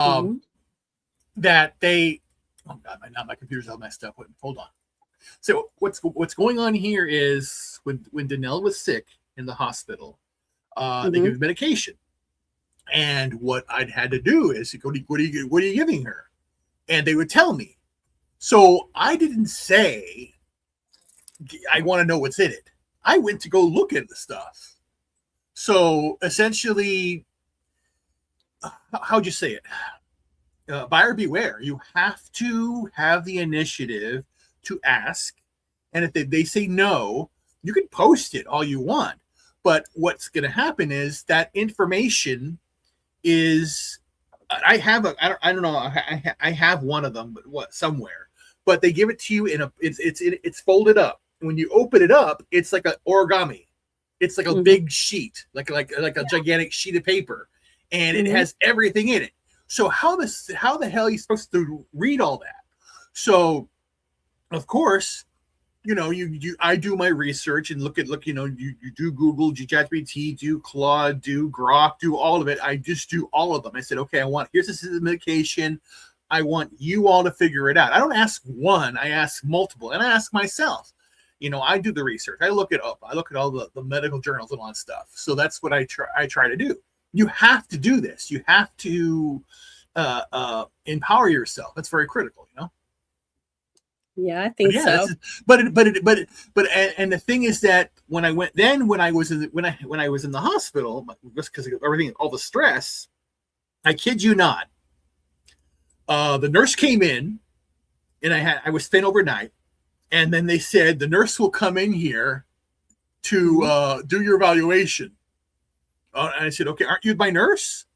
um, that they. Oh God, now my computer's all messed up. Wait, hold on. So what's going on here is when Danelle was sick in the hospital, they give medication, and what I'd had to do is go, what are you giving her? And they would tell me. So I didn't say I want to know what's in it. I went to go look at the stuff. So essentially, how'd you say it? Buyer beware. You have to have the initiative to ask, and if they say no, you can post it all you want, but what's going to happen is that information is I don't know, I have one of them, but somewhere, but they give it to you in a it's folded up. When you open it up, it's like an origami. It's like a big sheet, like a gigantic sheet of paper, and it has everything in it. So how the hell are you supposed to read all that? So of course, I do my research and look, you do Google, do ChatGPT, do Claude, do Grok, do all of it. I just do all of them. I said, okay, here's this medication. I want you all to figure it out. I don't ask one, I ask multiple, and I ask myself. I do the research. I look it up. I look at all the medical journals and all that stuff. So that's what I try to do. You have to do this. You have to empower yourself. That's very critical, Yeah, I think so. But and the thing is that when I was in the hospital, just because of everything, all the stress, I kid you not, the nurse came in, and I was staying overnight, and then they said the nurse will come in here to do your evaluation. And I said, okay, aren't you my nurse?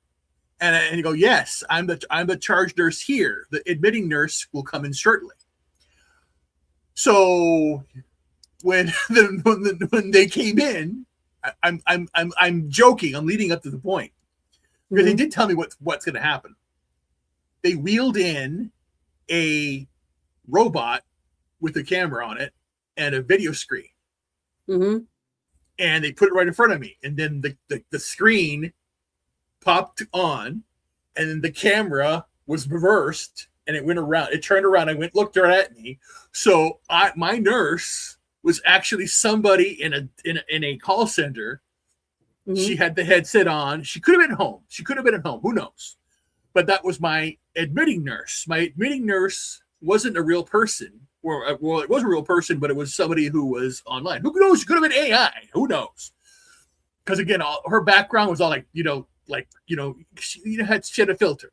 And you go, yes, I'm the charge nurse here. The admitting nurse will come in shortly. So when they came in, I'm joking. I'm leading up to the point because they did tell me what's going to happen. They wheeled in a robot with a camera on it and a video screen, and they put it right in front of me. And then the screen popped on, and then the camera was reversed. And it went around. It turned around. I looked right at me. So my nurse was actually somebody in a call center. She had the headset on. She could have been at home. Who knows? But that was my admitting nurse. My admitting nurse wasn't a real person. Well, it was a real person, but it was somebody who was online. Who knows? She could have been AI. Who knows? Because again, her background was all she had a filter.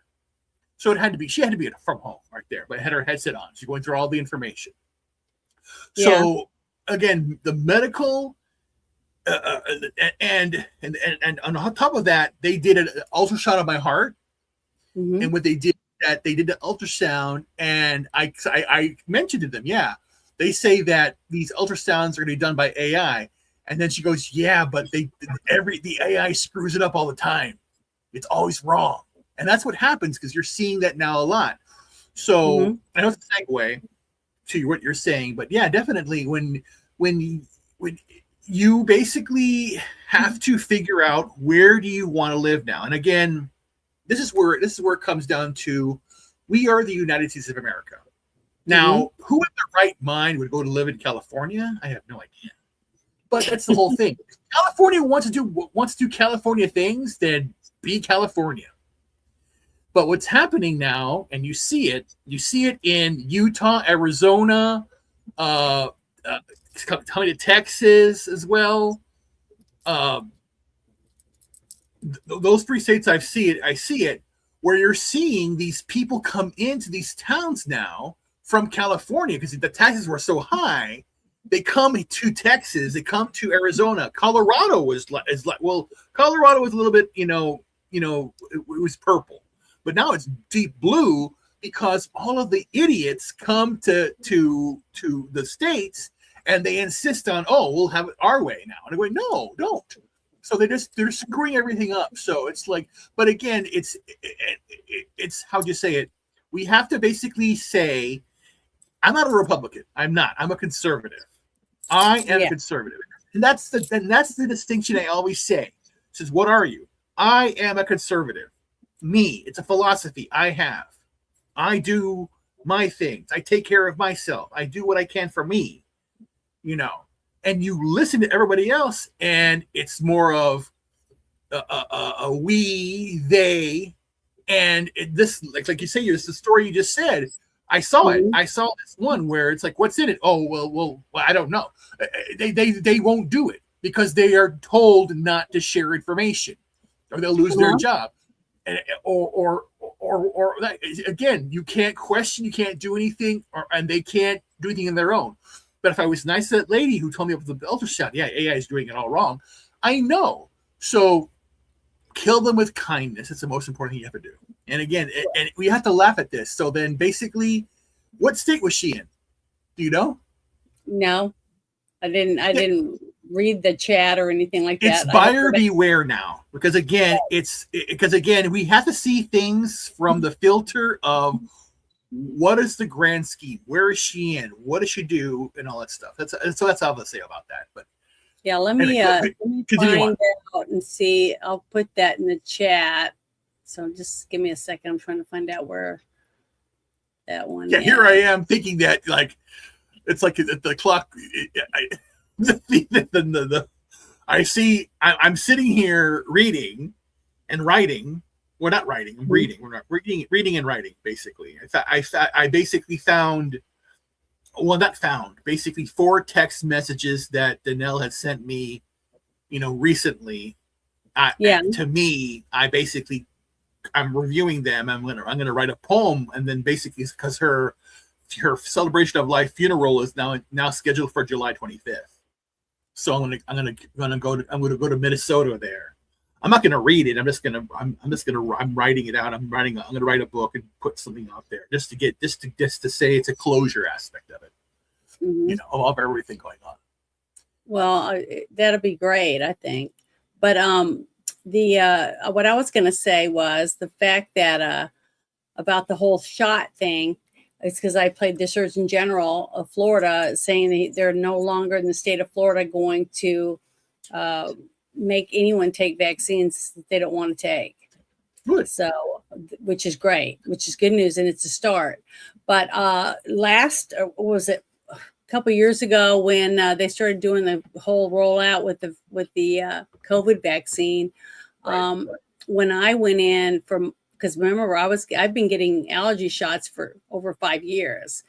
So she had to be from home right there, but had her headset on. She's going through all the information. Yeah. So again, the medical, and on top of that, they did an ultrasound of my heart. And what they did, that they did the ultrasound, and I mentioned to them, they say that these ultrasounds are going to be done by AI. And then she goes, yeah, but the AI screws it up all the time. It's always wrong. And that's what happens because you're seeing that now a lot. So I know it's a segue to what you're saying, but yeah, definitely when you basically have to figure out where do you want to live now. And again, this is where it comes down to, we are the United States of America. Now, who in their right mind would go to live in California? I have no idea. But that's the whole thing. If California wants to do California things, then be California. But what's happening now, and you see it in Utah, Arizona, coming to Texas as well. Those three states I see it, where you're seeing these people come into these towns now from California because the taxes were so high. They come to Texas, they come to Arizona. Colorado Colorado was a little bit, it was purple. But now it's deep blue because all of the idiots come to the states and they insist on, we'll have it our way now. And I go, no, don't. So they're screwing everything up. So it's like, but again, it's how'd you say it? We have to basically say, I'm not a Republican. I'm not. I'm a conservative. I am conservative, and that's the distinction I always say. It says, what are you? I am a conservative. me. It's a philosophy I have. I do my things. I take care of myself. I do what I can for me, and you listen to everybody else, and it's more of a we, they, and this, like you say, it's the story you just said. I saw it. I saw this one where it's like, what's in it? Oh, well, I don't know. They won't do it because they are told not to share information, or they'll lose their job, or again, you can't question, you can't do anything, and they can't do anything on their own. But if I was nice to that lady who told me about the ultrasound, yeah, AI is doing it all wrong. I know. So kill them with kindness. It's the most important thing you ever do. And again, and we have to laugh at this. So then basically, what state was she in? Do you know? No, I didn't read the chat or anything like that. It's buyer beware now, because again, we have to see things from the filter of what is the grand scheme? Where is she in? What does she do? And all that stuff. That's all I'll say about that. But yeah, let me find out and see. I'll put that in the chat. So just give me a second. I'm trying to find out where that one is. Here I am thinking that it's like the clock. I see. I'm sitting here reading and writing. We're not writing. I'm reading. We're not reading and writing. Basically, I basically found. Well, not found. Basically, 4 text messages that Danelle had sent me, recently. To me, I'm reviewing them. I'm gonna write a poem, and then basically, because her celebration of life funeral is now scheduled for July 25th. So I'm gonna go to Minnesota there. I'm not gonna read it. I'm writing it out. I'm gonna write a book and put something out there just to say it's a closure aspect of it, of everything going on. Well, that'll be great, I think. But what I was gonna say was the fact that about the whole shot thing. It's because I played the Surgeon General of Florida saying they're no longer in the state of Florida going to make anyone take vaccines that they don't want to take. Good. So, which is great, which is good news, and it's a start. But was it a couple years ago when they started doing the whole rollout with the COVID vaccine? Right. When I went in because remember, I've been getting allergy shots for over 5 years,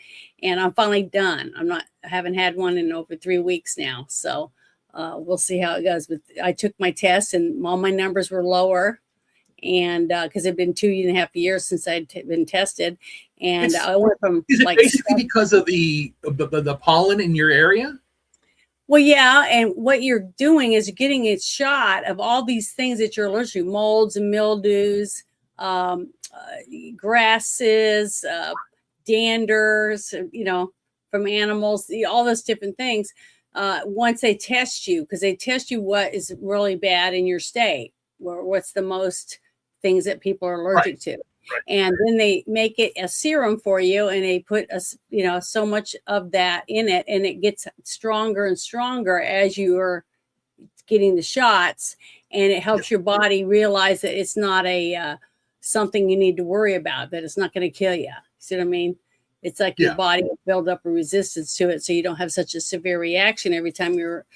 and I'm finally done. I haven't had one in over 3 weeks now. So we'll see how it goes. But I took my test, and all my numbers were lower, and because it'd been 2.5 years since I'd been tested, and I went from. Is it basically because of the pollen in your area? Well, yeah, and what you're doing is getting a shot of all these things that you're allergic to: molds and mildews. Grasses, danders, from animals, all those different things. Once they test you, because they test you what is really bad in your state, or what's the most things that people are allergic to. Right. And then they make it a serum for you, and they put so much of that in it, and it gets stronger and stronger as you are getting the shots, and it helps your body realize that it's not a something you need to worry about, that it's not going to kill you. See what I mean? It's like your body will build up a resistance to it, so you don't have such a severe reaction every time you're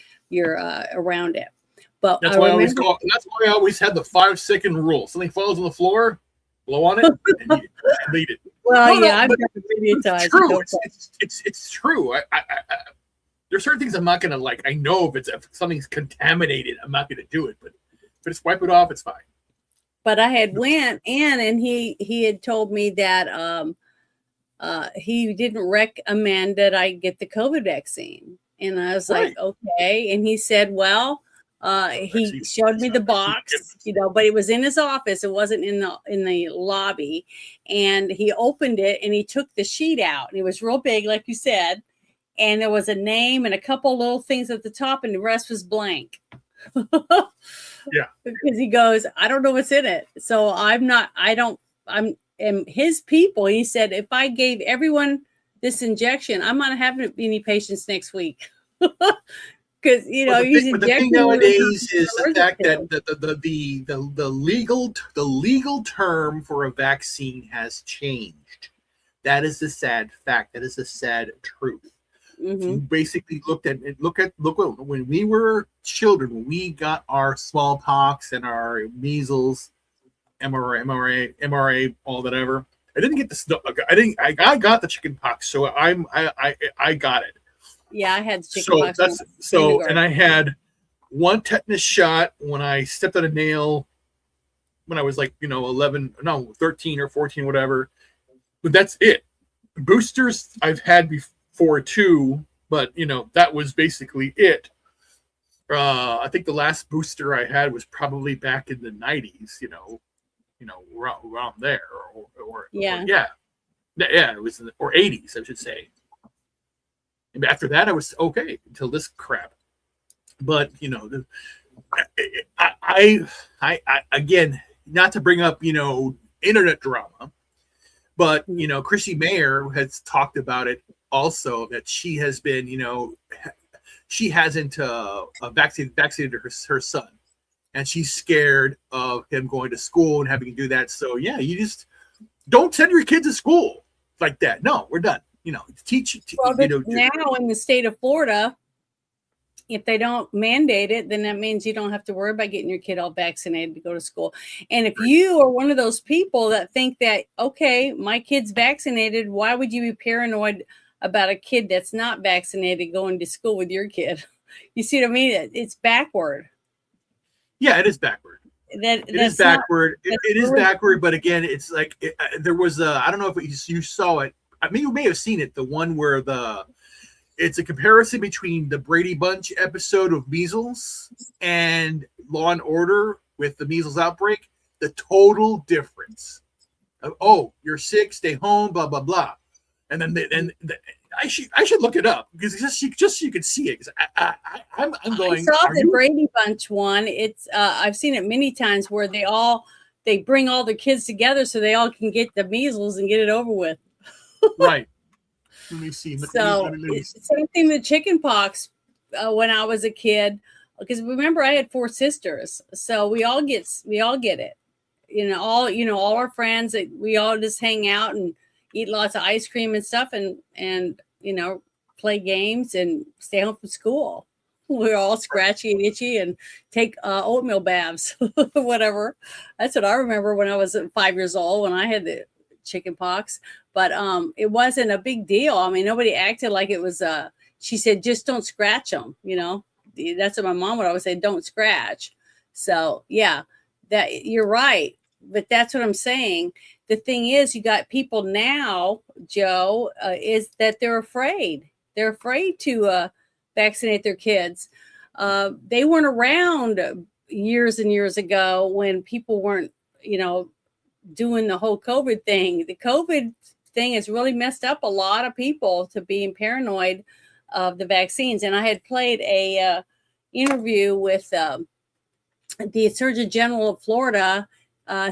around it. But that's why I always had the 5-second rule. Something falls on the floor, blow on it, and you lead it. Well, I've done it many times. It's true. There's certain things I'm not going to like. I know if something's contaminated, I'm not going to do it. But just wipe it off. It's fine. But I had went in, and he had told me that he didn't recommend that I get the COVID vaccine. And I was like, okay. And he said, well, he showed me the box, but it was in his office. It wasn't in the lobby. And he opened it, and he took the sheet out, and it was real big, like you said. And there was a name and a couple little things at the top, and the rest was blank. Yeah, because he goes, I don't know what's in it. So I'm his people. He said, if I gave everyone this injection, I'm not having any patients next week. because But the thing nowadays is the fact that the legal term for a vaccine has changed. That is the sad fact. That is the sad truth. If you basically look at when we were children, when we got our smallpox and our measles, MRA, all whatever. I didn't get the I got the chicken pox, so I got it. Yeah, I had chicken pox. And I had one tetanus shot when I stepped on a nail when I was 13 or 14, whatever. But that's it. Boosters I've had before too, but that was basically it. I think the last booster I had was probably back in the 90s, around there, or it was or 80s, I should say. And after that, I was okay until this crap. But I again, not to bring up internet drama, but Chrissy Mayer has talked about it also, that she has been she hasn't vaccinated her son, and she's scared of him going to school and having to do that. So yeah, you just don't send your kids to school like that. No, we're done. Teach. Well, now in the state of Florida, if they don't mandate it, then that means you don't have to worry about getting your kid all vaccinated to go to school. And if you are one of those people that think that, okay, my kid's vaccinated, why would you be paranoid about a kid that's not vaccinated going to school with your kid? You see what I mean? It's backward. Yeah, it is backward. It is backward. But again, it's like there was I don't know if you saw it. I mean, you may have seen it. The one where it's a comparison between the Brady Bunch episode of measles and Law and Order with the measles outbreak. The total difference. You're sick, stay home, blah blah blah, and then I should look it up because just so you can see it. I'm going. I saw the Brady Bunch one. It's I've seen it many times where they bring all the kids together so they all can get the measles and get it over with. Right. Let me see. Same thing with chicken pox when I was a kid, because remember I had 4 sisters, so we all get it. All our friends, we all just hang out and eat lots of ice cream and stuff, and play games and stay home from school. We're all scratchy and itchy and take oatmeal baths, whatever. That's what I remember when I was 5 years old when I had the chicken pox. But it wasn't a big deal. I mean, nobody acted like it was. She said, just don't scratch them. That's what my mom would always say, don't scratch. So yeah, that you're right. But that's what I'm saying. The thing is, you got people now, Joe, is that they're afraid. They're afraid to vaccinate their kids. They weren't around years and years ago when people weren't, doing the whole COVID thing. The COVID thing has really messed up a lot of people to being paranoid of the vaccines. And I had played a interview with the Surgeon General of Florida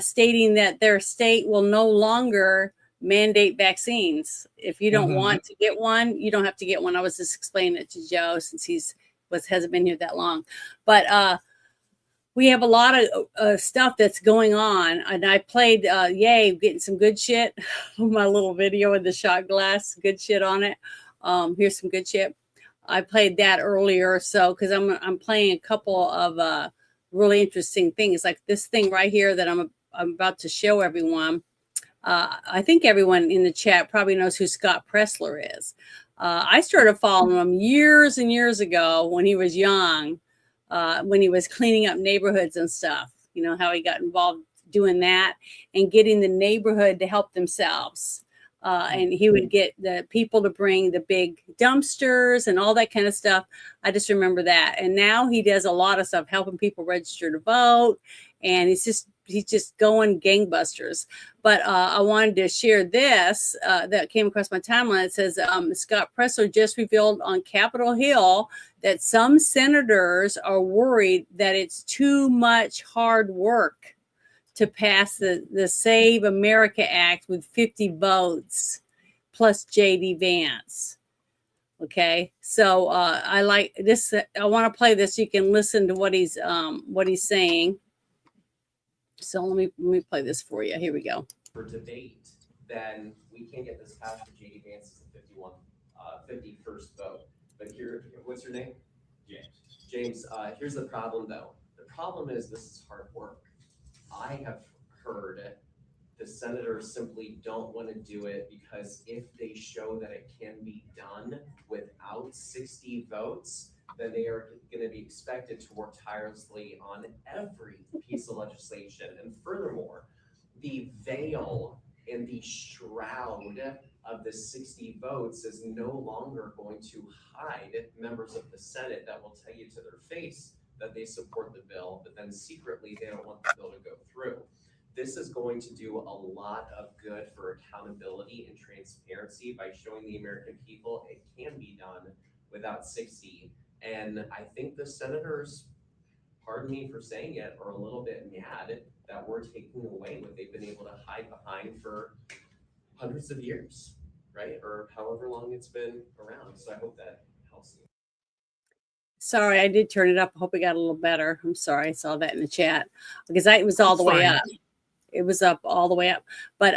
stating that their state will no longer mandate vaccines. If you don't want to get one, you don't have to get one. I was just explaining it to Joe since hasn't been here that long. But we have a lot of stuff that's going on. And I played getting some good shit. My little video with the shot glass, good shit on it. Here's some good shit. I played that earlier. So, because I'm playing a couple of really interesting things, like this thing right here that I'm about to show everyone. I think everyone in the chat probably knows who Scott Pressler is. I started following him years and years ago when he was young, when he was cleaning up neighborhoods and stuff. How he got involved doing that and getting the neighborhood to help themselves. And he would get the people to bring the big dumpsters and all that kind of stuff. I just remember that. And now he does a lot of stuff, helping people register to vote. And he's just going gangbusters. But I wanted to share this that came across my timeline. It says Scott Pressler just revealed on Capitol Hill that some senators are worried that it's too much hard work to pass the Save America Act with 50 votes plus J.D. Vance. Okay, so I like this. I want to play this so you can listen to what he's saying. So let me play this for you. Here we go. For debate, then we can't get this passed for JD Vance's 51st vote. But here, what's your name? James. James, here's the problem though. The problem is this is hard work. I have heard the senators simply don't want to do it because if they show that it can be done without 60 votes, then they are going to be expected to work tirelessly on every piece of legislation. And furthermore, the veil and the shroud of the 60 votes is no longer going to hide members of the Senate that will tell you to their face that they support the bill, but then secretly they don't want the bill to go through. This is going to do a lot of good for accountability and transparency by showing the American people it can be done without 60. And I think the senators, pardon me for saying it, are a little bit mad that we're taking away what they've been able to hide behind for hundreds of years, right? Or however long it's been around. So I hope that helps you. Sorry, I did turn it up. I hope it got a little better. I'm sorry, I saw that in the chat because it was all the way up. It was up all the way up. But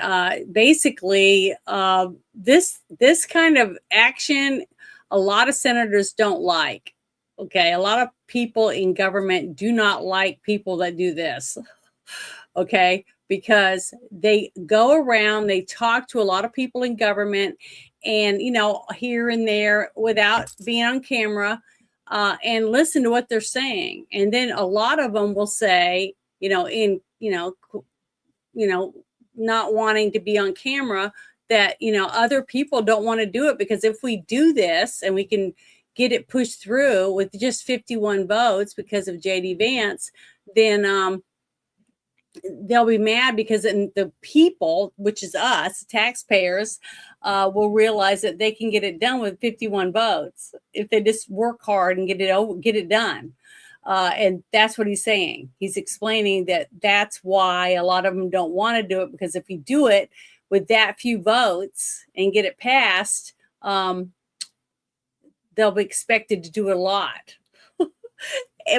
basically, this kind of action, a lot of senators don't like. Okay, a lot of people in government do not like people that do this. Okay, because they go around, they talk to a lot of people in government, and here and there without being on camera, and listen to what they're saying. And then a lot of them will say, not wanting to be on camera, that other people don't want to do it because if we do this and we can get it pushed through with just 51 votes because of JD Vance, then they'll be mad because then the people, which is us, taxpayers, will realize that they can get it done with 51 votes if they just work hard and get it done. And that's what he's saying. He's explaining that that's why a lot of them don't want to do it, because if you do it with that few votes and get it passed, they'll be expected to do a lot.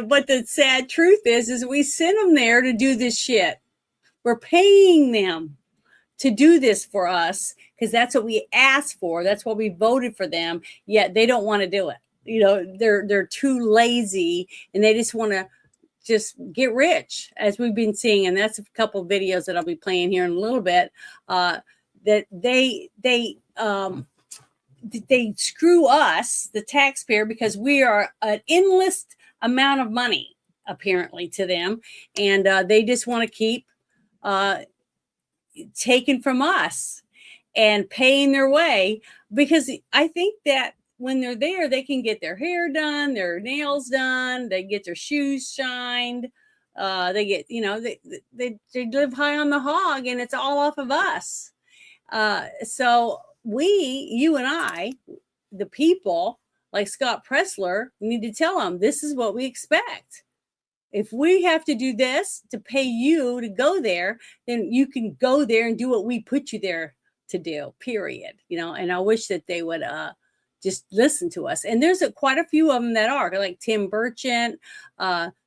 But the sad truth is we send them there to do this shit. We're paying them to do this for us because that's what we asked for. That's what we voted for them. Yet they don't want to do it. They're too lazy and they just want to just get rich, as we've been seeing. And that's a couple of videos that I'll be playing here in a little bit. That they screw us, the taxpayer, because we are an endless amount of money apparently to them, and they just want to keep taking from us and paying their way, because I think that when they're there, they can get their hair done, their nails done, they get their shoes shined, they get, they live high on the hog, and it's all off of us. So you and I, the people like Scott Pressler, need to tell them this is what we expect. If we have to do this to pay you to go there, then you can go there and do what we put you there to do, period. And I wish that they would just listen to us. And there's quite a few of them that are, like Tim Burchett,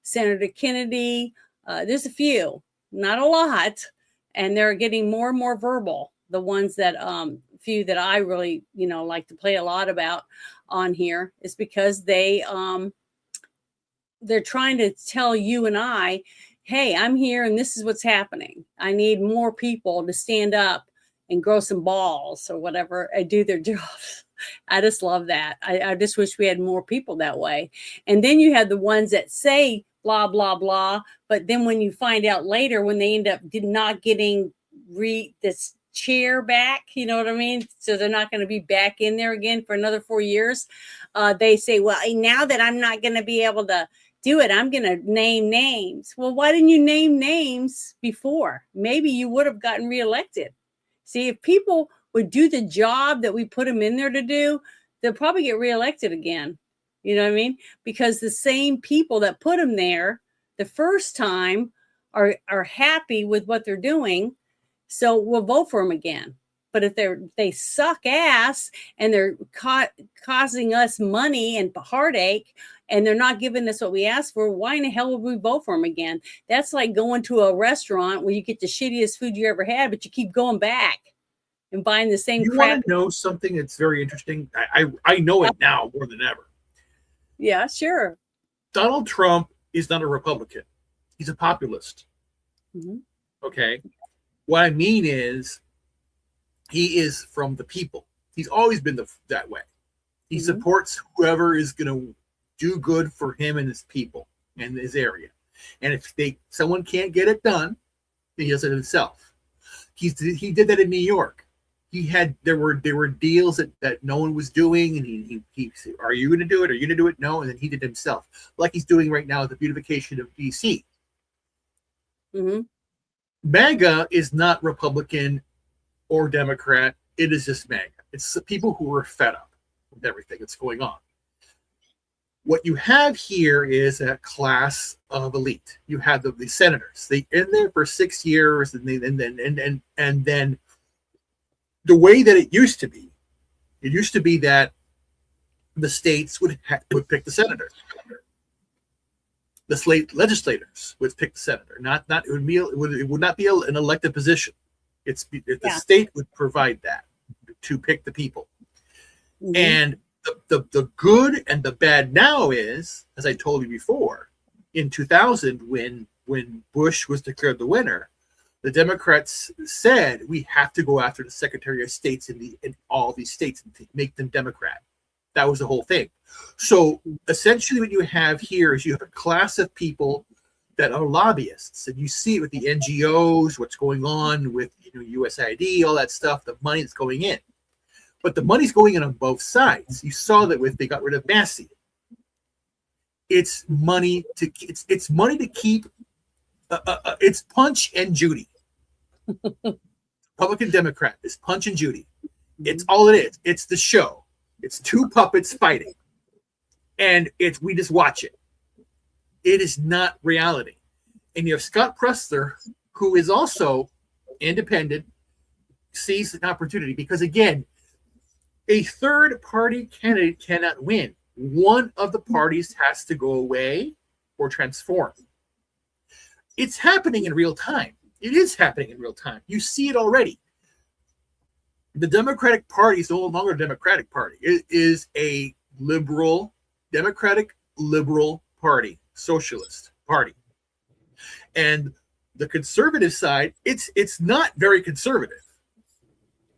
Senator Kennedy. There's a few, not a lot. And they're getting more and more verbal. The ones that, few that I really, like to play a lot about on here is because they're trying to tell you and I, hey, I'm here and this is what's happening. I need more people to stand up and grow some balls or whatever and do their job. I just love that. I just wish we had more people that way. And then you have the ones that say blah, blah, blah. But then when you find out later, when they end up not getting this chair back, you know what I mean? So they're not going to be back in there again for another 4 years. They say, well, now that I'm not going to be able to do it, I'm going to name names. Well, why didn't you name names before? Maybe you would have gotten reelected. See, if people would do the job that we put them in there to do, they'll probably get reelected again. You know what I mean? Because the same people that put them there the first time are happy with what they're doing. So we'll vote for them again. But if they suck ass and they're causing us money and heartache, and they're not giving us what we asked for, why in the hell would we vote for them again? That's like going to a restaurant where you get the shittiest food you ever had, but you keep going back and buying the same You crap. want to know something that's very interesting? I know it now more than ever. Yeah, sure. Donald Trump is not a Republican. He's a populist. Mm-hmm. Okay. What I mean is he is from the people. He's always been that way. He Mm-hmm. supports whoever is going to do good for him and his people and his area. And if someone can't get it done, he does it himself. He did that in New York. There were deals that no one was doing, and he said, "Are you going to do it? Are you going to do it?" No, and then he did it himself, like he's doing right now with the beautification of DC. Mm-hmm. MAGA is not Republican or Democrat. It is just MAGA. It's the people who are fed up with everything that's going on. What you have here is a class of elite. You have the senators. They in there for 6 years, and then the way that it used to be that the states would pick the senator. The state legislators would pick the senator. It would not be an elected position. The state would provide that to pick the people. Mm-hmm. And the good and the bad now is, as I told you before, in 2000 when Bush was declared the winner, the Democrats said we have to go after the Secretary of States in all these states and make them Democrat. That was the whole thing. So essentially what you have here is you have a class of people that are lobbyists, and you see it with the NGOs, what's going on with USAID, all that stuff, the money that's going in. But the money's going in on both sides. You saw that they got rid of Massey. It's money to keep. It's Punch and Judy. Republican Democrat is Punch and Judy. It's all it is. It's the show. It's two puppets fighting, and we just watch it. It is not reality. And you have Scott Pressler, who is also independent, sees an opportunity because again, a third party candidate cannot win. One of the parties has to go away or transform. It's happening in real time. It is happening in real time. You see it already. The Democratic Party is no longer a Democratic Party. It is a Democratic liberal party, socialist party. And the conservative side, it's not very conservative.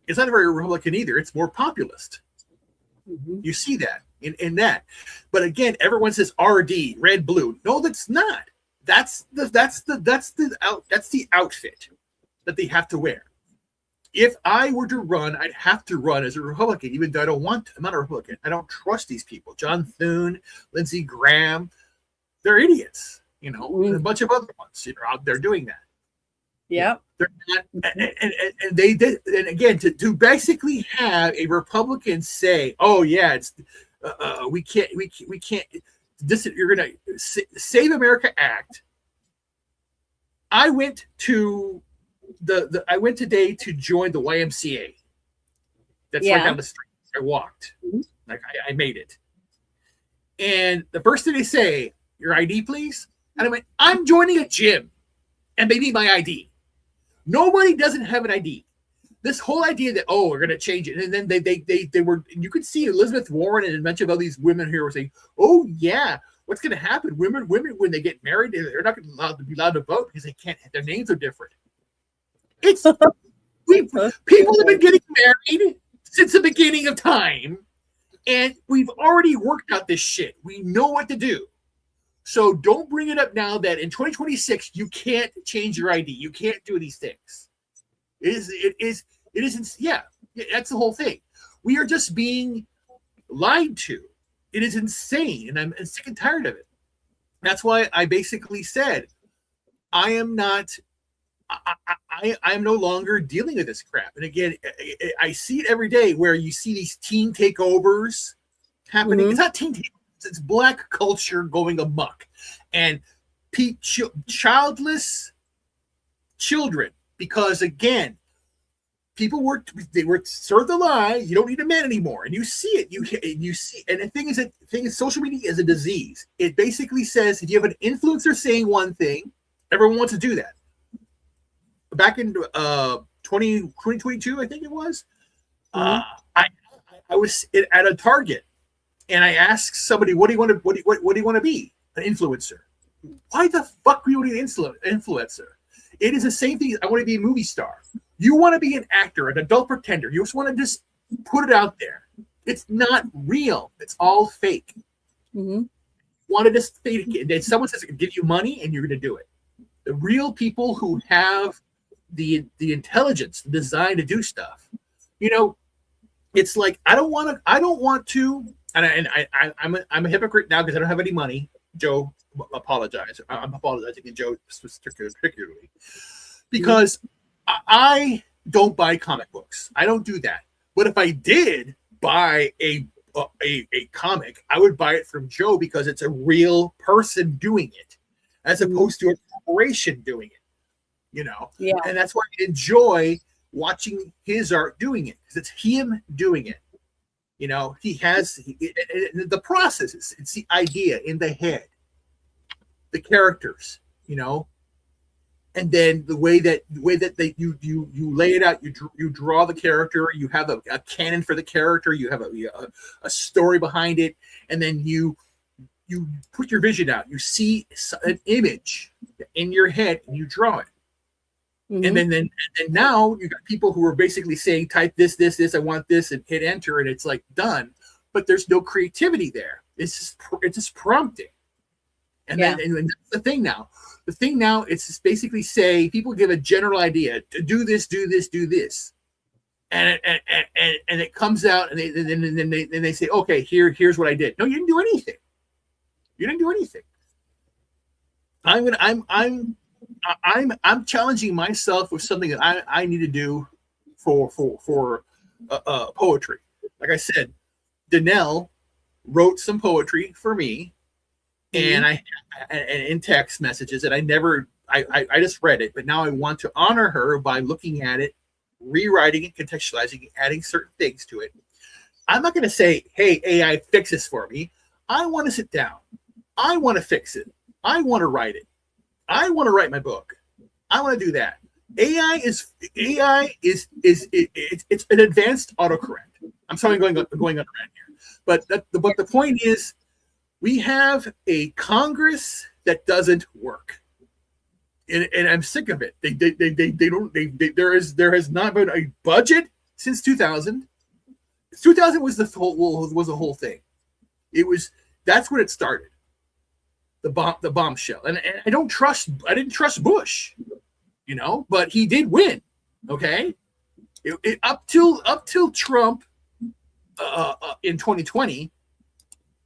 It's not very Republican either. It's more populist. Mm-hmm. You see that in that. But again, everyone says RD, red, blue. No, that's not. That's the outfit that they have to wear. If I were to run, I'd have to run as a Republican, even though I'm not a Republican. I don't trust these people. John Thune, Lindsey Graham, they're idiots, and a bunch of other ones, out there doing that. Yep. They're not, and they did, and again, to basically have a Republican say, "Oh yeah, it's we can't. This you're gonna Save America Act." I went to I went today to join the YMCA. That's right down the street. I walked. Like I made it. And the first thing they say, "Your ID, please." And I went, "I'm joining a gym, and they need my ID." Nobody doesn't have an ID. This whole idea that we're going to change it, and then they were. You could see Elizabeth Warren and a bunch of all these women here were saying, "Oh yeah, what's going to happen? Women when they get married, they're not going to be allowed to vote because they can't. Their names are different." It's people have been getting married since the beginning of time, and we've already worked out this shit. We know what to do. So don't bring it up now that in 2026 you can't change your ID. You can't do these things. It isn't. Yeah, that's the whole thing. We are just being lied to. It is insane, and I'm sick and tired of it. That's why I basically said I am not. I am no longer dealing with this crap. And again, I see it every day where you see these teen takeovers happening. Mm-hmm. It's not teen takeovers. It's black culture going amok, and childless children. Because again, people they were served the lie. You don't need a man anymore, and you see it. You see, and the thing is, social media is a disease. It basically says if you have an influencer saying one thing, everyone wants to do that. Back in 2022, I think it was. I was at a Target, and I asked somebody, "What do you want to? What do you want to be? An influencer? Why the fuck do you want to be an influencer? It is the same thing. I want to be a movie star. You want to be an actor, an adult pretender. You just want to just put it out there. It's not real. It's all fake. Mm-hmm. Want to just fake it. And someone says, give you money, and you're going to do it. The real people who have the intelligence, the design to do stuff. You know, it's like I don't want to. And I'm a hypocrite now because I don't have any money. Joe, apologize. I'm apologizing to Joe particularly because I don't buy comic books. I don't do that. But if I did buy a comic, I would buy it from Joe because it's a real person doing it, as opposed to a corporation doing it. You know, yeah. And that's why I enjoy watching his art doing it because it's him doing it. You know, he has the process. It's the idea in the head, the characters. You know, and then the way that you lay it out. You draw the character. You have a canon for the character. You have a story behind it, and then you put your vision out. You see an image in your head, and you draw it. Mm-hmm. And then now you got people who are basically saying, type this, I want this, and hit enter, and it's like done. But there's no creativity there. It's just prompting. And then that's the thing now. The thing now, it's just basically say people give a general idea to do this, and it comes out, and then they say, okay, here's what I did. No, you didn't do anything. You didn't do anything. I'm challenging myself with something that I need to do for poetry. Like I said, Danelle wrote some poetry for me, and and in text messages, and I just read it, but now I want to honor her by looking at it, rewriting it, contextualizing it, adding certain things to it. I'm not going to say, hey, AI, fix this for me. I want to sit down. I want to fix it. I want to write it. I want to write my book. I want to do that. AI is it's an advanced autocorrect. I'm sorry, I'm going on rant here, but the point is, we have a Congress that doesn't work, and I'm sick of it. There has not been a budget since 2000. 2000 was the whole thing. That's when it started. The bombshell, and I didn't trust Bush, you know, but he did win. Okay, up till Trump in 2020,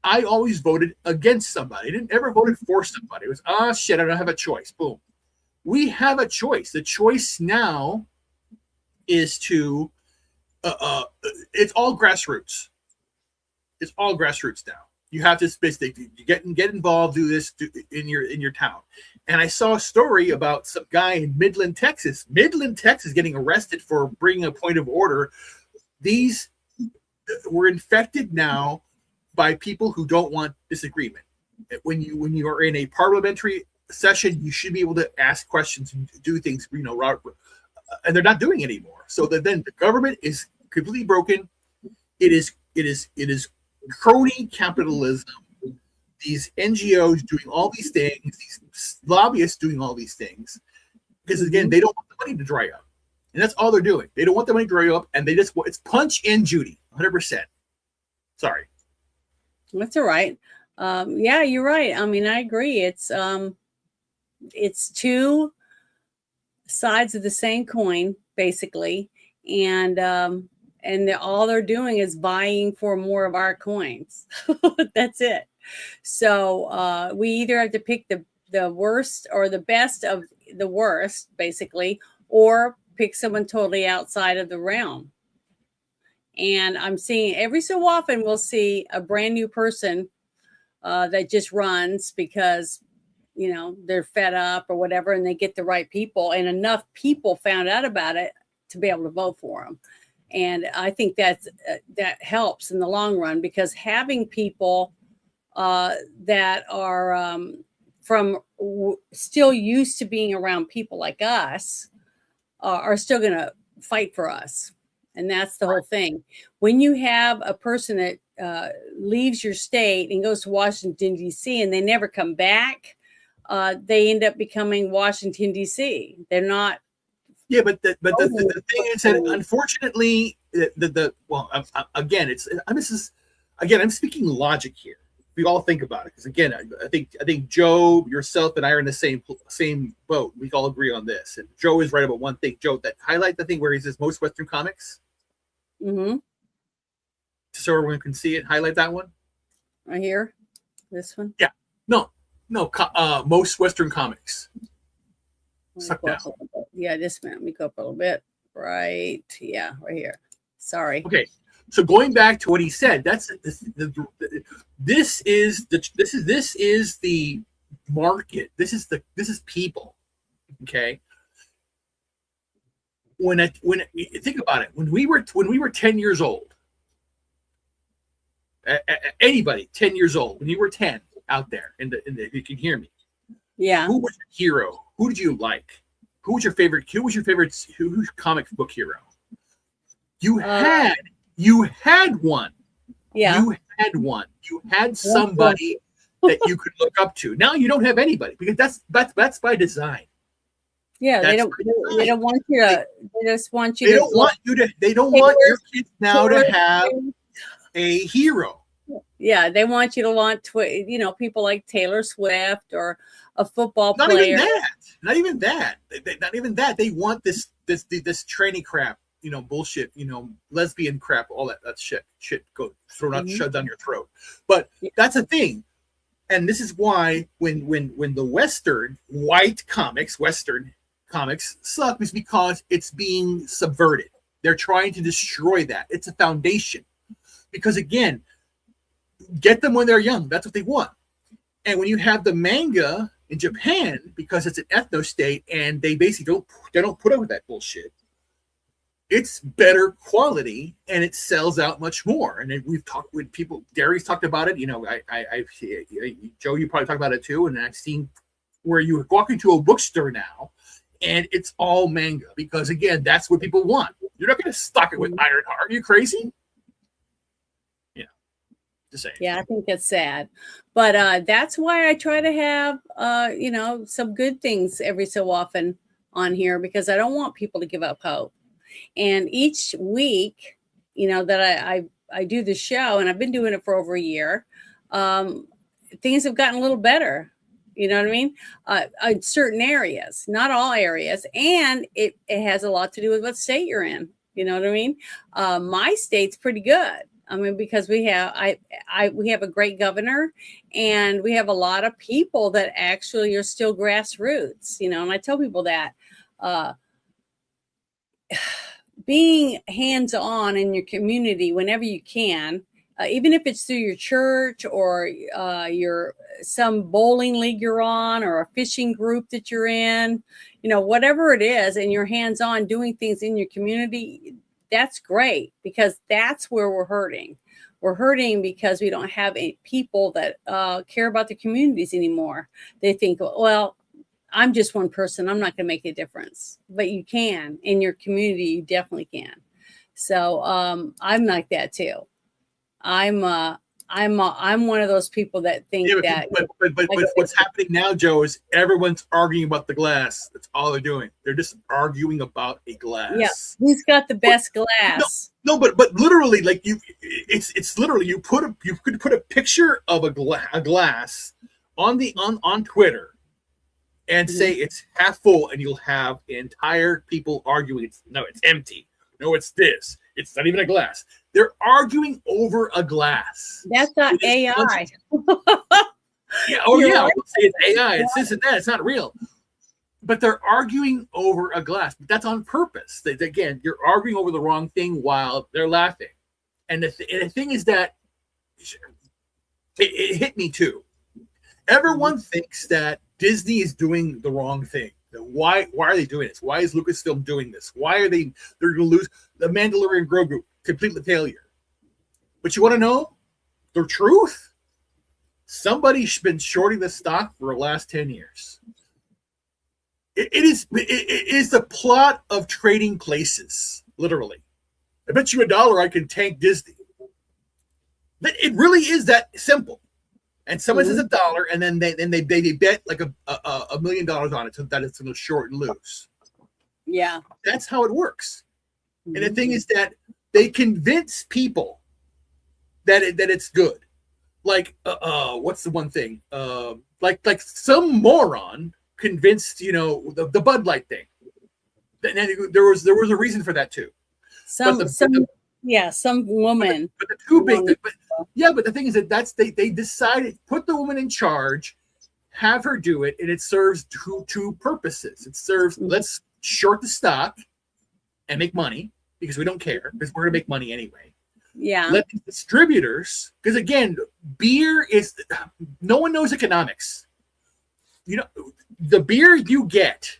I always voted against somebody. I didn't ever vote for somebody. It was shit, I don't have a choice. Boom, we have a choice. The choice now is to it's all grassroots. It's all grassroots now. You have to basically get involved, do this in your town. And I saw a story about some guy in Midland, Texas, getting arrested for bringing a point of order. These were infected now by people who don't want disagreement. When you are in a parliamentary session, you should be able to ask questions and do things, you know, and they're not doing it anymore. So then the government is completely broken. It is crony capitalism, these NGOs doing all these things, these lobbyists doing all these things, because again, they don't want the money to dry up, and that's all they're doing. They don't want the money to dry up, and it's punch in Judy, 100%. Sorry, that's all right. Yeah, you're right. I mean, I agree. It's two sides of the same coin, basically, and all they're doing is vying for more of our coins. That's it. So we either have to pick the worst or the best of the worst, basically, or pick someone totally outside of the realm. And I'm seeing every so often we'll see a brand new person that just runs because, you know, they're fed up or whatever, and they get the right people, and enough people found out about it to be able to vote for them. And I think that helps in the long run, because having people that are still used to being around people like us are still going to fight for us. And that's the whole thing. When you have a person that leaves your state and goes to Washington, D.C., and they never come back, they end up becoming Washington, D.C. They're not. Yeah, but the thing is that unfortunately, I'm speaking logic here. We all think about it, because again, I think Joe, yourself, and I are in the same boat. We all agree on this, and Joe is right about one thing. Joe, that highlight the thing where he says most Western comics. Mm-hmm. So everyone can see it. Highlight that one. Right here, this one. Yeah. No. Most Western comics. Suck that. Yeah, just a minute. Let me go up a little bit. Right. Yeah, right here. Sorry. Okay. So going back to what he said, this is the market. This is people. Okay. Think about it, when we were 10 years old, anybody 10 years old, when you were 10 out there if you can hear me, yeah, who was your hero? Who did you like? Who was your favorite comic book hero? You had one. Yeah, you had somebody that you could look up to. Now you don't have anybody, because that's by design. Yeah, they don't want you to. They just want you. They don't want your kids now to have a hero. Yeah, they want you to want people like Taylor Swift or a football player. Not even that. They want this tranny crap, bullshit, lesbian crap, all that shit go thrown out, shoved down your throat. But that's a thing. And this is why when the Western comics suck, is because it's being subverted. They're trying to destroy that. It's a foundation. Because again, get them when they're young. That's what they want. And when you have the manga in Japan, because it's an ethno state and they basically don't put up with that bullshit, it's better quality and it sells out much more. And then we've talked with people. Darius talked about it. Joe, you probably talked about it too. And I've seen where you walk into a bookstore now, and it's all manga, because again, that's what people want. You're not going to stock it with Ironheart. Are you crazy? Yeah, just saying. Yeah, I think it's sad, but that's why I try to have some good things every so often on here, because I don't want people to give up hope. And each week, that I do the show, and I've been doing it for over a year, things have gotten a little better. You know what I mean? In certain areas, not all areas. And it has a lot to do with what state you're in. You know what I mean? My state's pretty good. I mean, because we have we have a great governor, and we have a lot of people that actually are still grassroots, and I tell people that being hands-on in your community whenever you can, even if it's through your church or some bowling league you're on, or a fishing group that you're in, whatever it is, and you're hands-on doing things in your community, that's great, because that's where we're hurting. We're hurting because we don't have any people that care about the communities anymore. They think, well, I'm just one person, I'm not going to make a difference. But you can in your community. You definitely can. So I'm like that too. I'm one of those people that think that. But what's happening now, Joe, is everyone's arguing about the glass. That's all they're doing. They're just arguing about a glass. Yeah, who's got the best glass? No, but literally, like it's literally you could put a picture of a glass on Twitter and say it's half full, and you'll have entire people arguing. It's empty. No, it's this. It's not even a glass. They're arguing over a glass. That's not AI. Yeah. Oh, yeah. Right. It's AI. It's this and that. It's not real. But they're arguing over a glass. But that's on purpose. Again, you're arguing over the wrong thing while they're laughing. And the thing is that it hit me too. Everyone thinks that Disney is doing the wrong thing. Why are they doing this? Why is Lucasfilm doing this? Why are they're going to lose the Mandalorian Grogu, complete failure? But you want to know the truth? Somebody's been shorting the stock for the last 10 years. It is the plot of Trading Places, literally. I bet you $1 I can tank Disney. It really is that simple. And someone says $1, and then they bet like $1 million on it, so that it's going to short and lose. Yeah, that's how it works. And the thing is that they convince people that it's good. Like what's the one thing? Like some moron convinced the Bud Light thing. And there was a reason for that too. Some woman. But the two big things, but the thing is that they decided put the woman in charge, have her do it, and it serves two purposes. It serves let's short the stock and make money because we don't care because we're gonna make money anyway. Yeah. Let the distributors, because again, beer is no one knows economics. The beer you get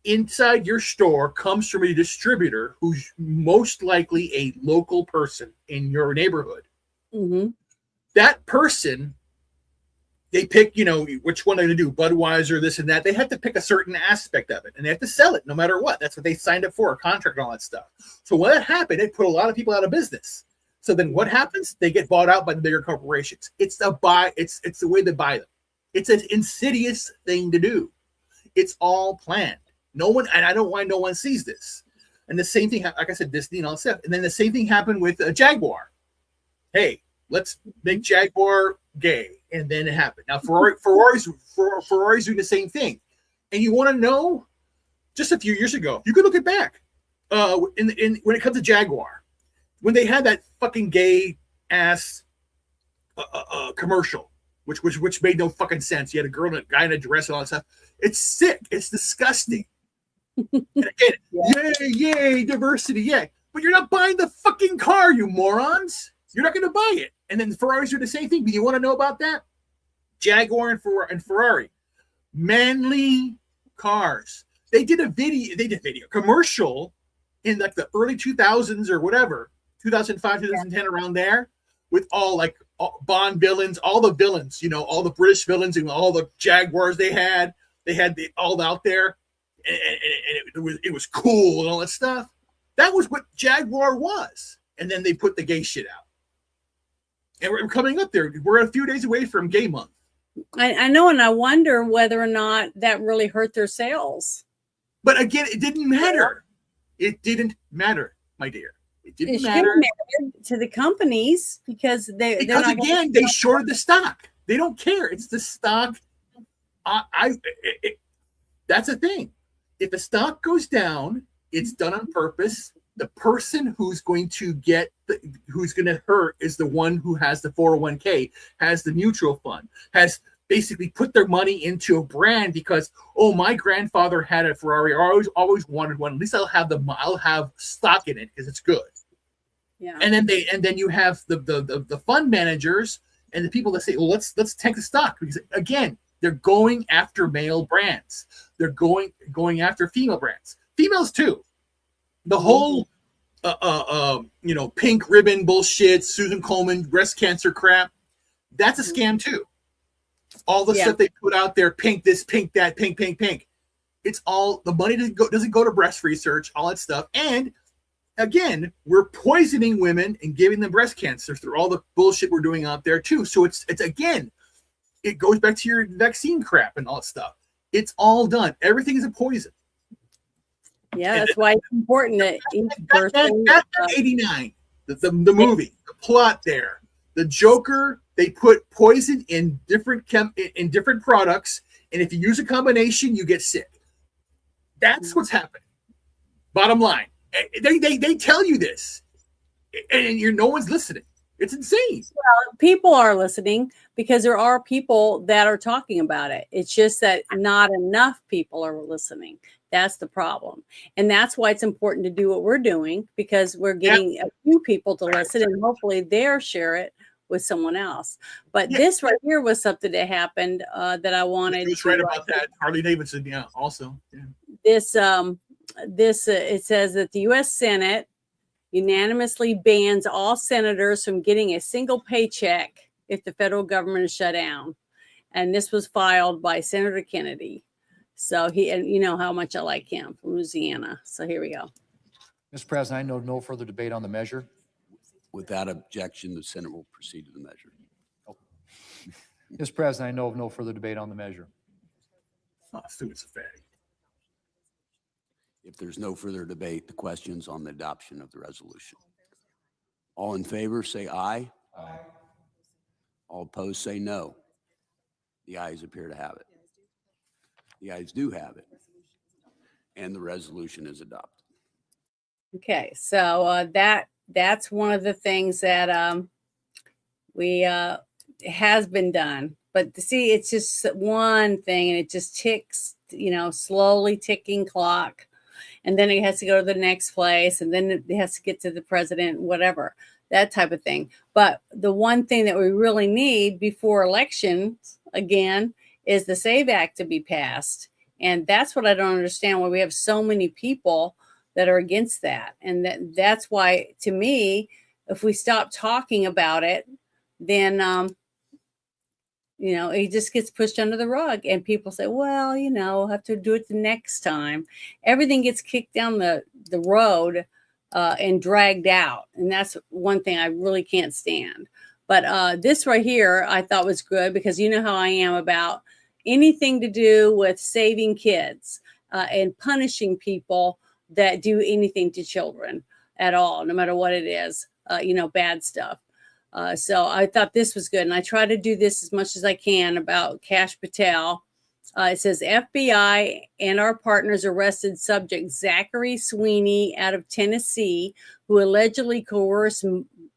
inside your store comes from a distributor who's most likely a local person in your neighborhood. That person, they pick, which one they're going to do, Budweiser, this and that. They have to pick a certain aspect of it, and they have to sell it no matter what. That's what they signed up for, a contract and all that stuff. So when that happened, it put a lot of people out of business. So then what happens? They get bought out by the bigger corporations. It's the way they buy them. It's an insidious thing to do. It's all planned. No one, and I don't know why no one sees this. And the same thing, like I said, Disney and all that stuff. And then the same thing happened with Jaguar. Hey, let's make Jaguar gay, and then it happened. Now Ferrari's doing the same thing. And you want to know? Just a few years ago, you could look it back. When it comes to Jaguar, when they had that fucking gay ass commercial, which made no fucking sense. You had a girl and a guy in a dress and all that stuff. It's sick. It's disgusting. And again, yay, diversity, yay. But you're not buying the fucking car, you morons. You're not going to buy it. And then Ferraris do the same thing. But you want to know about that? Jaguar and Ferrari, manly cars. They did a video commercial in like the early 2000s or whatever, 2005, 2010, around there, with all Bond villains, all the villains, all the British villains and all the Jaguars they had all out there, and it was cool and all that stuff. That was what Jaguar was. And then they put the gay shit out. And we're coming up there. We're a few days away from Gay Month. I know, and I wonder whether or not that really hurt their sales. But again, it didn't matter. It didn't matter, my dear. It didn't matter to the companies because they shorted the stock. They don't care. It's the stock. That's a thing. If the stock goes down, it's done on purpose. The person who's going to hurt is the one who has the 401k, has the mutual fund, has basically put their money into a brand because, my grandfather had a Ferrari. I always wanted one. At least I'll have stock in it because it's good. Yeah. And then you have the fund managers and the people that say, well, let's take the stock because again, they're going after male brands. They're going after female brands. Females too. The whole pink ribbon bullshit, Susan Coleman breast cancer crap, that's a scam too. All the stuff they put out there, pink this, pink that, pink. It's all the money doesn't go to breast research, all that stuff. And again, we're poisoning women and giving them breast cancer through all the bullshit we're doing out there too. So it's again, it goes back to your vaccine crap and all that stuff. It's all done. Everything is a poison. Yeah, that's why it's important that each person. That's 89. The movie, the plot there, the Joker. They put poison in different products, and if you use a combination, you get sick. That's what's happening. Bottom line, they tell you this, and no one's listening. It's insane. Well, people are listening because there are people that are talking about it. It's just that not enough people are listening. That's the problem. And that's why it's important to do what we're doing because we're getting a few people to listen and hopefully they'll share it with someone else. But Yeah. this right here was something that happened that I wanted He was to right about that. Harley Davidson, yeah, also. Yeah. This it says that the U.S. Senate unanimously bans all senators from getting a single paycheck if the federal government is shut down. And this was filed by Senator Kennedy. So and you know how much I like him from Louisiana. So here we go. Mr. President, I know no further debate on the measure. Without objection, the Senate will proceed to the measure. Mr. President, I know of no further debate on the measure. Oh, students are fag. If there's no further debate, the question's on the adoption of the resolution. All in favor, say aye. Aye. All opposed, say no. The ayes appear to have it. The ayes do have it. And the resolution is adopted. Okay, so that's one of the things that we has been done. But see, it's just one thing, and it just ticks, slowly ticking clock, and then it has to go to the next place, and then it has to get to the president, whatever, that type of thing. But the one thing that we really need before elections again is the SAVE Act to be passed, and that's what I don't understand, why we have so many people that are against that. And that's why, to me, if we stop talking about it, then it just gets pushed under the rug, and people say, well, we'll have to do it the next time. Everything gets kicked down the road and dragged out, and that's one thing I really can't stand. But this right here I thought was good, because you know how I am about anything to do with saving kids and punishing people that do anything to children at all, no matter what it is, bad stuff. So I thought this was good. And I try to do this as much as I can about Kash Patel. It says FBI and our partners arrested subject Zachary Sweeney out of Tennessee, who allegedly coerced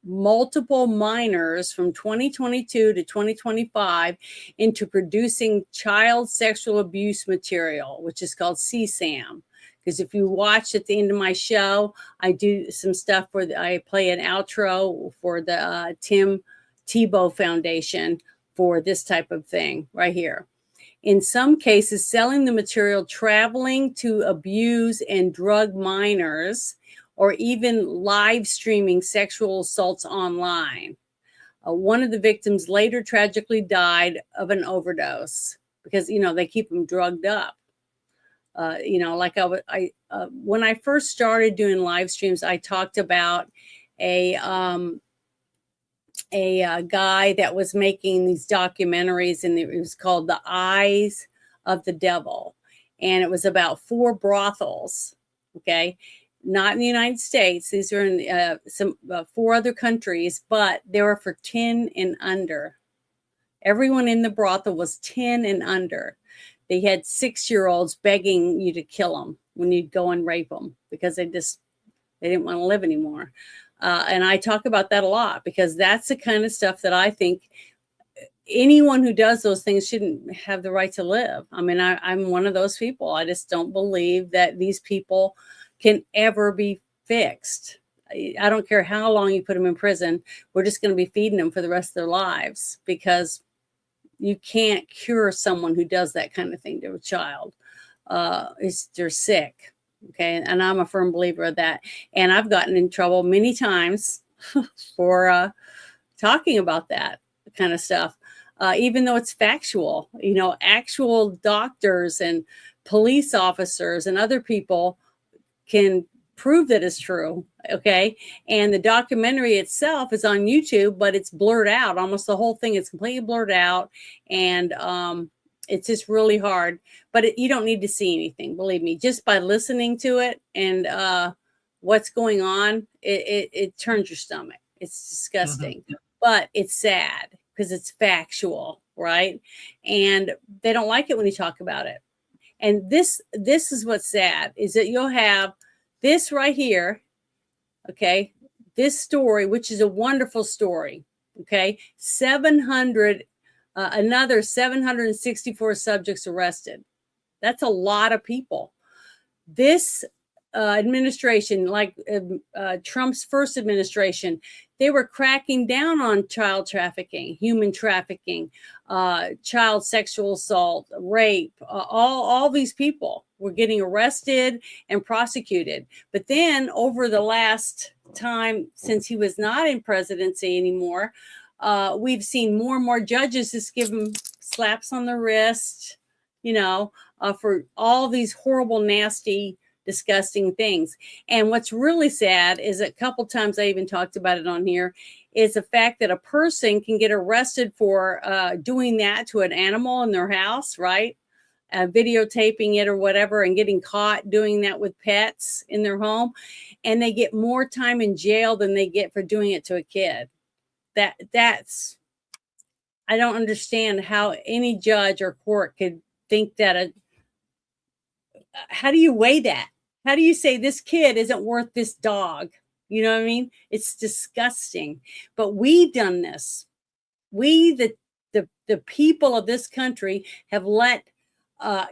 multiple minors from 2022 to 2025 into producing child sexual abuse material, which is called CSAM. Because if you watch at the end of my show, I do some stuff I play an outro for the Tim Tebow Foundation for this type of thing right here. In some cases, selling the material, traveling to abuse and drug minors, or even live streaming sexual assaults online. One of the victims later tragically died of an overdose because, they keep them drugged up. When I first started doing live streams, I talked about a guy that was making these documentaries, and it was called The Eyes of the Devil. And it was about 4 brothels, okay? Not in the United States. These are in 4 other countries, but they were for 10 and under. Everyone in the brothel was 10 and under. They had 6-year-olds begging you to kill them when you'd go and rape them because they didn't want to live anymore. And I talk about that a lot, because that's the kind of stuff that I think anyone who does those things shouldn't have the right to live. I mean, I'm one of those people. I just don't believe that these people can ever be fixed. I don't care how long you put them in prison. We're just going to be feeding them for the rest of their lives, because you can't cure someone who does that kind of thing to a child. They're sick. Okay. And I'm a firm believer of that. And I've gotten in trouble many times for talking about that kind of stuff, even though it's factual. Actual doctors and police officers and other people can prove that it's true. Okay. And the documentary itself is on YouTube, but it's blurred out. Almost the whole thing is completely blurred out. And it's just really hard. But you don't need to see anything, believe me. Just by listening to it and what's going on, it turns your stomach. It's disgusting. Mm-hmm. But it's sad because it's factual, right? And they don't like it when you talk about it. And this is what's sad, is that you'll have this right here, okay, this story, which is a wonderful story, okay, another 764 subjects arrested. That's a lot of people. This administration, like Trump's first administration, they were cracking down on child trafficking, human trafficking, child sexual assault, rape. All these people were getting arrested and prosecuted. But then over the last time, since he was not in presidency anymore, we've seen more and more judges just give him slaps on the wrist, for all these horrible, nasty, disgusting things. And what's really sad is a couple times I even talked about it on here is the fact that a person can get arrested for doing that to an animal in their house, right? Videotaping it or whatever, and getting caught doing that with pets in their home. And they get more time in jail than they get for doing it to a kid. That's, I don't understand how any judge or court could think that how do you weigh that? How do you say this kid isn't worth this dog? You know what I mean? It's disgusting. But we've done this. We, the people of this country, have let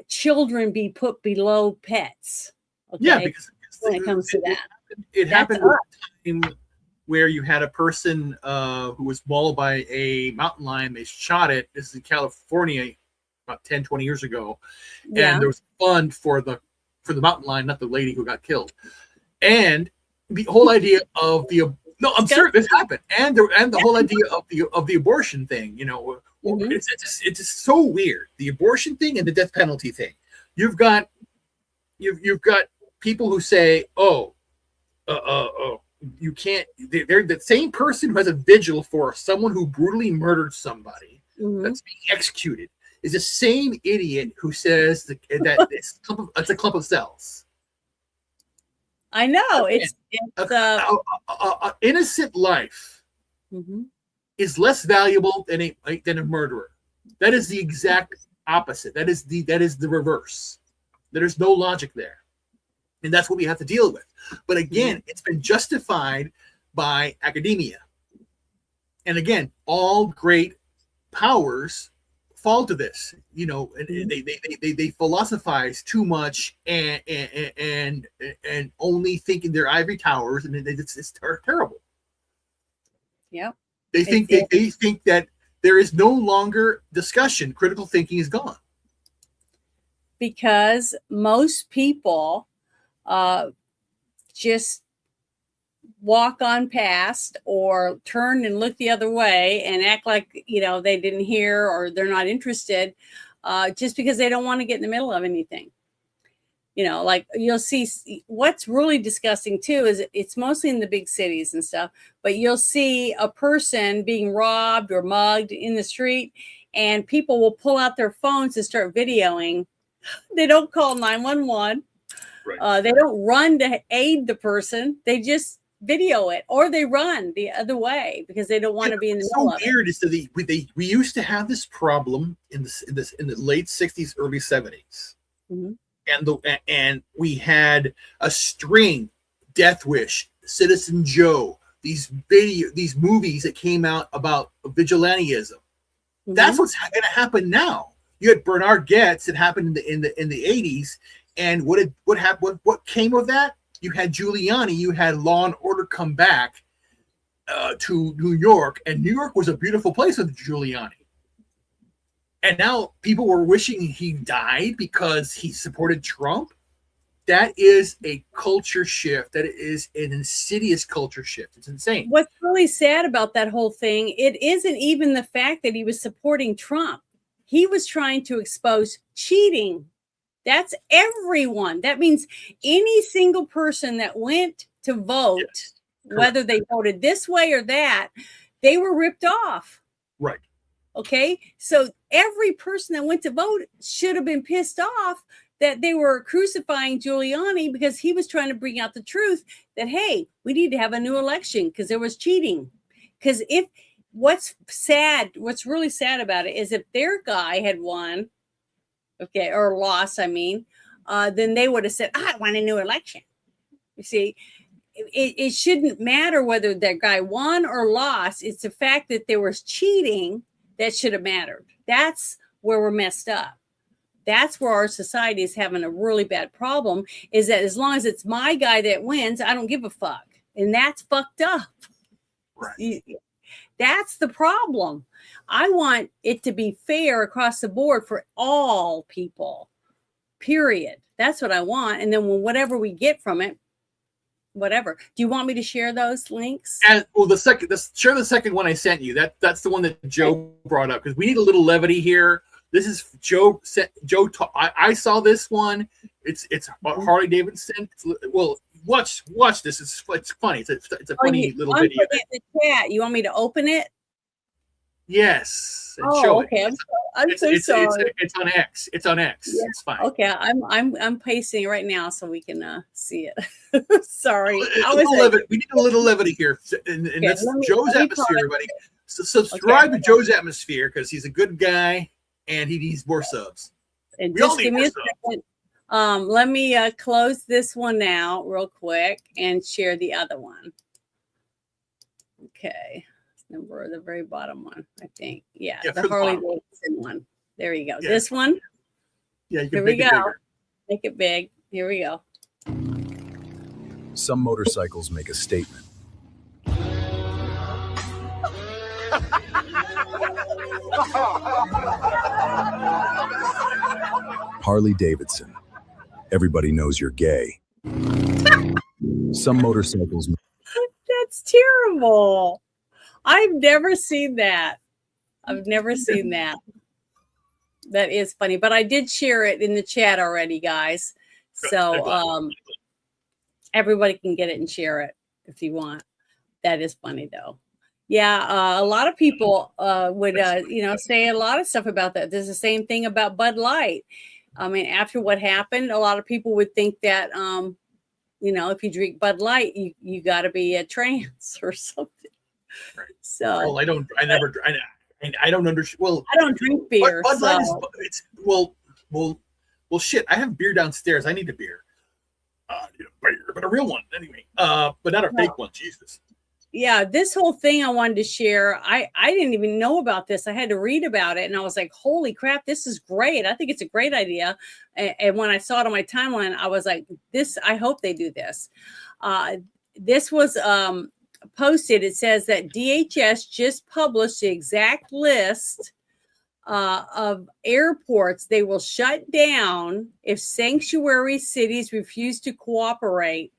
children be put below pets. Okay? Yeah, because when it comes to that, it happened at a time where you had a person who was mauled by a mountain lion. They shot it. This is in California about 10, 20 years ago. Yeah. And there was a fund for the mountain lion, not the lady who got killed. And the whole idea of I'm sure this happened. And the whole idea of the abortion thing, it's just so weird. The abortion thing and the death penalty thing. You've got people who say, you can't. They're the same person who has a vigil for someone who brutally murdered somebody that's being executed is the same idiot who says that it's a clump of cells. I know it's innocent life is less valuable than a murderer. That is the exact opposite. That is the reverse. There's no logic there. And that's what we have to deal with. But again, it's been justified by academia. And again, all great powers fall to this. They philosophize too much and only think in their ivory towers, and it's terrible. Yeah. They think that there is no longer discussion. Critical thinking is gone. Because most people just walk on past or turn and look the other way and act like they didn't hear or they're not interested, just because they don't want to get in the middle of anything. Like you'll see what's really disgusting too is it's mostly in the big cities and stuff, but you'll see a person being robbed or mugged in the street and people will pull out their phones and start videoing. They don't call 911. Right. They don't run to aid the person. They just video it, or they run the other way because they don't want to be in the middle of it. Weird is that we used to have this problem in the late 60s, early 70s, and we had a string, Death Wish, Citizen Joe, these movies that came out about vigilantism. That's what's going to happen now. You had Bernard Goetz. It happened in the 80s. And what happened? What came of that? You had Giuliani. You had Law and Order come back to New York, and New York was a beautiful place with Giuliani. And now people were wishing he died because he supported Trump. That is a culture shift. That is an insidious culture shift. It's insane. What's really sad about that whole thing, it isn't even the fact that he was supporting Trump. He was trying to expose cheating. That's everyone. That means any single person that went to vote, whether they voted this way or that, they were ripped off. Right. Okay. So every person that went to vote should have been pissed off that they were crucifying Giuliani because he was trying to bring out the truth that, hey, we need to have a new election because there was cheating. Because what's really sad about it is if their guy had won, okay, or lost, then they would have said, I want a new election. You see, it shouldn't matter whether that guy won or lost. It's the fact that there was cheating that should have mattered. That's where we're messed up. that's where our society is having a really bad problem, is that as long as it's my guy that wins, I don't give a fuck. And that's fucked up. Right. That's the problem. I want it to be fair across the board for all people, period. That's what I want. And then whatever we get from it, whatever. Do you want me to share those links? And well, share the second one I sent you. That's the one that Joe brought up, because we need a little levity here. This is Joe. I saw this one. It's Harley Davidson. Well, watch this. It's funny. It's a funny little video. In the chat. You want me to open it? Yes. And show okay. it. I'm so sorry. It's on X. It's on X. Yeah. It's fine. Okay, I'm pasting it right now so we can see it. Sorry, We need a little levity here, and that's Joe's atmosphere, everybody. So subscribe to Joe's atmosphere, because he's a good guy and he needs more subs. And We all just need give me more a subs. second. Let me close this one out real quick and share the other one. Okay, number the very bottom one, I think. Yeah, the Harley Davidson one. There you go. Yeah. This one. Yeah, you can here make we it go. bigger. Make it big. Here we go. Some motorcycles make a statement. Harley Davidson. Everybody knows you're gay. Some motorcycles. That's terrible. I've never seen that. I've never seen that. That is funny, but I did share it in the chat already, guys. So everybody can get it and share it if you want. That is funny though. Yeah, a lot of people would say a lot of stuff about that. There's the same thing about Bud Light. I mean, after what happened, a lot of people would think that if you drink Bud Light, you got to be a trans or something. Right. So well, I don't understand. Well, I don't drink beer. Bud Light is well, shit. I have beer downstairs. I need a beer. But a real one anyway. But not a fake one. Jesus. Yeah, this whole thing I wanted to share. I didn't even know about this. I had to read about it, and I was like, "Holy crap, this is great! I think it's a great idea." And when I saw it on my timeline, I was like, "This. I hope they do this." This was posted. It says that DHS just published the exact list of airports they will shut down if sanctuary cities refuse to cooperate.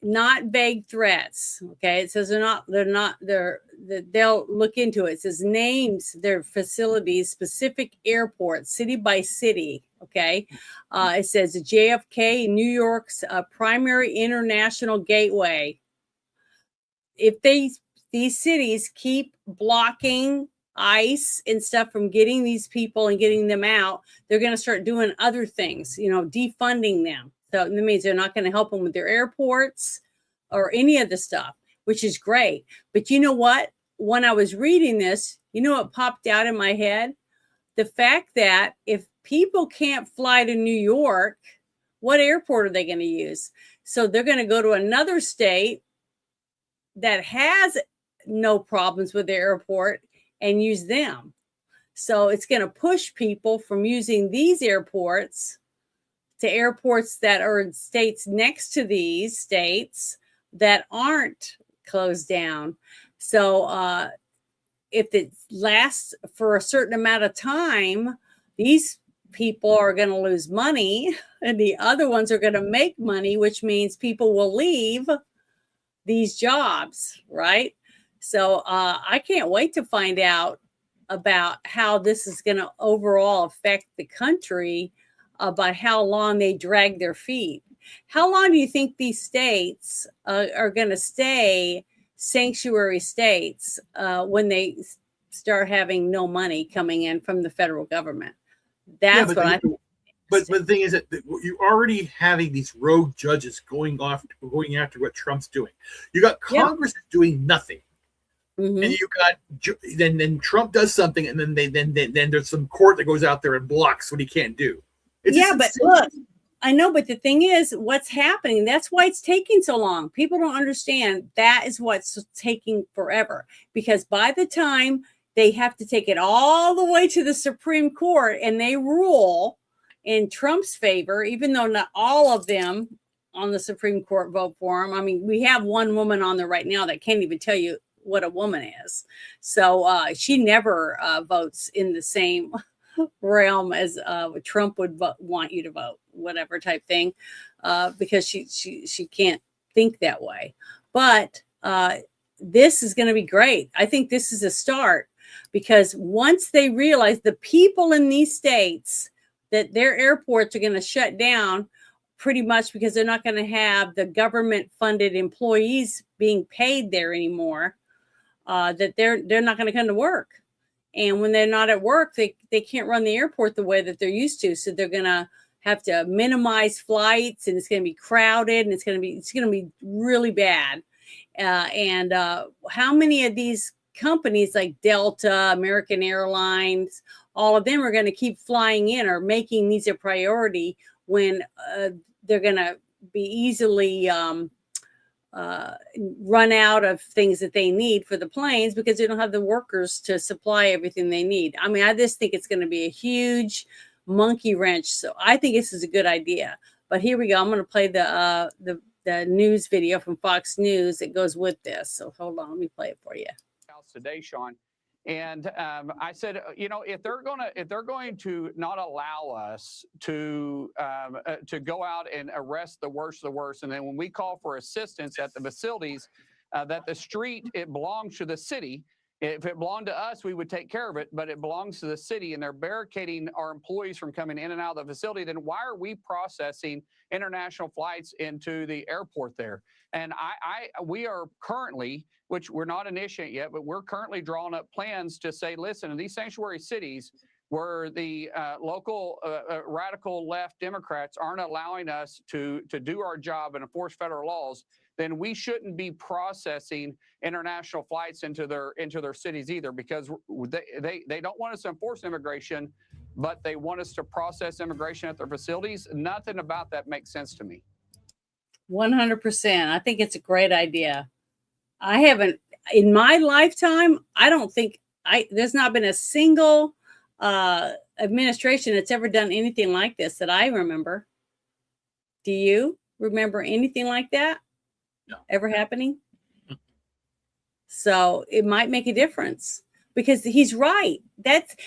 Not vague threats. Okay. It says they'll look into it. It says names their facilities, specific airports, city by city. Okay. It says the JFK, New York's primary international gateway. If these cities keep blocking ICE and stuff from getting these people and getting them out, they're going to start doing other things, defunding them. So that means they're not going to help them with their airports or any of the stuff, which is great. But you know what? When I was reading this, what popped out in my head? The fact that if people can't fly to New York, what airport are they going to use? So they're going to go to another state that has no problems with their airport and use them. So it's going to push people from using these airports to airports that are in states next to these states that aren't closed down. So if it lasts for a certain amount of time, these people are going to lose money and the other ones are going to make money, which means people will leave these jobs, right? So I can't wait to find out about how this is going to overall affect the country by how long they drag their feet. How long do you think these states are going to stay sanctuary states when they start having no money coming in from the federal government? That's what I think. But the thing is that you're already having these rogue judges going after what Trump's doing. You got Congress doing nothing. Mm-hmm. And you got then Trump does something, and then there's some court that goes out there and blocks what he can't do. But look, I know, but the thing is, what's happening? That's why it's taking so long. People don't understand that is what's taking forever, because by the time they have to take it all the way to the Supreme Court, and they rule in Trump's favor, even though not all of them on the Supreme Court vote for him. I mean, we have one woman on there right now that can't even tell you what a woman is. So she never votes in the same realm as Trump would want you to vote, whatever type thing, because she can't think that way. But this is going to be great. I think this is a start, because once they realize, the people in these states, that their airports are going to shut down pretty much because they're not going to have the government funded employees being paid there anymore, that they're not going to come to work. And when they're not at work, they can't run the airport the way that they're used to. So they're going to have to minimize flights, and it's going to be crowded, and it's going to be really bad. And how many of these companies like Delta, American Airlines, all of them are going to keep flying in or making these a priority when they're going to be easily run out of things that they need for the planes, because they don't have the workers to supply everything they need. I mean, I just think it's going to be a huge monkey wrench. So I think this is a good idea. But here we go. I'm going to play the news video from Fox News that goes with this. So hold on, let me play it for you. Today, Sean. And I said, if they're going to not allow us to go out and arrest the worst of the worst, and then when we call for assistance at the facilities, that the street, it belongs to the city. If it belonged to us, we would take care of it, but it belongs to the city, and they're barricading our employees from coming in and out of the facility. Then why are we processing international flights into the airport there? And we are currently, which we're not initiating yet, but we're currently drawing up plans to say, listen, in these sanctuary cities where the local radical left Democrats aren't allowing us to do our job and enforce federal laws, then we shouldn't be processing international flights into their cities either, because they don't want us to enforce immigration, but they want us to process immigration at their facilities. Nothing about that makes sense to me. 100%. I think it's a great idea. I haven't, in my lifetime, I don't think there's not been a single administration that's ever done anything like this that I remember. Do you remember anything like that? No. Ever happening? So it might make a difference, because he's right.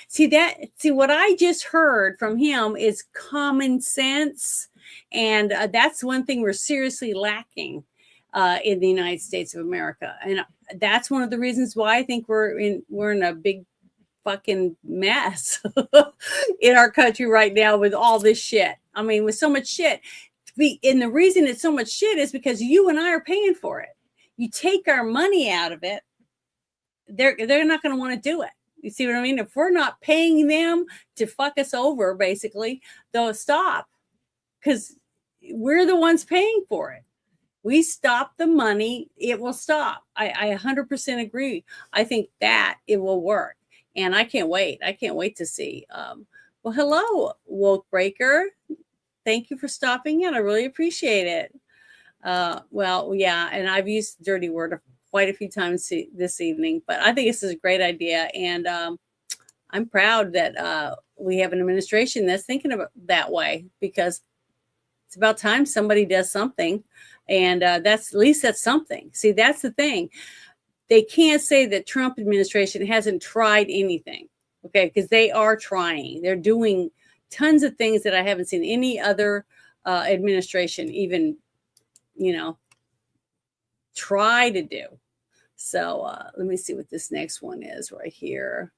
See what I just heard from him is common sense. And that's one thing we're seriously lacking in the United States of America. And that's one of the reasons why I think we're in a big fucking mess in our country right now with all this shit. I mean, with so much shit. And the reason it's so much shit is because you and I are paying for it. You take our money out of it, they're not going to want to do it. You see what I mean? If we're not paying them to fuck us over, basically, they'll stop, because we're the ones paying for it. We stop the money, it will stop. I 100% agree. I think that it will work. And I can't wait. I can't wait to see. Well, hello, Woke Breaker. Thank you for stopping in. I really appreciate it. Well, yeah, and I've used the dirty word quite a few times this evening, but I think this is a great idea. And I'm proud that we have an administration that's thinking about that way, because it's about time somebody does something. And that's, at least that's something. See, that's the thing. They can't say that Trump administration hasn't tried anything, okay? Because they are trying. They're doing tons of things that I haven't seen any other administration even, try to do. So let me see what this next one is right here.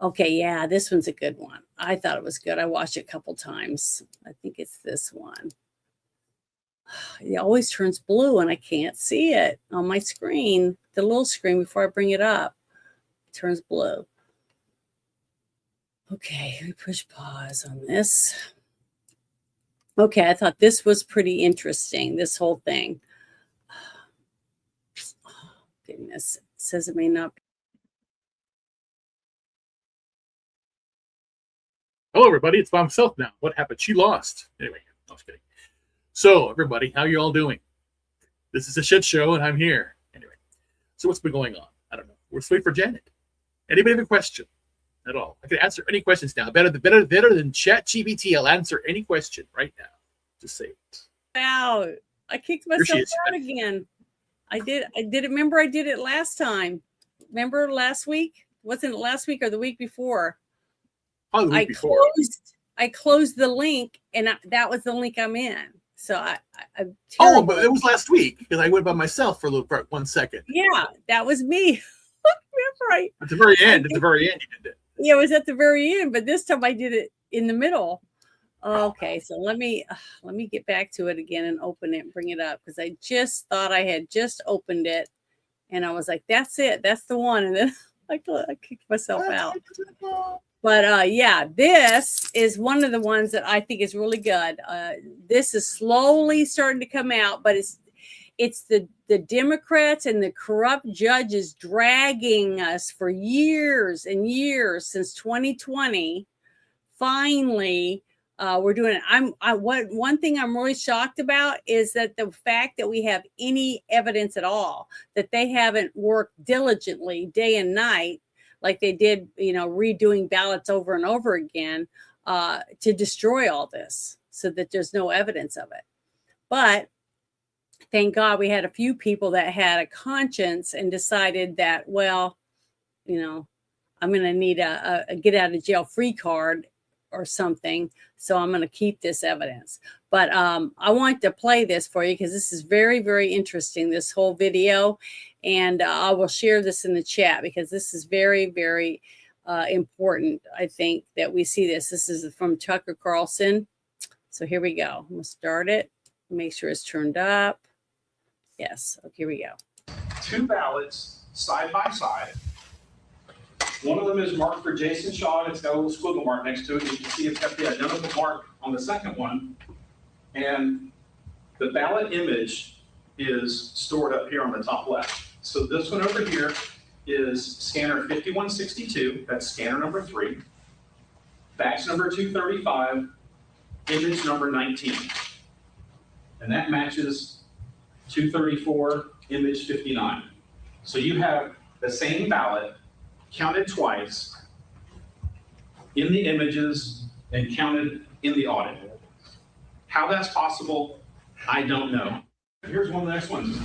Okay, yeah, this one's a good one. I thought it was good. I watched it a couple times. I think it's this one. It always turns blue and I can't see it on my screen, the little screen before I bring it up. It turns blue. Okay, let me push pause on this. Okay, I thought this was pretty interesting, this whole thing. Oh, goodness, it says it may not be. Hello, everybody. It's by myself now. What happened? She lost. Anyway, I was kidding. So, everybody, how you all doing? This is a shit show, and I'm here. Anyway, so what's been going on? I don't know. We're just waiting for Janet. Anybody have a question at all? I can answer any questions now. Better than ChatGPT. I'll answer any question right now. Just say it. Wow. I kicked myself out again. I did it. Remember, I did it last time. Remember last week? Wasn't it last week or the week before? Oh, the week before. I closed the link, and that was the link I'm in. So I'm oh, but it was last week because I went by myself for 1 second. Yeah, that was me. Remember, at the very end, you did it. Yeah, it was at the very end, but this time I did it in the middle. Okay, so let me get back to it again and open it and bring it up because I just thought I had just opened it, and I was like, "That's it, that's the one," and then I kicked myself out. But yeah, this is one of the ones that I think is really good. This is slowly starting to come out, but it's the Democrats and the corrupt judges dragging us for years and years since 2020. Finally, we're doing it. One thing I'm really shocked about is that the fact that we have any evidence at all that they haven't worked diligently day and night, like they did, redoing ballots over and over again to destroy all this so that there's no evidence of it. But thank God we had a few people that had a conscience and decided that, well, I'm going to need a get out of jail free card or something. So I'm going to keep this evidence. But I want to play this for you because this is very, very interesting, this whole video. And I will share this in the chat because this is very, very important, I think, that we see this. This is from Tucker Carlson. So here we go. I'm going to start it. Make sure it's turned up. Yes. Okay, here we go. 2 ballots side by side. One of them is marked for Jason Shaw, and it's got a little squiggle mark next to it. You can see it's got the identical mark on the second one. And the ballot image is stored up here on the top left. So this one over here is scanner 5162. That's scanner number 3. Fax number 235, image number 19. And that matches 234, image 59. So you have the same ballot counted twice in the images and counted in the audit. How that's possible, I don't know. Here's one of the next ones.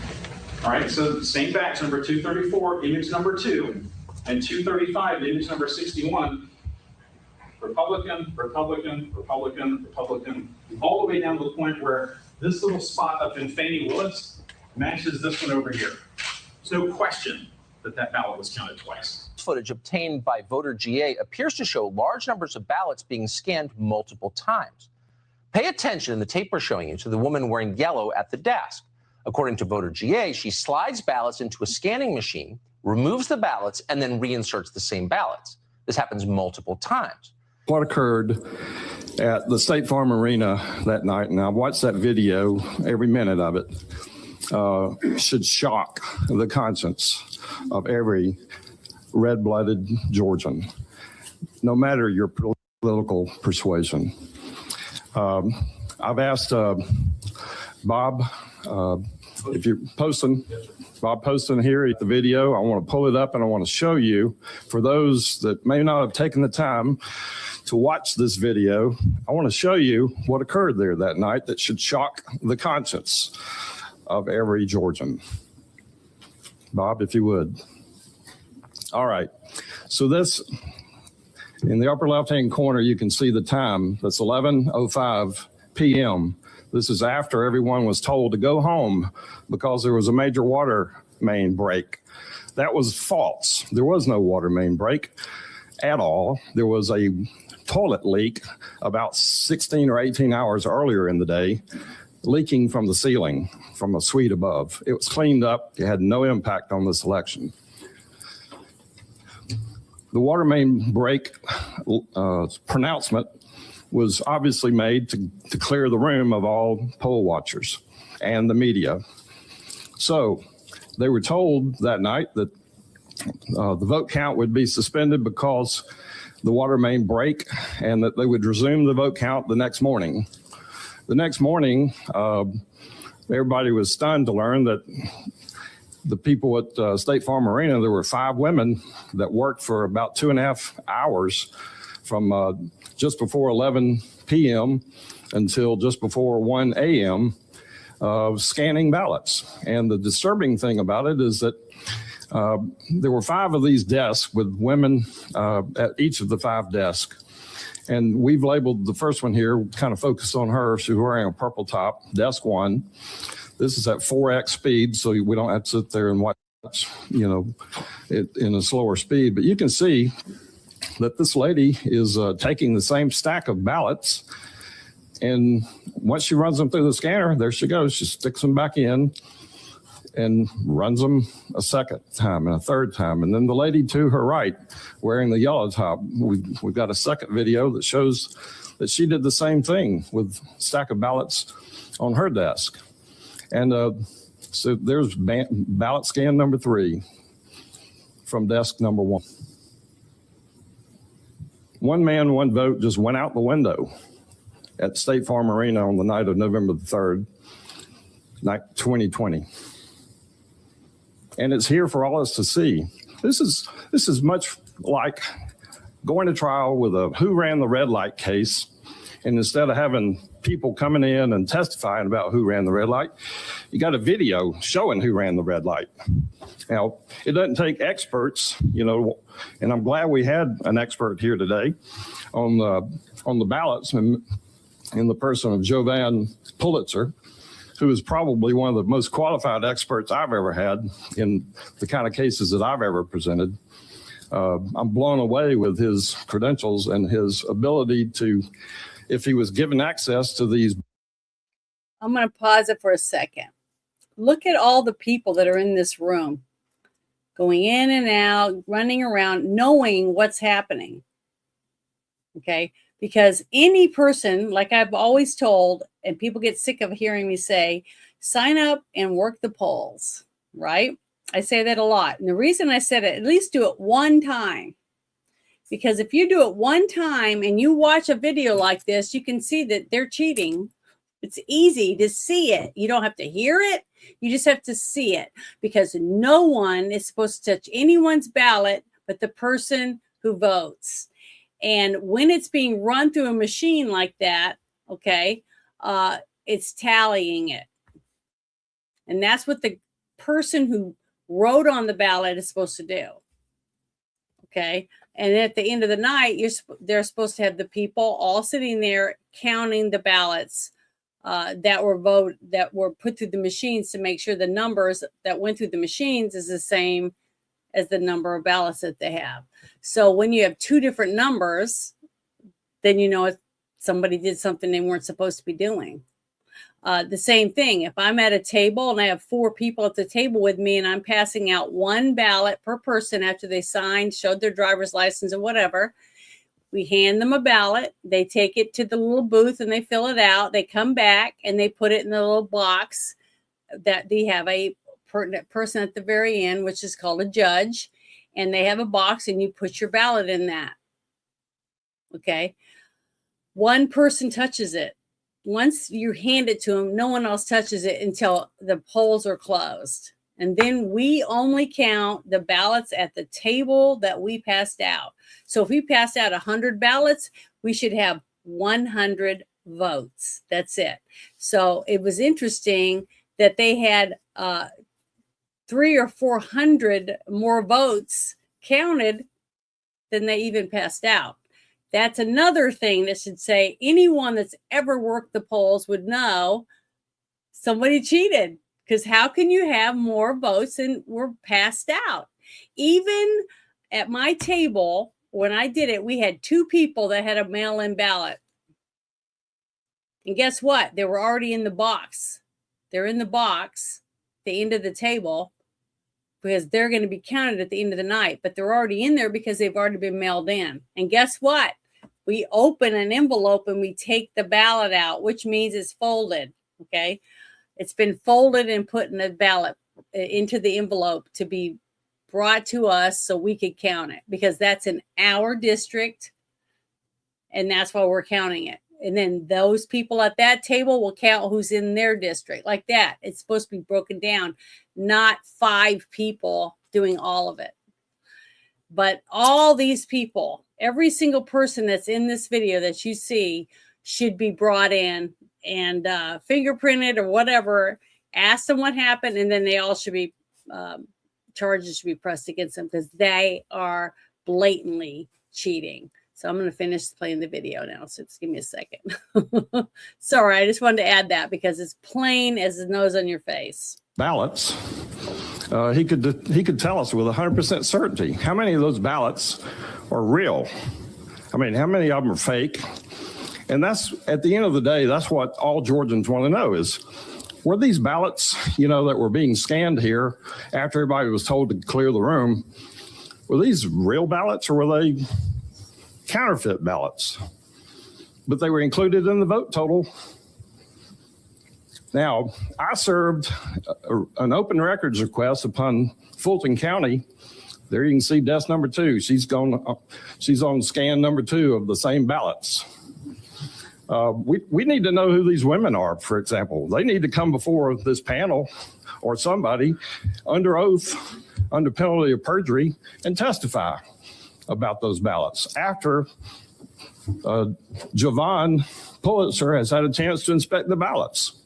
All right, so same fax number 234, image number 2, and 235, image number 61. Republican, Republican, Republican, Republican, all the way down to the point where this little spot up in Fannie Willis matches this one over here. There's no question that ballot was counted twice. Footage obtained by Voter GA appears to show large numbers of ballots being scanned multiple times. Pay attention in the tape we're showing you to the woman wearing yellow at the desk. According to Voter GA, she slides ballots into a scanning machine, removes the ballots, and then reinserts the same ballots. This happens multiple times. What occurred at the State Farm Arena that night, and I watched that video, every minute of it, should shock the conscience of every red-blooded Georgian, no matter your political persuasion. I've asked Bob, if you're posting, Bob posting here at the video, I want to pull it up and I want to show you, for those that may not have taken the time to watch this video, I want to show you what occurred there that night that should shock the conscience of every Georgian. Bob, if you would. All right, so this, in the upper left-hand corner, you can see the time. That's 11:05 p.m. This is after everyone was told to go home because there was a major water main break. That was false. There was no water main break at all. There was a toilet leak about 16 or 18 hours earlier in the day, leaking from the ceiling from a suite above. It was cleaned up. It had no impact on this election. The water main break pronouncement was obviously made to clear the room of all poll watchers and the media. So they were told that night that the vote count would be suspended because the water main break, and that they would resume the vote count the next morning. The next morning, everybody was stunned to learn that the people at State Farm Arena, there were 5 women that worked for about 2.5 hours from just before 11 p.m. until just before 1 a.m. Scanning ballots. And the disturbing thing about it is that there were 5 of these desks with women at each of the 5 desks. And we've labeled the first one here, kind of focused on her. She's wearing a purple top, desk 1. This is at 4x speed, so we don't have to sit there and watch, it in a slower speed. But you can see that this lady is taking the same stack of ballots. And once she runs them through the scanner, there she goes. She sticks them back in and runs them a second time and a third time. And then the lady to her right, wearing the yellow top, we've got a second video that shows that she did the same thing with a stack of ballots on her desk. And so there's ballot scan number 3 from desk number 1. One man, one vote just went out the window at State Farm Arena on the night of November the 3rd, 2020. And it's here for all us to see. This is much like going to trial with a who ran the red light case. And instead of having people coming in and testifying about who ran the red light, you got a video showing who ran the red light. Now, it doesn't take experts, and I'm glad we had an expert here today on the ballots in the person of Jovan Pulitzer, who is probably one of the most qualified experts I've ever had in the kind of cases that I've ever presented. I'm blown away with his credentials and his ability to, if he was given access to these. I'm going to pause it for a second. Look at all the people that are in this room, going in and out, running around, knowing what's happening. Okay? Because any person, like I've always told, and people get sick of hearing me say, sign up and work the polls, right? I say that a lot. And the reason I said it, at least do it one time. Because if you do it one time and you watch a video like this, you can see that they're cheating. It's easy to see it. You don't have to hear it. You just have to see it. Because no one is supposed to touch anyone's ballot but the person who votes. And when it's being run through a machine like that, okay, it's tallying it. And that's what the person who wrote on the ballot is supposed to do. Okay. And at the end of the night, they're supposed to have the people all sitting there counting the ballots that were put through the machines to make sure the numbers that went through the machines is the same as the number of ballots that they have. So when you have 2 different numbers, then you know somebody did something they weren't supposed to be doing. The same thing, if I'm at a table and I have 4 people at the table with me and I'm passing out 1 ballot per person after they signed, showed their driver's license or whatever, we hand them a ballot, they take it to the little booth and they fill it out, they come back and they put it in the little box that they have a pertinent person at the very end, which is called a judge, and they have a box and you put your ballot in that. Okay. 1 person touches it. Once you hand it to them, no one else touches it until the polls are closed. And then we only count the ballots at the table that we passed out. So if we passed out 100 ballots, we should have 100 votes. That's it. So it was interesting that they had 300 or 400 more votes counted than they even passed out. That's another thing that should say anyone that's ever worked the polls would know somebody cheated, because how can you have more votes than were passed out? Even at my table, when I did it, we had 2 people that had a mail-in ballot. And guess what? They were already in the box. They're in the box at the end of the table because they're going to be counted at the end of the night, but they're already in there because they've already been mailed in. And guess what? We open an envelope and we take the ballot out, which means it's folded. Okay. It's been folded and put in a ballot into the envelope to be brought to us so we could count it, because that's in our district. And that's why we're counting it. And then those people at that table will count who's in their district, like that. It's supposed to be broken down. not 5 people doing all of it. But all these people, every single person that's in this video that you see should be brought in and fingerprinted or whatever, ask them what happened, and then they all should be, charges should be pressed against them because they are blatantly cheating. So I'm going to finish playing the video now. So just give me a second. Sorry, I just wanted to add that because it's plain as the nose on your face. Ballots. He could tell us with 100% certainty how many of those ballots are real. I mean, how many of them are fake? And that's, at the end of the day, that's what all Georgians want to know is, were these ballots, that were being scanned here after everybody was told to clear the room, were these real ballots or were they counterfeit ballots? But they were included in the vote total. Now, I served an open records request upon Fulton County. There you can see desk number 2. She's on scan number 2 of the same ballots. We need to know who these women are, for example. They need to come before this panel or somebody under oath, under penalty of perjury, and testify about those ballots after Javon Pulitzer has had a chance to inspect the ballots.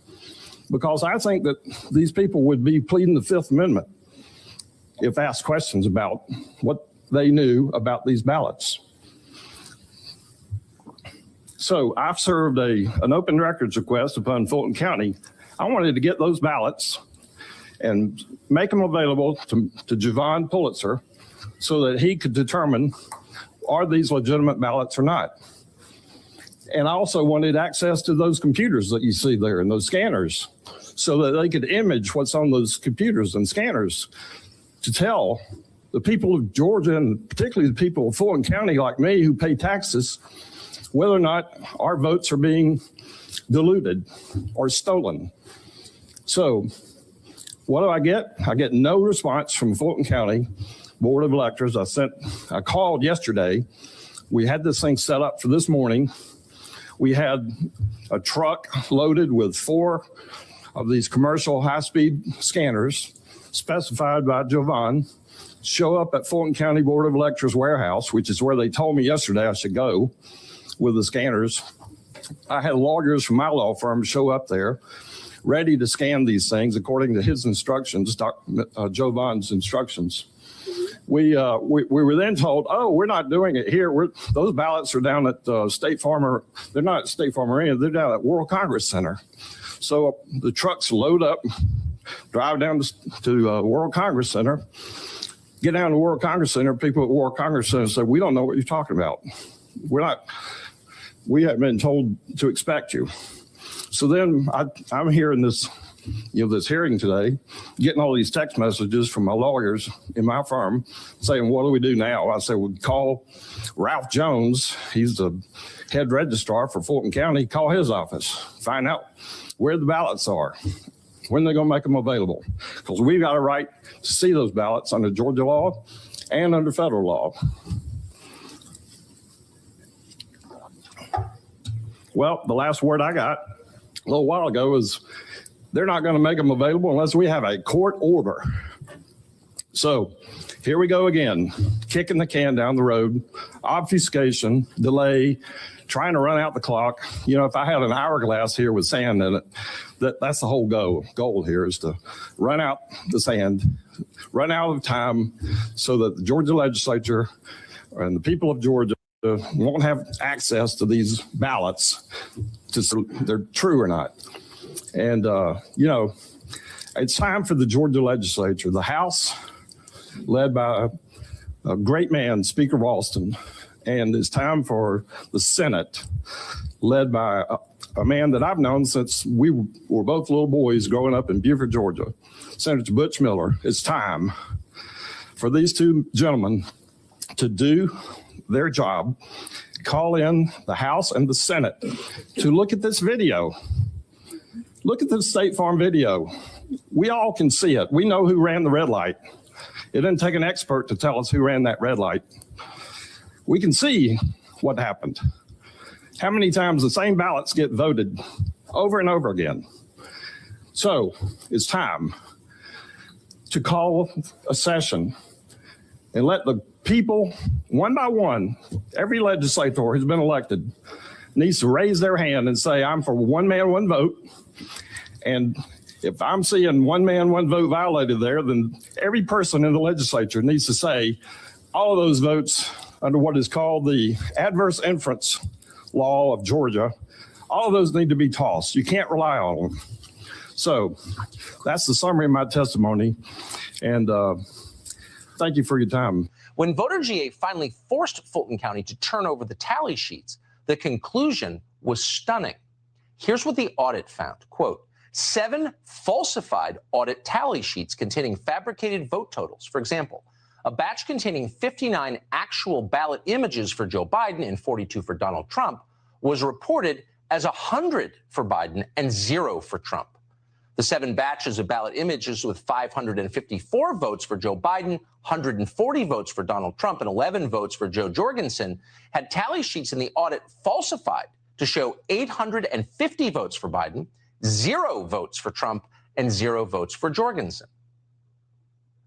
Because I think that these people would be pleading the Fifth Amendment if asked questions about what they knew about these ballots. So I've served an open records request upon Fulton County. I wanted to get those ballots and make them available to Javon Pulitzer so that he could determine, are these legitimate ballots or not? And I also wanted access to those computers that you see there and those scanners so that they could image what's on those computers and scanners to tell the people of Georgia, and particularly the people of Fulton County like me who pay taxes, whether or not our votes are being diluted or stolen. So what do I get? I get no response from Fulton County Board of Electors. I called yesterday. We had this thing set up for this morning. We had a truck loaded with 4 of these commercial high-speed scanners specified by Javon show up at Fulton County Board of Electors warehouse, which is where they told me yesterday I should go with the scanners. I had lawyers from my law firm show up there ready to scan these things according to his instructions, Javon's instructions. We were then told, oh, we're not doing it here. Those ballots are down at State Farm. They're not at State Farm Arena. They're down at World Congress Center. So the trucks load up, drive down to World Congress Center, get down to World Congress Center. People at World Congress Center say, we don't know what you're talking about. We haven't been told to expect you. So then I'm hearing this, this hearing today, getting all these text messages from my lawyers in my firm saying, what do we do now? I said, well, call Ralph Jones. He's the head registrar for Fulton County. Call his office. Find out where the ballots are, when they're going to make them available. Because we've got a right to see those ballots under Georgia law and under federal law. Well, the last word I got a little while ago is they're not going to make them available unless we have a court order. So here we go again, kicking the can down the road, obfuscation, delay, trying to run out the clock. If I had an hourglass here with sand in it, that's the whole goal here is to run out the sand, run out of time so that the Georgia legislature and the people of Georgia won't have access to these ballots to see if they're true or not. And, it's time for the Georgia legislature, the House, led by a great man, Speaker Ralston, and it's time for the Senate, led by a man that I've known since we were both little boys growing up in Beaufort, Georgia, Senator Butch Miller. It's time for these 2 gentlemen to do their job, call in the House and the Senate to look at this video. Look at the State Farm video. We all can see it. We know who ran the red light. It didn't take an expert to tell us who ran that red light. We can see what happened. How many times the same ballots get voted over and over again. So it's time. to call a session and let the people, one by one, every legislator who's been elected needs to raise their hand and say, I'm for one man, one vote. And if I'm seeing one man, one vote violated there, then every person in the legislature needs to say all of those votes under what is called the adverse inference law of Georgia, all of those need to be tossed. You can't rely on them. So that's the summary of my testimony. And thank you for your time. When voter GA finally forced Fulton County to turn over the tally sheets, the conclusion was stunning. Here's what the audit found. Quote, 7 falsified audit tally sheets containing fabricated vote totals. For example, a batch containing 59 actual ballot images for Joe Biden and 42 for Donald Trump was reported as 100 for Biden and 0 for Trump. The 7 batches of ballot images with 554 votes for Joe Biden, 140 votes for Donald Trump, and 11 votes for Joe Jorgensen had tally sheets in the audit falsified to show 850 votes for Biden, 0 votes for Trump, and 0 votes for Jorgensen.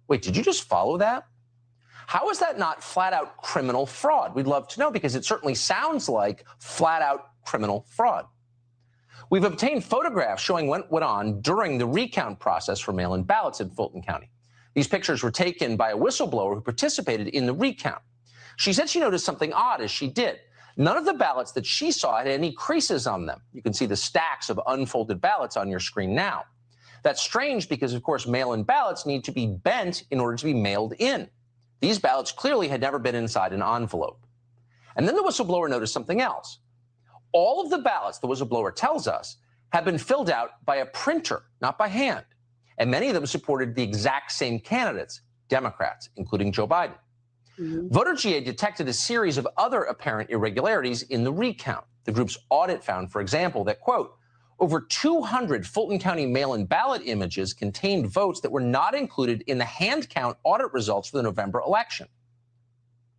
Wait, did you just follow that? How is that not flat out criminal fraud? We'd love to know, because it certainly sounds like flat out criminal fraud. We've obtained photographs showing what went on during the recount process for mail-in ballots in Fulton County. These pictures were taken by a whistleblower who participated in the recount. She said she noticed something odd as she did. None of the ballots that she saw had any creases on them. You can see the stacks of unfolded ballots on your screen now. That's strange because, of course, mail-in ballots need to be bent in order to be mailed in. These ballots clearly had never been inside an envelope. And then the whistleblower noticed something else. All of the ballots, the whistleblower tells us, have been filled out by a printer, not by hand. And many of them supported the exact same candidates, Democrats, including Joe Biden. Voter GA detected a series of other apparent irregularities in the recount. The group's audit found, for example, that, quote, over 200 Fulton County mail-in ballot images contained votes that were not included in the hand count audit results for the November election.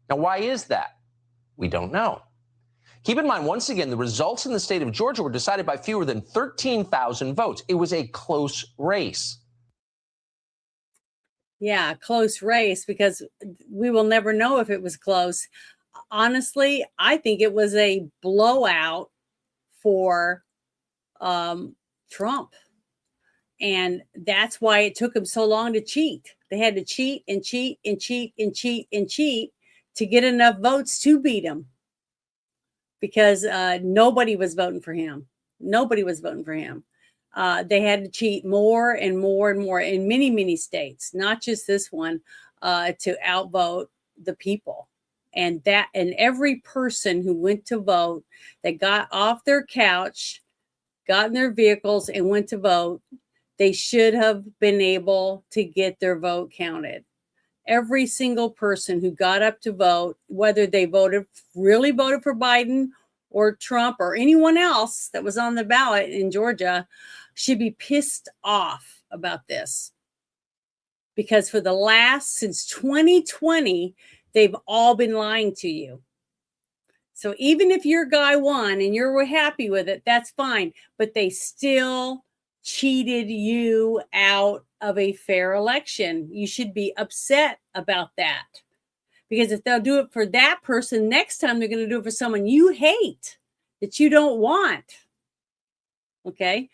Now, why is that? We don't know. Keep in mind, once again, the results in the state of Georgia were decided by fewer than 13,000 votes. It was a close race. Yeah, close race, because we will never know if it was close. Honestly, I think it was a blowout for Trump. And that's why it took him so long to cheat. They had to cheat and cheat and cheat and cheat and cheat to get enough votes to beat him. Because nobody was voting for him. Nobody was voting for him. They had to cheat more and more and more in many, many states, not just this one, to outvote the people. And every person who went to vote, that got off their couch, got in their vehicles and went to vote, they should have been able to get their vote counted. Every single person who got up to vote, whether they really voted for Biden or Trump or anyone else that was on the ballot in Georgia, should be pissed off about this. Because since 2020, they've all been lying to you. So even if your guy won and you're happy with it, that's fine. But they still cheated you out of a fair election. You should be upset about that. Because if they'll do it for that person, next time they're going to do it for someone you hate, that you don't want. Okay?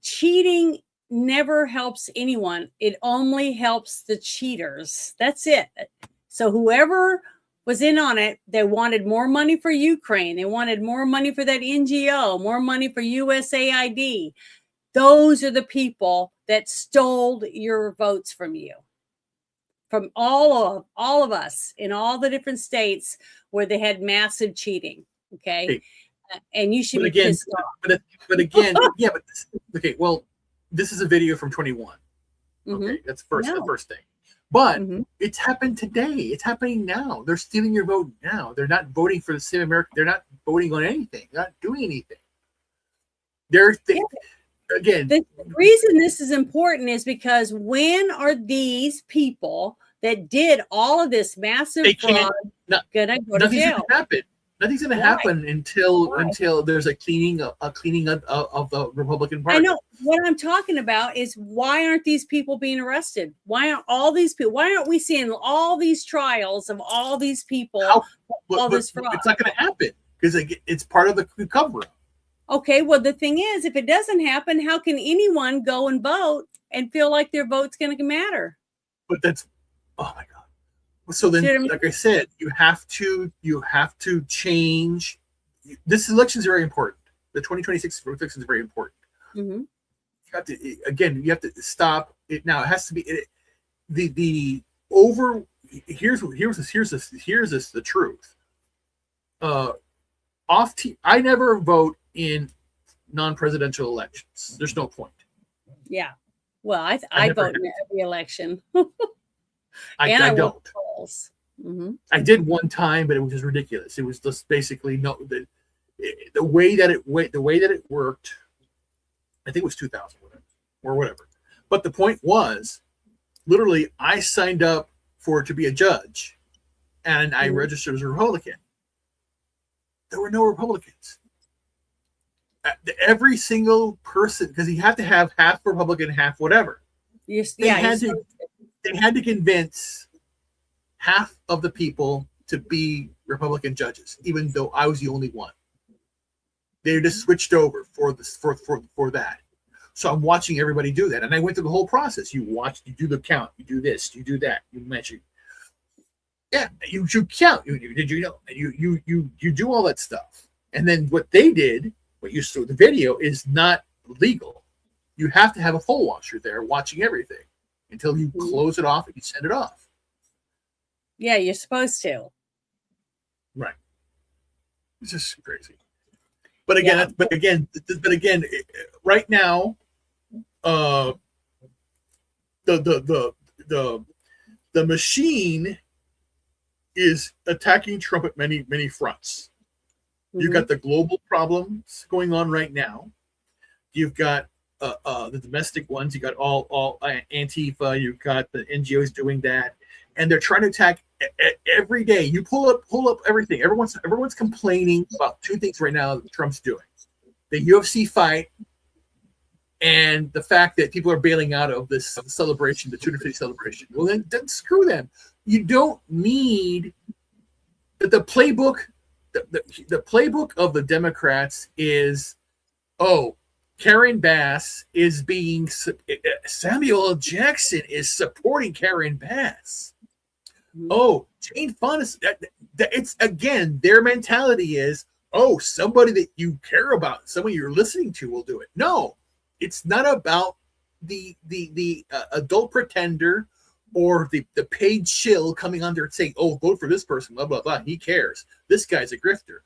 Cheating never helps anyone. It only helps the cheaters. That's it. So whoever was in on it, they wanted more money for Ukraine. They wanted more money for that NGO, more money for USAID. Those are the people that stole your votes from you. From all of us in all the different states where they had massive cheating. Okay. And you should be pissed off. But again, yeah, okay, well, this is a video from 21. Okay, that's the first thing. But it's happened today. It's happening now. They're stealing your vote now. They're not voting for the same America. They're not voting on anything. They're not doing anything. Again, the reason this is important is because when are these people that did all of this massive fraud gonna go to jail? Nothing's going to Why? happen until Why? there's a cleaning of the Republican Party. I know what I'm talking about is why aren't these people being arrested? Why aren't all these people? Why aren't we seeing all these trials of all these people? All this fraud. It's not going to happen because it's part of the cover-up. Okay, well, the thing is, if it doesn't happen, how can anyone go and vote and feel like their vote's going to matter? But that's, oh my God. So then, See what I mean? like I said, you have to change. This election is very important. The 2026 election is very important. Mm-hmm. You have to stop it now. It has to be the here's the truth. I never vote in non-presidential elections. There's no point. Yeah. Well, I vote in every election. I don't. Mm-hmm. I did one time, but it was just ridiculous. It was just basically the way that it worked. I think it was 2000 or whatever. But the point was, literally, I signed up to be a judge, and I registered as a Republican. There were no Republicans. Every single person, because you have to have half Republican, half whatever. They had to convince half of the people to be Republican judges, even though I was the only one. They just switched over for that. So I'm watching everybody do that, and I went through the whole process. You do the count, you do this, you do that, you measure. Yeah, you count. You do all that stuff, and then what they did, what you saw the video, is not legal. You have to have a poll watcher there watching everything until you close it off and you send it off. Yeah, you're supposed to. Right. It's just crazy. But again, right now, the machine is attacking Trump at many fronts. You've got the global problems going on right now. You've got the domestic ones. You got all Antifa. You've got the NGOs doing that, and they're trying to attack every day. You pull up everything. Everyone's complaining about two things right now that Trump's doing: the UFC fight and the fact that people are bailing out of this celebration, the 250 celebration. Well, then screw them. You don't need the playbook. The playbook of the Democrats is, Karen Bass is being Samuel L. Jackson is supporting Karen Bass. Jane Fonda. It's again their mentality is, somebody that you care about, somebody you're listening to will do it. No, it's not about the adult pretender or the paid shill coming on there and saying, vote for this person, blah blah blah. He cares. This guy's a grifter.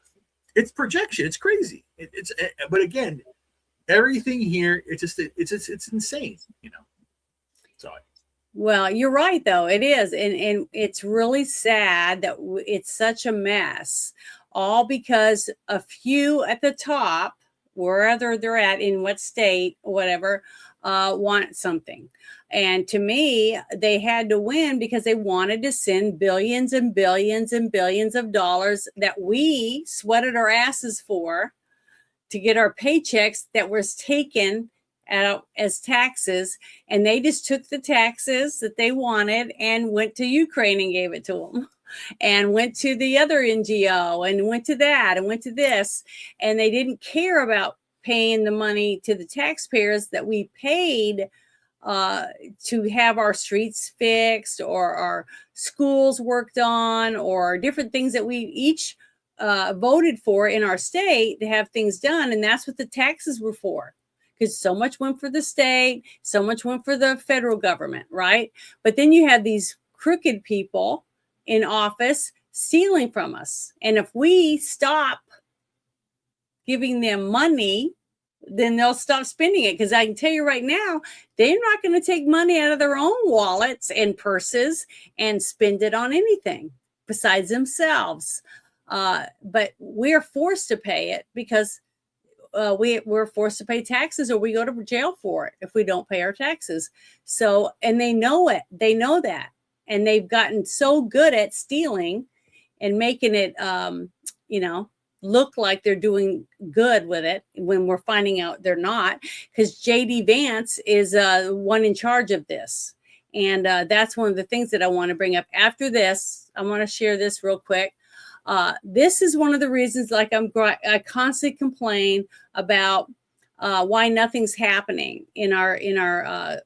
It's projection. It's crazy. But again, everything here, it's insane. So. Well, you're right, though. It is. And it's really sad that it's such a mess, all because a few at the top, wherever they're at, in what state, whatever, want something. And to me, they had to win because they wanted to send billions and billions and billions of dollars that we sweated our asses for to get our paychecks that was taken out as taxes, and they just took the taxes that they wanted and went to Ukraine and gave it to them, and went to the other NGO and went to that and went to this, and they didn't care about paying the money to the taxpayers that we paid to have our streets fixed or our schools worked on or different things that we each voted for in our state to have things done. And that's what the taxes were for, because so much went for the state, so much went for the federal government, right? But then you have these crooked people in office stealing from us. And if we stop giving them money, then they'll stop spending it. Because I can tell you right now, they're not going to take money out of their own wallets and purses and spend it on anything besides themselves. But we're forced to pay it because we're forced to pay taxes, or we go to jail for it if we don't pay our taxes. So, and they know it. They know that. And they've gotten so good at stealing and making it look like they're doing good with it when we're finding out they're not, because JD Vance is one in charge of this. And that's one of the things that I want to bring up. After this, I want to share this real quick. This is one of the reasons, like I constantly complain about why nothing's happening in our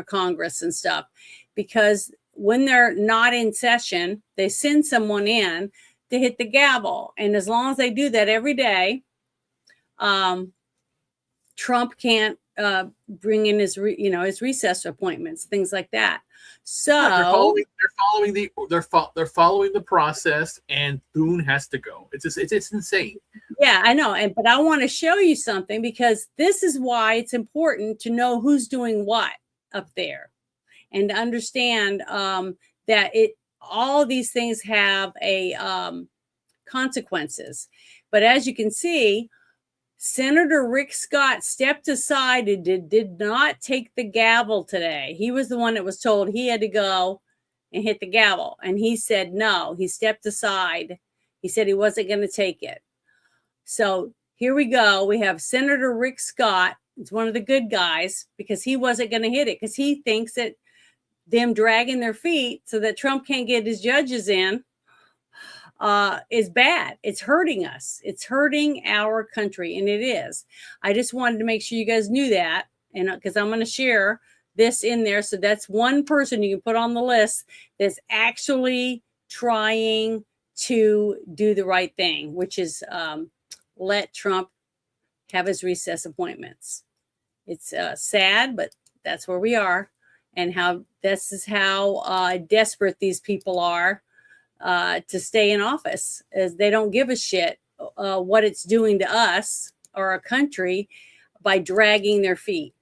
Congress and stuff, because when they're not in session, they send someone in to hit the gavel, and as long as they do that every day, Trump can't bring in his recess appointments, things like that. So they're following the process, and Boone has to go. It's insane. Yeah, I know, but I want to show you something, because this is why it's important to know who's doing what up there, and to understand that all these things have a consequences. But as you can see, Senator Rick Scott stepped aside and did not take the gavel today. He was the one that was told he had to go and hit the gavel, and he said no. He stepped aside. He said he wasn't going to take it. So here we go. We have Senator Rick Scott. It's one of the good guys, because he wasn't going to hit it, because he thinks that them dragging their feet so that Trump can't get his judges in is bad. It's hurting us. It's hurting our country, and it is. I just wanted to make sure you guys knew that, and because I'm going to share this in there. So that's one person you can put on the list that's actually trying to do the right thing, which is let Trump have his recess appointments. It's sad, but that's where we are, and how this is how desperate these people are to stay in office, as they don't give a shit what it's doing to us or our country by dragging their feet,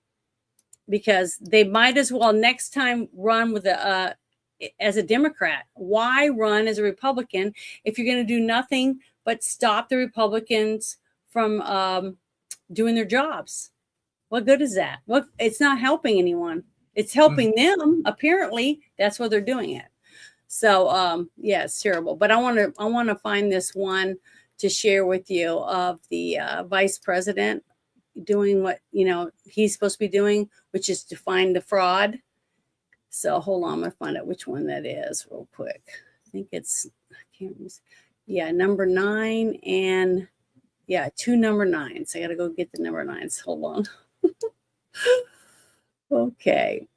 because they might as well next time run with as a Democrat. Why run as a Republican if you're going to do nothing but stop the Republicans from doing their jobs? What good is that? Well, it's not helping anyone. It's helping them. Apparently, that's what they're doing it. So, yeah, it's terrible. But I want to find this one to share with you of the vice president doing what he's supposed to be doing, which is to find the fraud. So hold on, I'm gonna find out which one that is real quick. I think it's number 9, and 2 number 9s. I gotta go get the number 9s. Hold on. Okay,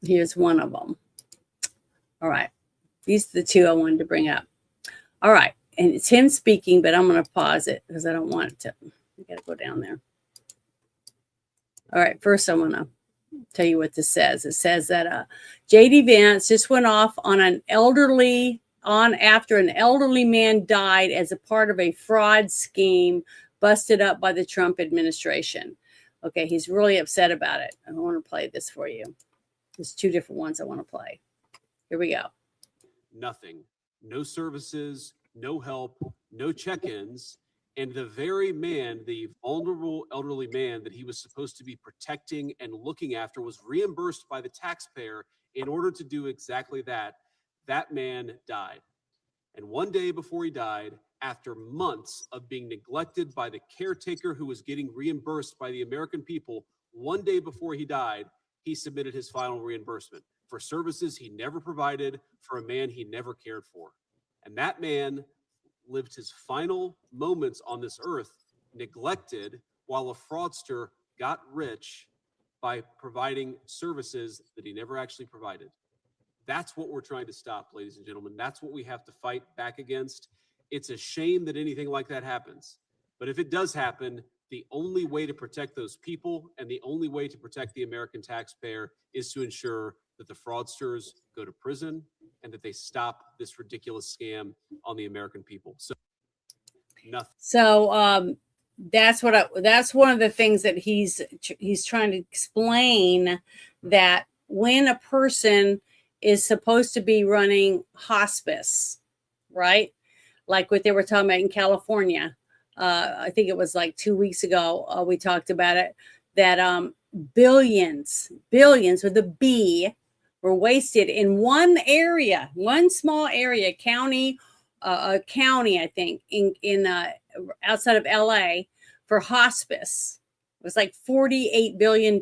here's one of them. All right, these are the 2 I wanted to bring up. All right, and it's him speaking, but I'm going to pause it because I don't want it to. I got to go down there. All right, first I want to tell you what this says. It says that JD Vance just went off on after an elderly man died as a part of a fraud scheme busted up by the Trump administration. Okay, he's really upset about it. I want to play this for you. There's 2 different ones I want to play. Here we go. Nothing, no services, no help, no check-ins, and the very man, the vulnerable elderly man that he was supposed to be protecting and looking after, was reimbursed by the taxpayer in order to do exactly that. That man died. And one day before he died, after months of being neglected by the caretaker who was getting reimbursed by the American people, one day before he died, he submitted his final reimbursement for services he never provided for a man he never cared for. And that man lived his final moments on this earth neglected, while a fraudster got rich by providing services that he never actually provided. That's what we're trying to stop, ladies and gentlemen. That's what we have to fight back against. It's a shame that anything like that happens. But if it does happen, the only way to protect those people and the only way to protect the American taxpayer is to ensure that the fraudsters go to prison and that they stop this ridiculous scam on the American people. So nothing. So that's one of the things that he's trying to explain, that when a person is supposed to be running hospice, right? Like what they were talking about in California. I think it was like 2 weeks ago, we talked about it, that billions with a B were wasted in one area, one small area, county a county, I think, in outside of LA for hospice. It was like $48 billion.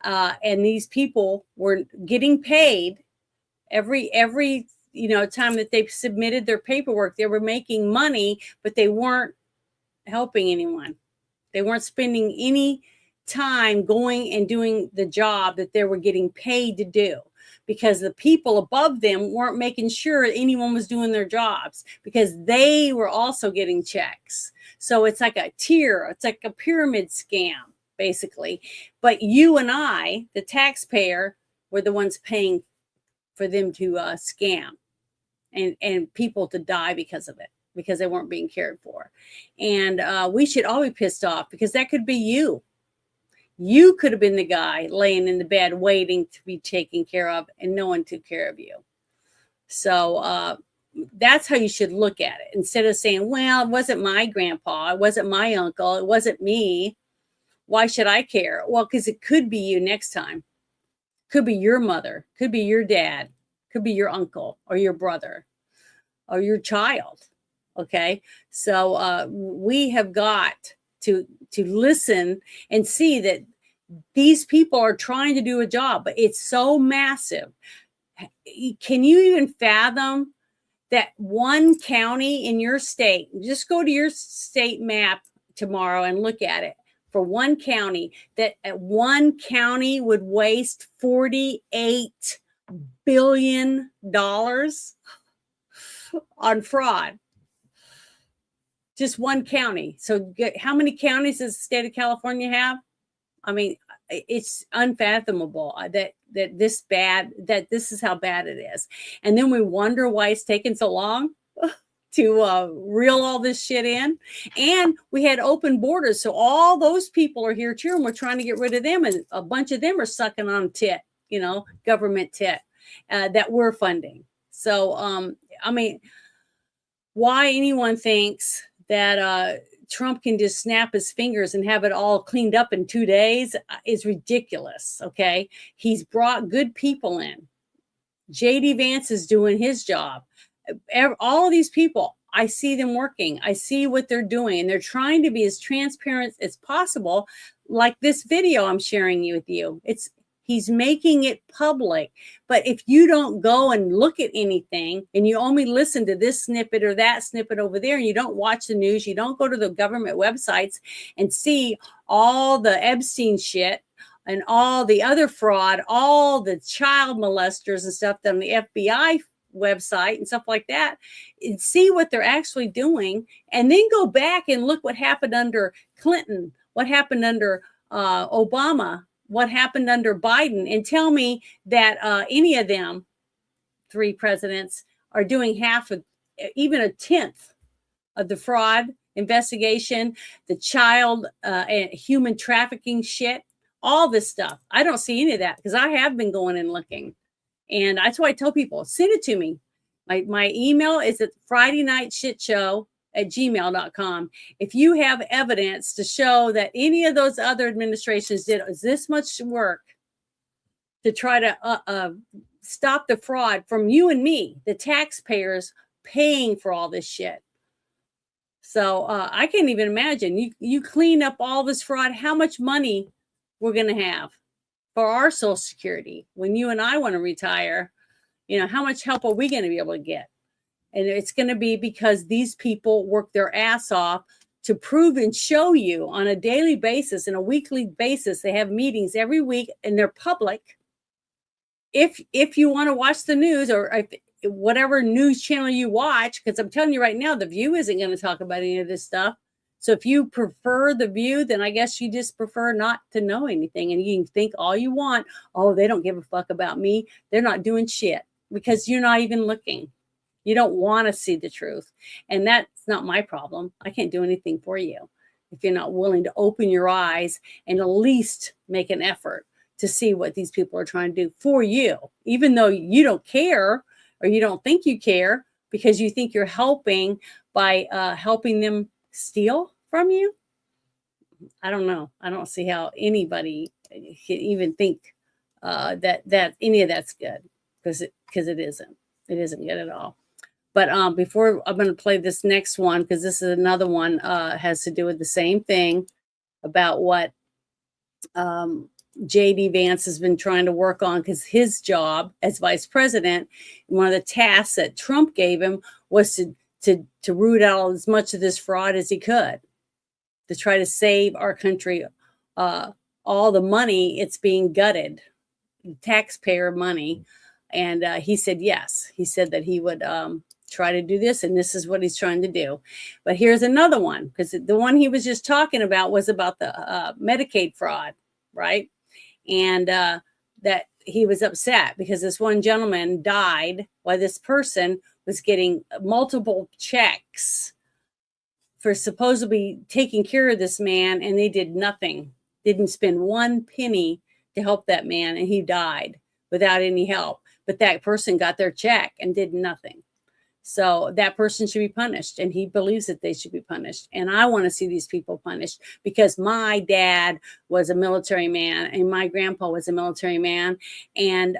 And these people were getting paid every time that they submitted their paperwork. They were making money, but they weren't helping anyone. They weren't spending any time going and doing the job that they were getting paid to do, because the people above them weren't making sure anyone was doing their jobs, because they were also getting checks. So it's like a tier, it's like a pyramid scam, basically. But you and I, the taxpayer, were the ones paying for them to scam and people to die because of it, because they weren't being cared for. And we should all be pissed off, because that could be you. You could have been the guy laying in the bed waiting to be taken care of, and no one took care of you. So that's how you should look at it. Instead of saying, well, it wasn't my grandpa, it wasn't my uncle, it wasn't me, why should I care? Well, because it could be you next time. Could be your mother, could be your dad, could be your uncle or your brother or your child. Okay. So we have got to listen and see that these people are trying to do a job, but it's so massive. Can you even fathom that one county in your state, just go to your state map tomorrow and look at it, for one county, that one county would waste $48 billion on fraud? Just one county. So how many counties does the state of California have? I mean, it's unfathomable that this is how bad it is. And then we wonder why it's taken so long to reel all this shit in. And we had open borders, so all those people are here too, and we're trying to get rid of them, and a bunch of them are sucking on tit, government tit that we're funding. So I mean, why anyone thinks that Trump can just snap his fingers and have it all cleaned up in 2 days is ridiculous. Okay. He's brought good people in. JD Vance is doing his job. All of these people, I see them working. I see what they're doing, and they're trying to be as transparent as possible. Like this video I'm sharing with you. He's making it public. But if you don't go and look at anything, and you only listen to this snippet or that snippet over there, and you don't watch the news, you don't go to the government websites and see all the Epstein shit and all the other fraud, all the child molesters and stuff on the FBI website and stuff like that, and see what they're actually doing, and then go back and look what happened under Clinton, what happened under Obama, what happened under Biden, and tell me that any of them three presidents are doing half of, even a tenth of the fraud investigation, the child and human trafficking shit, all this stuff. I don't see any of that, because I have been going and looking. And that's why I tell people, send it to me. My email is at FridayNightShitShow@gmail.com. If you have evidence to show that any of those other administrations did this much work to try to stop the fraud from you and me, the taxpayers paying for all this shit. So I can't even imagine. You clean up all this fraud, how much money we're going to have for our Social Security when you and I want to retire. How much help are we going to be able to get? And it's going to be because these people work their ass off to prove and show you on a daily basis and a weekly basis. They have meetings every week, and they're public. If you want to watch the news, or whatever news channel you watch, because I'm telling you right now, The View isn't going to talk about any of this stuff. So if you prefer The View, then I guess you just prefer not to know anything. And you can think all you want. Oh, they don't give a fuck about me. They're not doing shit, because you're not even looking. You don't want to see the truth. And that's not my problem. I can't do anything for you if you're not willing to open your eyes and at least make an effort to see what these people are trying to do for you, even though you don't care, or you don't think you care, because you think you're helping by helping them steal from you. I don't know. I don't see how anybody can even think that any of that's good, because it isn't. It isn't good at all. But before I'm going to play this next one, because this is another one has to do with the same thing about what J.D. Vance has been trying to work on, because his job as vice president, one of the tasks that Trump gave him was to root out as much of this fraud as he could, to try to save our country all the money it's being gutted, taxpayer money. And he said yes. He said that he would try to do this, and this is what he's trying to do. But here's another one, because the one he was just talking about was about the Medicaid fraud, right? And that he was upset because this one gentleman died while this person was getting multiple checks for supposedly taking care of this man, and they did nothing, didn't spend one penny to help that man, and he died without any help. But that person got their check and did nothing. So that person should be punished, and he believes that they should be punished. And I want to see these people punished, because my dad was a military man and my grandpa was a military man, and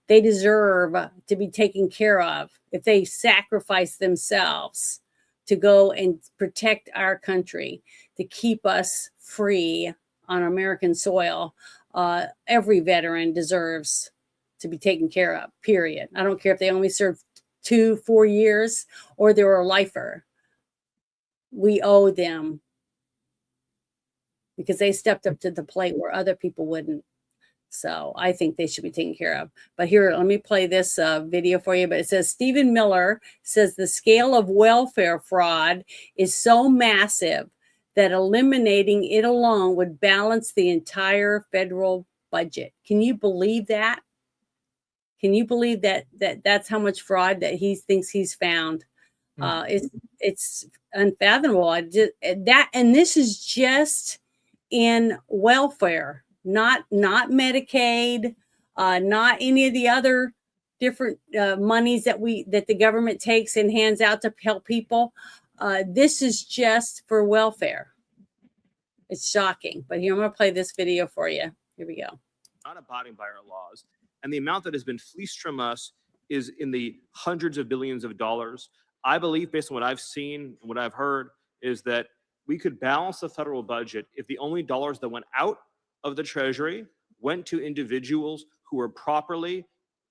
they deserve to be taken care of if they sacrifice themselves to go and protect our country, to keep us free on American soil. Every veteran deserves to be taken care of, period. I don't care if they only served 2-4 years or they were a lifer. We owe them, because they stepped up to the plate where other people wouldn't. So I think they should be taken care of. But here, let me play this video for you. But it says, Stephen Miller says the scale of welfare fraud is so massive that eliminating it alone would balance the entire federal budget. Can you believe that? Can you believe that that's how much fraud that he thinks he's found? It's unfathomable. And this is just in welfare, not Medicaid, not any of the other different monies that the government takes and hands out to help people. This is just for welfare. It's shocking. But here, I'm going to play this video for you. Here we go. Not abiding by our laws. And the amount that has been fleeced from us is in the hundreds of billions of dollars. I believe, based on what I've seen and what I've heard, is that we could balance the federal budget if the only dollars that went out of the Treasury went to individuals who were properly,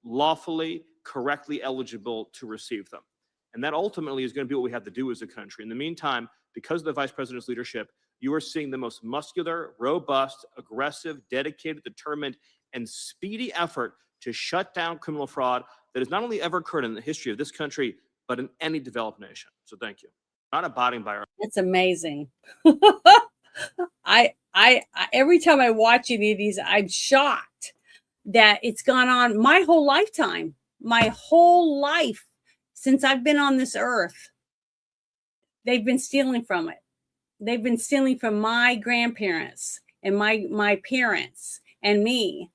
lawfully, correctly eligible to receive them. And that ultimately is going to be what we have to do as a country. In the meantime, because of the vice president's leadership, you are seeing the most muscular, robust, aggressive, dedicated, determined, and speedy effort to shut down criminal fraud that has not only ever occurred in the history of this country, but in any developed nation. So thank you. Not abiding by our. It's amazing. I every time I watch any of these, I'm shocked that it's gone on my whole lifetime, my whole life since I've been on this earth. They've been stealing from it. They've been stealing from my grandparents and my parents and me.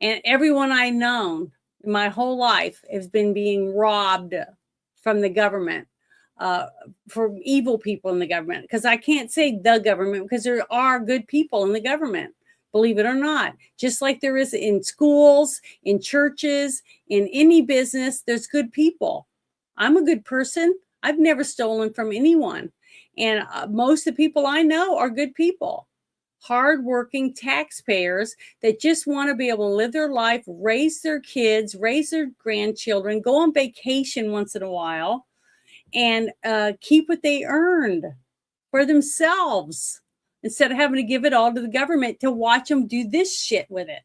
And everyone I've known my whole life has been being robbed from the government, for evil people in the government. Because I can't say the government, because there are good people in the government, believe it or not. Just like there is in schools, in churches, in any business, there's good people. I'm a good person. I've never stolen from anyone. And most of the people I know are good people. Hardworking taxpayers that just want to be able to live their life, raise their kids, raise their grandchildren, go on vacation once in a while, and keep what they earned for themselves instead of having to give it all to the government to watch them do this shit with it.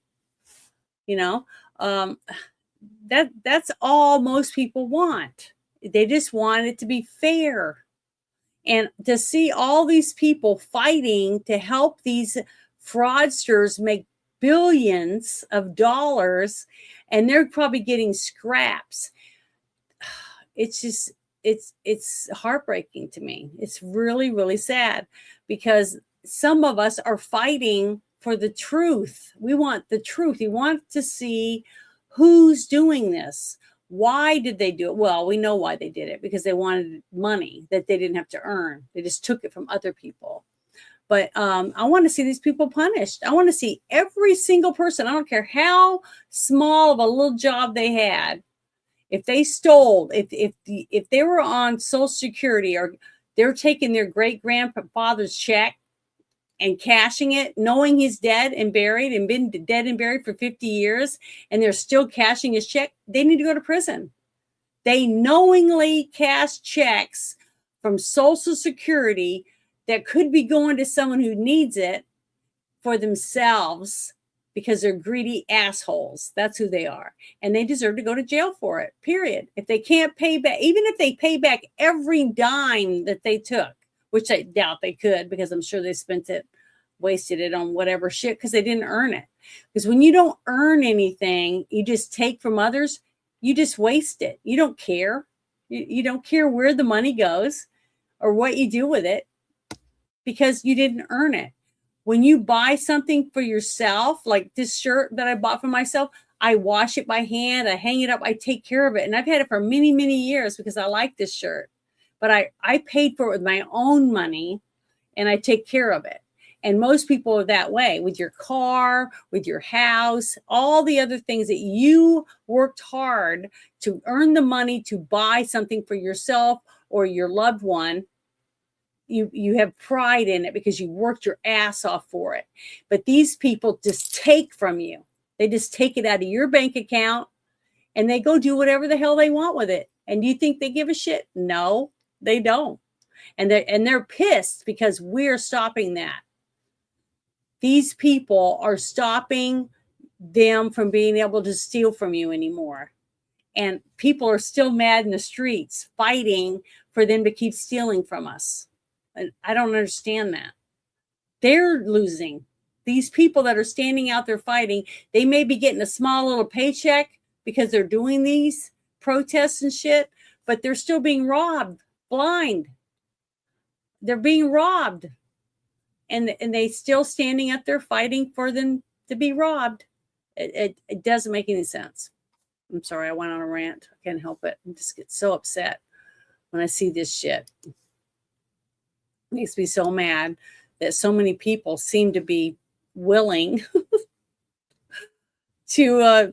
You know, that's all most people want. They just want it to be fair. And to see all these people fighting to help these fraudsters make billions of dollars, and they're probably getting scraps. It's just, it's heartbreaking to me. It's really, really sad, because some of us are fighting for the truth. We want the truth. We want to see who's doing this. Why did they do it? Well, we know why they did it, because they wanted money that they didn't have to earn. They just took it from other people. But I want to see these people punished. I want to see every single person. I don't care how small of a little job they had. If they stole, if they were on Social Security, or they're taking their great grandfather's check and cashing it, knowing he's dead and buried and been dead and buried for 50 years, and they're still cashing his check, they need to go to prison. They knowingly cash checks from Social Security that could be going to someone who needs it for themselves, because they're greedy assholes. That's who they are. And they deserve to go to jail for it, period. If they can't pay back, even if they pay back every dime that they took, which I doubt they could, because I'm sure they spent it, wasted it on whatever shit, because they didn't earn it. Because when you don't earn anything, you just take from others, you just waste it. You don't care. You don't care where the money goes or what you do with it, because you didn't earn it. When you buy something for yourself, like this shirt that I bought for myself, I wash it by hand, I hang it up, I take care of it. And I've had it for many, many years because I like this shirt. But I paid for it with my own money, and I take care of it. And most people are that way with your car, with your house, all the other things that you worked hard to earn the money to buy something for yourself or your loved one. You have pride in it because you worked your ass off for it. But these people just take from you. They just take it out of your bank account and they go do whatever the hell they want with it. And do you think they give a shit? No, they don't. And they're pissed because we're stopping that. These people are stopping them from being able to steal from you anymore. And people are still mad in the streets fighting for them to keep stealing from us. And I don't understand that. They're losing. These people that are standing out there fighting, they may be getting a small little paycheck because they're doing these protests and shit, but they're still being robbed, blind. They're being robbed. And they still standing up there fighting for them to be robbed. It doesn't make any sense. I'm sorry, I went on a rant. I can't help it. I just get so upset when I see this shit. Makes me so mad that so many people seem to be willing to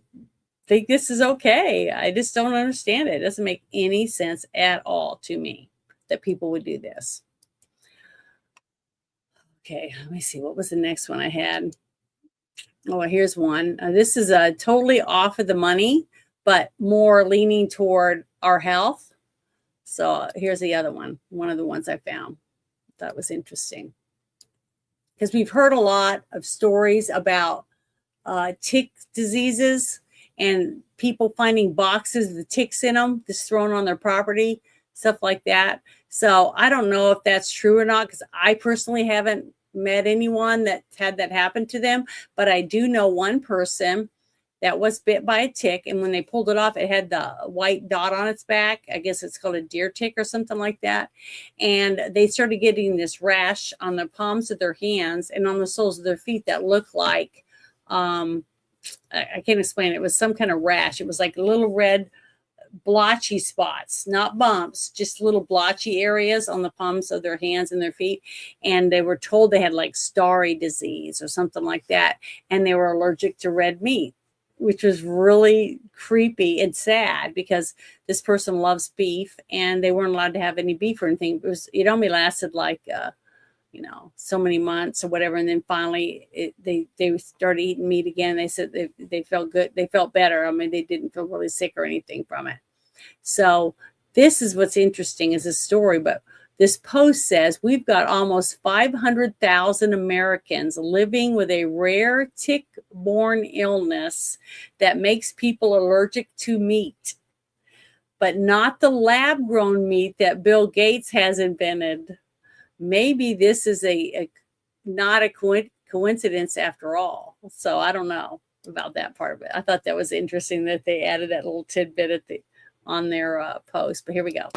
think this is okay. I just don't understand it. It doesn't make any sense at all to me that people would do this. Okay, let me see. What was the next one I had? Oh, here's one. This is totally off of the money, but more leaning toward our health. So here's the other one. One of the ones I found. That was interesting, because we've heard a lot of stories about tick diseases and people finding boxes with ticks in them just thrown on their property, stuff like that. So I don't know if that's true or not, because I personally haven't met anyone that had that happen to them, but I do know one person that was bit by a tick, and when they pulled it off, it had the white dot on its back. I guess it's called a deer tick or something like that. And they started getting this rash on the palms of their hands and on the soles of their feet that looked like, I can't explain it. It was some kind of rash. It was like little red blotchy spots, not bumps, just little blotchy areas on the palms of their hands and their feet. And they were told they had like starry disease or something like that. And they were allergic to red meat, which was really creepy and sad, because this person loves beef and they weren't allowed to have any beef or anything. It only lasted like, so many months or whatever. And then finally they started eating meat again. They said they felt good. They felt better. I mean, they didn't feel really sick or anything from it. So this is what's interesting is this story. But this post says we've got almost 500,000 Americans living with a rare tick-borne illness that makes people allergic to meat, but not the lab-grown meat that Bill Gates has invented. Maybe this is not a coincidence after all. So I don't know about that part of it. I thought that was interesting that they added that little tidbit on their post. But here we go.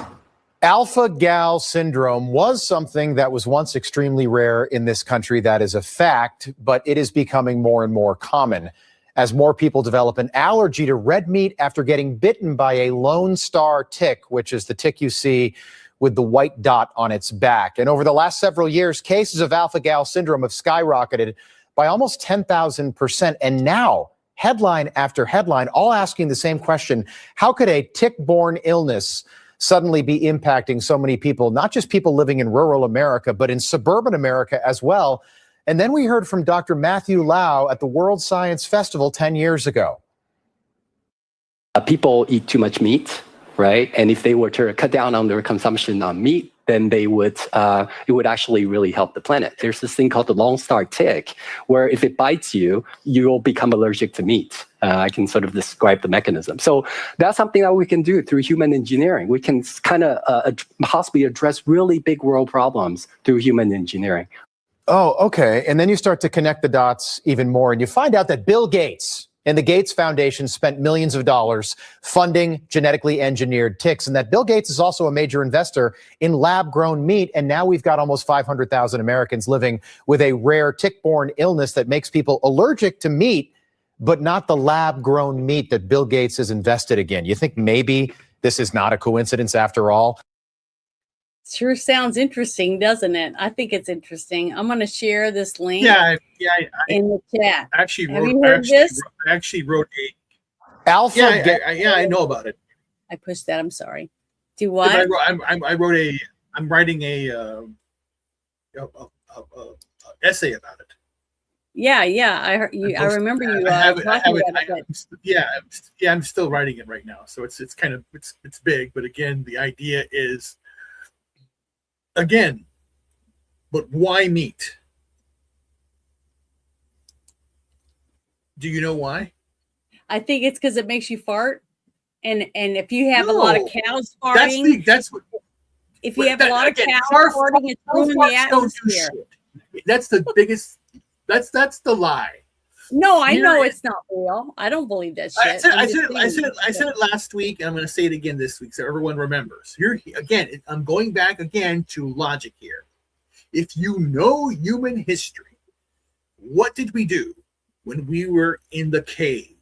Alpha-gal syndrome was something that was once extremely rare in this country. That is a fact, but it is becoming more and more common as more people develop an allergy to red meat after getting bitten by a Lone Star tick, which is the tick you see with the white dot on its back. And over the last several years, cases of alpha-gal syndrome have skyrocketed by almost 10,000%. And now headline after headline, all asking the same question. How could a tick-borne illness suddenly be impacting so many people, not just people living in rural America, but in suburban America as well? And then we heard from Dr. Matthew Lau at the World Science Festival 10 years ago. People eat too much meat, right? And if they were to cut down on their consumption on meat, then it would actually really help the planet. There's this thing called the Lone Star tick, where if it bites you, you'll become allergic to meat. I can sort of describe the mechanism. So that's something that we can do through human engineering. We can kind of possibly address really big world problems through human engineering. Oh, okay. And then you start to connect the dots even more, and you find out that Bill Gates and the Gates Foundation spent millions of dollars funding genetically engineered ticks, and that Bill Gates is also a major investor in lab-grown meat. And now we've got almost 500,000 Americans living with a rare tick-borne illness that makes people allergic to meat, but not the lab-grown meat that Bill Gates has invested again. You think maybe this is not a coincidence after all? Sure sounds interesting, doesn't it? I think it's interesting. I'm going to share this link in the chat. I actually Have you heard this? I actually wrote a Alpha. I know about it. I pushed that. I'm sorry. Do what? I'm writing a essay about it. Yeah. I heard you. I remember you talking about it. I'm still writing it right now. So it's kind of it's big, but again, the idea is but why meat? Do you know why? I think it's because it makes you fart, and if you have a lot of cows farting, if you have a lot of cows farting, it's ruining the atmosphere. That's the biggest. That's the lie. No, I know it's not real. I don't believe that shit. I said it last week, and I'm going to say it again this week so everyone remembers. Here again, I'm going back again to logic here. If you know human history, what did we do when we were in the cave?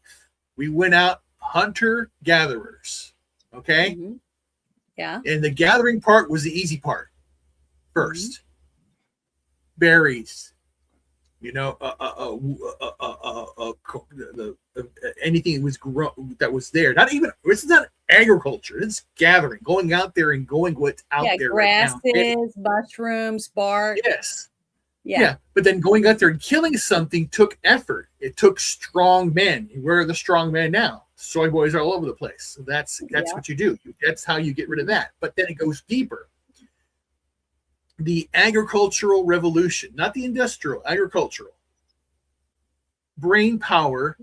We went out hunter-gatherers, okay? Mm-hmm. Yeah. And the gathering part was the easy part first. Mm-hmm. Berries. Anything that was there. Not even, this is not agriculture. It's gathering, going out there and going what's out there. Grasses, right now. mushrooms, bark. Yes. Yeah. But then going out there and killing something took effort. It took strong men. Where are the strong men now? Soy boys are all over the place. So that's what you do. That's how you get rid of that. But then it goes deeper. The agricultural revolution, not the industrial, agricultural. Brain power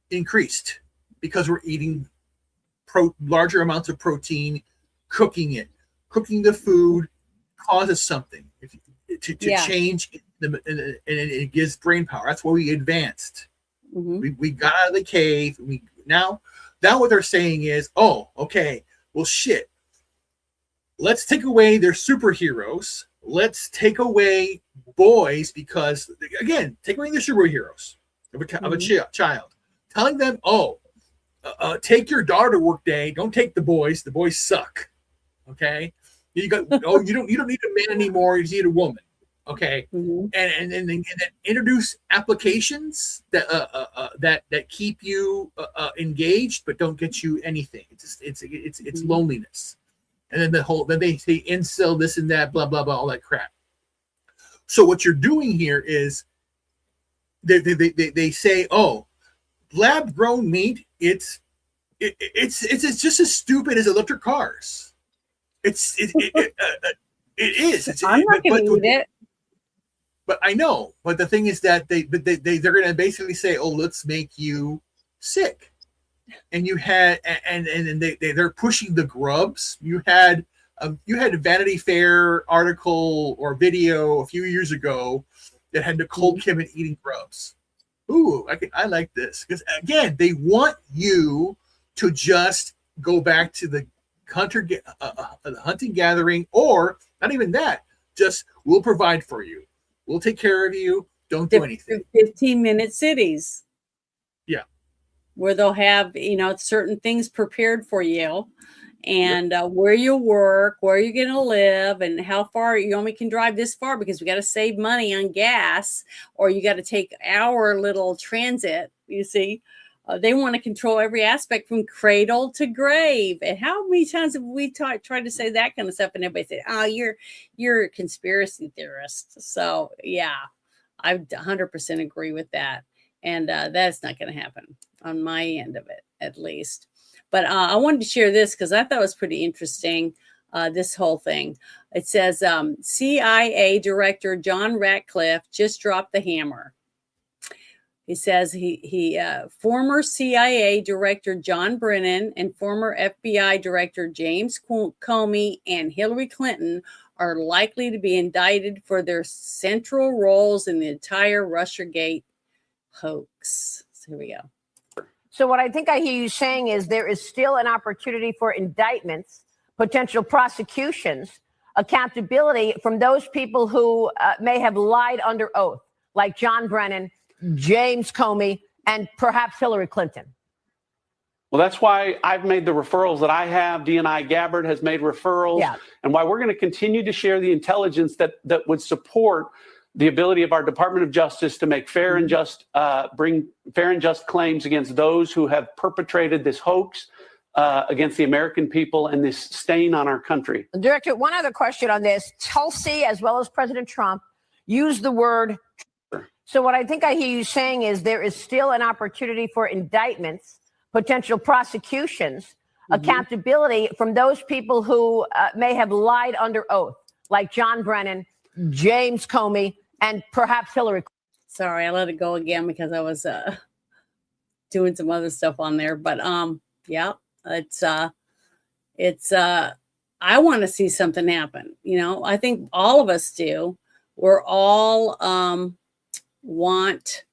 increased because we're eating larger amounts of protein, cooking the food causes something to change, and it gives brain power. That's why we advanced. Mm-hmm. We got out of the cave. Now what they're saying is, oh, okay, well, shit. Let's take away their superheroes. Let's take away boys because, again, take away their superheroes of a child. Telling them, take your daughter to work day. Don't take the boys. The boys suck. Okay, you don't need a man anymore. You need a woman. Okay, mm-hmm. and then introduce applications that keep you engaged but don't get you anything. It's loneliness. And then then they say incel, this and that, blah, blah, blah, all that crap. So what you're doing here is they say, oh, lab grown meat, it's just as stupid as electric cars. It is. I'm not going to eat it. But I know. But the thing is that they're going to basically say, oh, let's make you sick. And you had, and they're pushing the grubs. You had a Vanity Fair article or video a few years ago that had Nicole Kidman eating grubs. Ooh, I like this because again, they want you to just go back to the hunting gathering, or not even that. Just we'll provide for you. We'll take care of you. Don't do anything. 15-minute cities. Yeah. Where they'll have, certain things prepared for you. and where you work, where you're going to live, and how far you only can drive this far because we got to save money on gas, or you got to take our little transit. You see, they want to control every aspect from cradle to grave. And how many times have we tried to say that kind of stuff, and everybody said, "Oh, you're a conspiracy theorist." So yeah, I 100% agree with that, and that's not going to happen on my end of it, at least. But I wanted to share this because I thought it was pretty interesting, this whole thing. It says CIA Director John Ratcliffe just dropped the hammer. He says former CIA Director John Brennan and former FBI Director James Comey and Hillary Clinton are likely to be indicted for their central roles in the entire Russiagate hoax. So here we go. So what I think I hear you saying is there is still an opportunity for indictments, potential prosecutions, accountability from those people who may have lied under oath, like John Brennan, James Comey, and perhaps Hillary Clinton. Well, that's why I've made the referrals that I have. DNI Gabbard has made referrals, and why we're going to continue to share the intelligence that would support the ability of our Department of Justice to make fair and just, bring fair and just claims against those who have perpetrated this hoax against the American people and this stain on our country. Director, one other question on this. Tulsi, as well as President Trump, used the word. So what I think I hear you saying is there is still an opportunity for indictments, potential prosecutions, accountability from those people who may have lied under oath, like John Brennan, James Comey, and perhaps Hillary. Sorry, I let it go again because I was doing some other stuff on there. But yeah, I want to see something happen. You know, I think all of us do. We're all want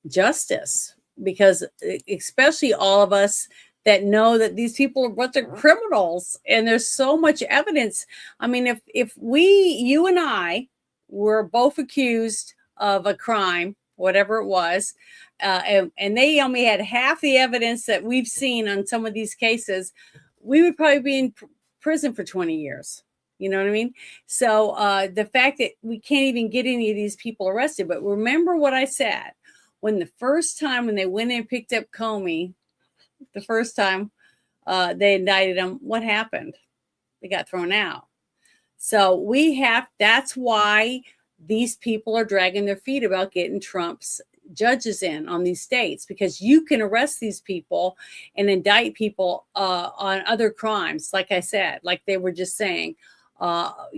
justice, because especially all of us that know that these people are a bunch of criminals, and there's so much evidence. I mean, if you and I were both accused of a crime, whatever it was, and they only had half the evidence that we've seen on some of these cases, we would probably be in prison for 20 years. You know what I mean? So the fact that we can't even get any of these people arrested, but remember what I said, when the first time when they went and picked up Comey, the first time they indicted him, what happened? They got thrown out. So that's why these people are dragging their feet about getting Trump's judges in on these states, because you can arrest these people and indict people on other crimes. Like I said, like they were just saying,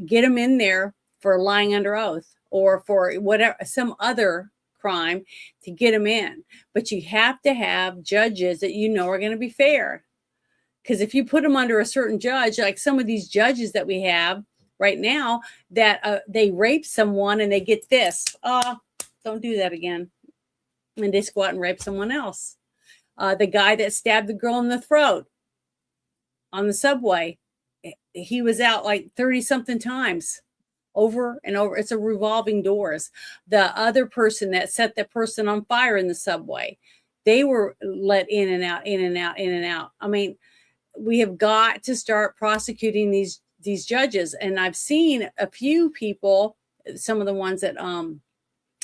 get them in there for lying under oath or for whatever, some other crime to get them in. But you have to have judges that you know are going to be fair. Because if you put them under a certain judge, like some of these judges that we have right now, that they rape someone and they get this, don't do that again. And they just go out and rape someone else. The guy that stabbed the girl in the throat on the subway, he was out like 30 something times, over and over. It's a revolving doors. The other person that set the person on fire in the subway, they were let in and out, in and out, in and out. I mean, we have got to start prosecuting these judges. And I've seen a few people, some of the ones that I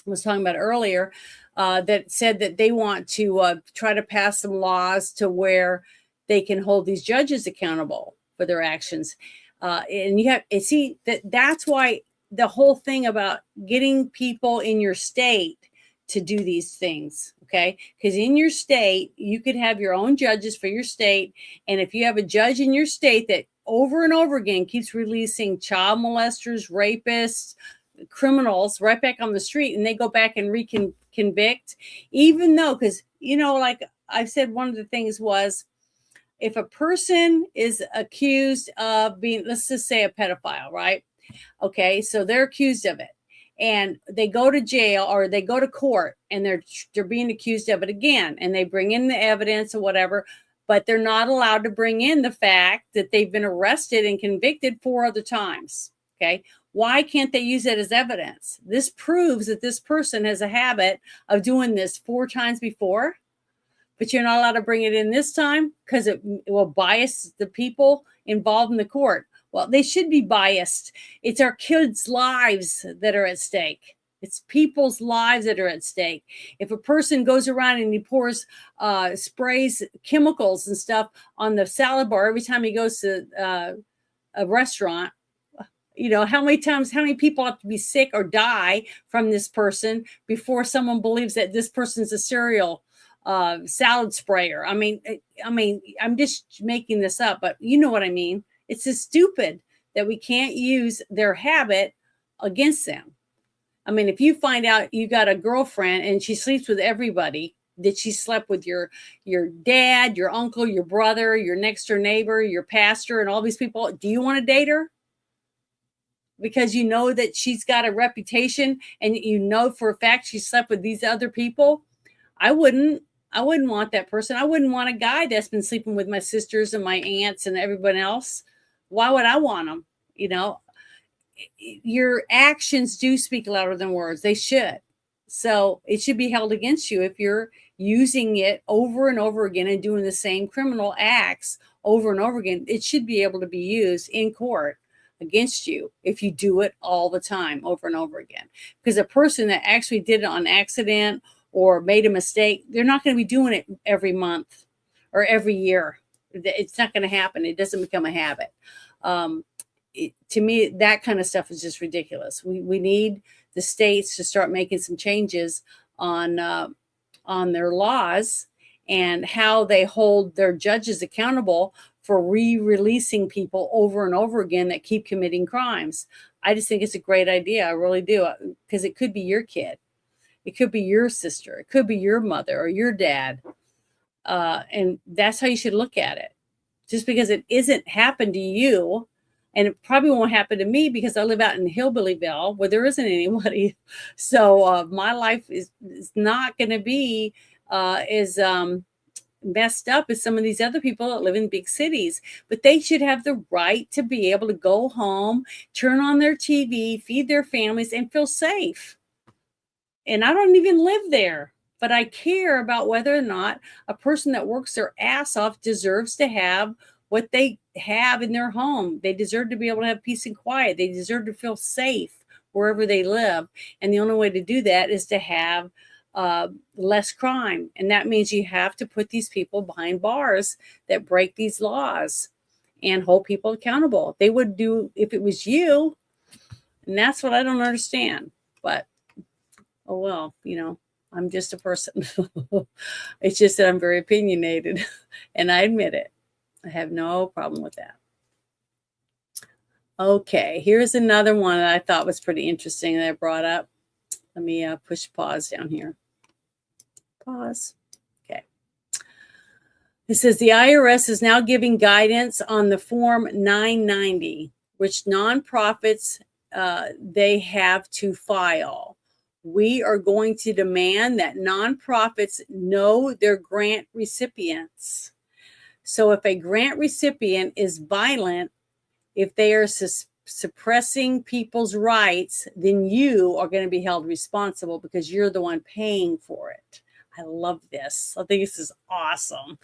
was talking about earlier, that said that they want to try to pass some laws to where they can hold these judges accountable for their actions. And you have to see that's why the whole thing about getting people in your state to do these things, okay? Because in your state, you could have your own judges for your state. And if you have a judge in your state that over and over again keeps releasing child molesters, rapists, criminals right back on the street, and they go back and convict, even though, because, you know, like I've said, one of the things was, if a person is accused of being, let's just say a pedophile, right? Okay, so they're accused of it, and they go to jail or they go to court, and they're being accused of it again, and they bring in the evidence or whatever, but they're not allowed to bring in the fact that they've been arrested and convicted 4 other times. Okay, why can't they use it as evidence? This proves that this person has a habit of doing this 4 times before. but you're not allowed to bring it in this time because it will bias the people involved in the court. Well, they should be biased. It's our kids' lives that are at stake. It's people's lives that are at stake. If a person goes around and he pours, sprays chemicals and stuff on the salad bar every time he goes to a restaurant, how many people have to be sick or die from this person before someone believes that this person's a serial salad sprayer? I mean, I'm just making this up, but you know what I mean. It's just stupid that we can't use their habit against them. I mean, if you find out you got a girlfriend and she sleeps with everybody, that she slept with your dad, your uncle, your brother, your next door neighbor, your pastor, and all these people, do you want to date her? Because you know that she's got a reputation and you know for a fact she slept with these other people. I wouldn't want that person. I wouldn't want a guy that's been sleeping with my sisters and my aunts and everyone else. Why would I want them? Your actions do speak louder than words. They should. So it should be held against you if you're using it over and over again and doing the same criminal acts over and over again. It should be able to be used in court against you if you do it all the time over and over again. Because a person that actually did it on accident or made a mistake, they're not going to be doing it every month or every year. It's not going to happen. It doesn't become a habit. To me, that kind of stuff is just ridiculous. We need the states to start making some changes on their laws and how they hold their judges accountable for re-releasing people over and over again that keep committing crimes. I just think it's a great idea. I really do, because it could be your kid. It could be your sister. It could be your mother or your dad. And that's how you should look at it. Just because it isn't happened to you, and it probably won't happen to me because I live out in Hillbillyville where there isn't anybody. So my life is not going to be as messed up as some of these other people that live in big cities. But they should have the right to be able to go home, turn on their TV, feed their families, and feel safe. And I don't even live there, but I care about whether or not a person that works their ass off deserves to have what they have in their home. They deserve to be able to have peace and quiet. They deserve to feel safe wherever they live. And the only way to do that is to have less crime. And that means you have to put these people behind bars that break these laws and hold people accountable. They would do if it was you. And that's what I don't understand. But, oh, well, I'm just a person. It's just that I'm very opinionated, and I admit it. I have no problem with that. Okay, here's another one that I thought was pretty interesting that I brought up. Let me push pause down here. Pause. Okay. It says the IRS is now giving guidance on the Form 990, which nonprofits they have to file. We are going to demand that nonprofits know their grant recipients. So if a grant recipient is violent, if they are suppressing people's rights, then you are going to be held responsible because you're the one paying for it. I love this. I think this is awesome.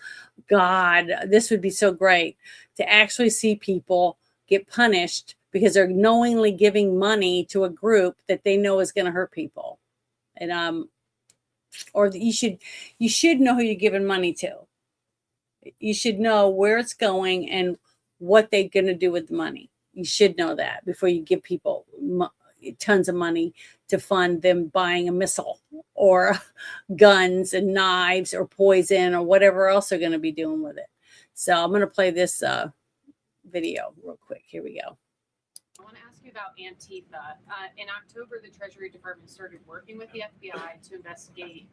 God, this would be so great to actually see people get punished because they're knowingly giving money to a group that they know is going to hurt people. And or you should know who you're giving money to. You should know where it's going and what they're going to do with the money. You should know that before you give people tons of money to fund them buying a missile or guns and knives or poison or whatever else they're going to be doing with it. So I'm going to play this video real quick. Here we go. I want to ask you about Antifa. In October, the Treasury Department started working with the FBI to investigate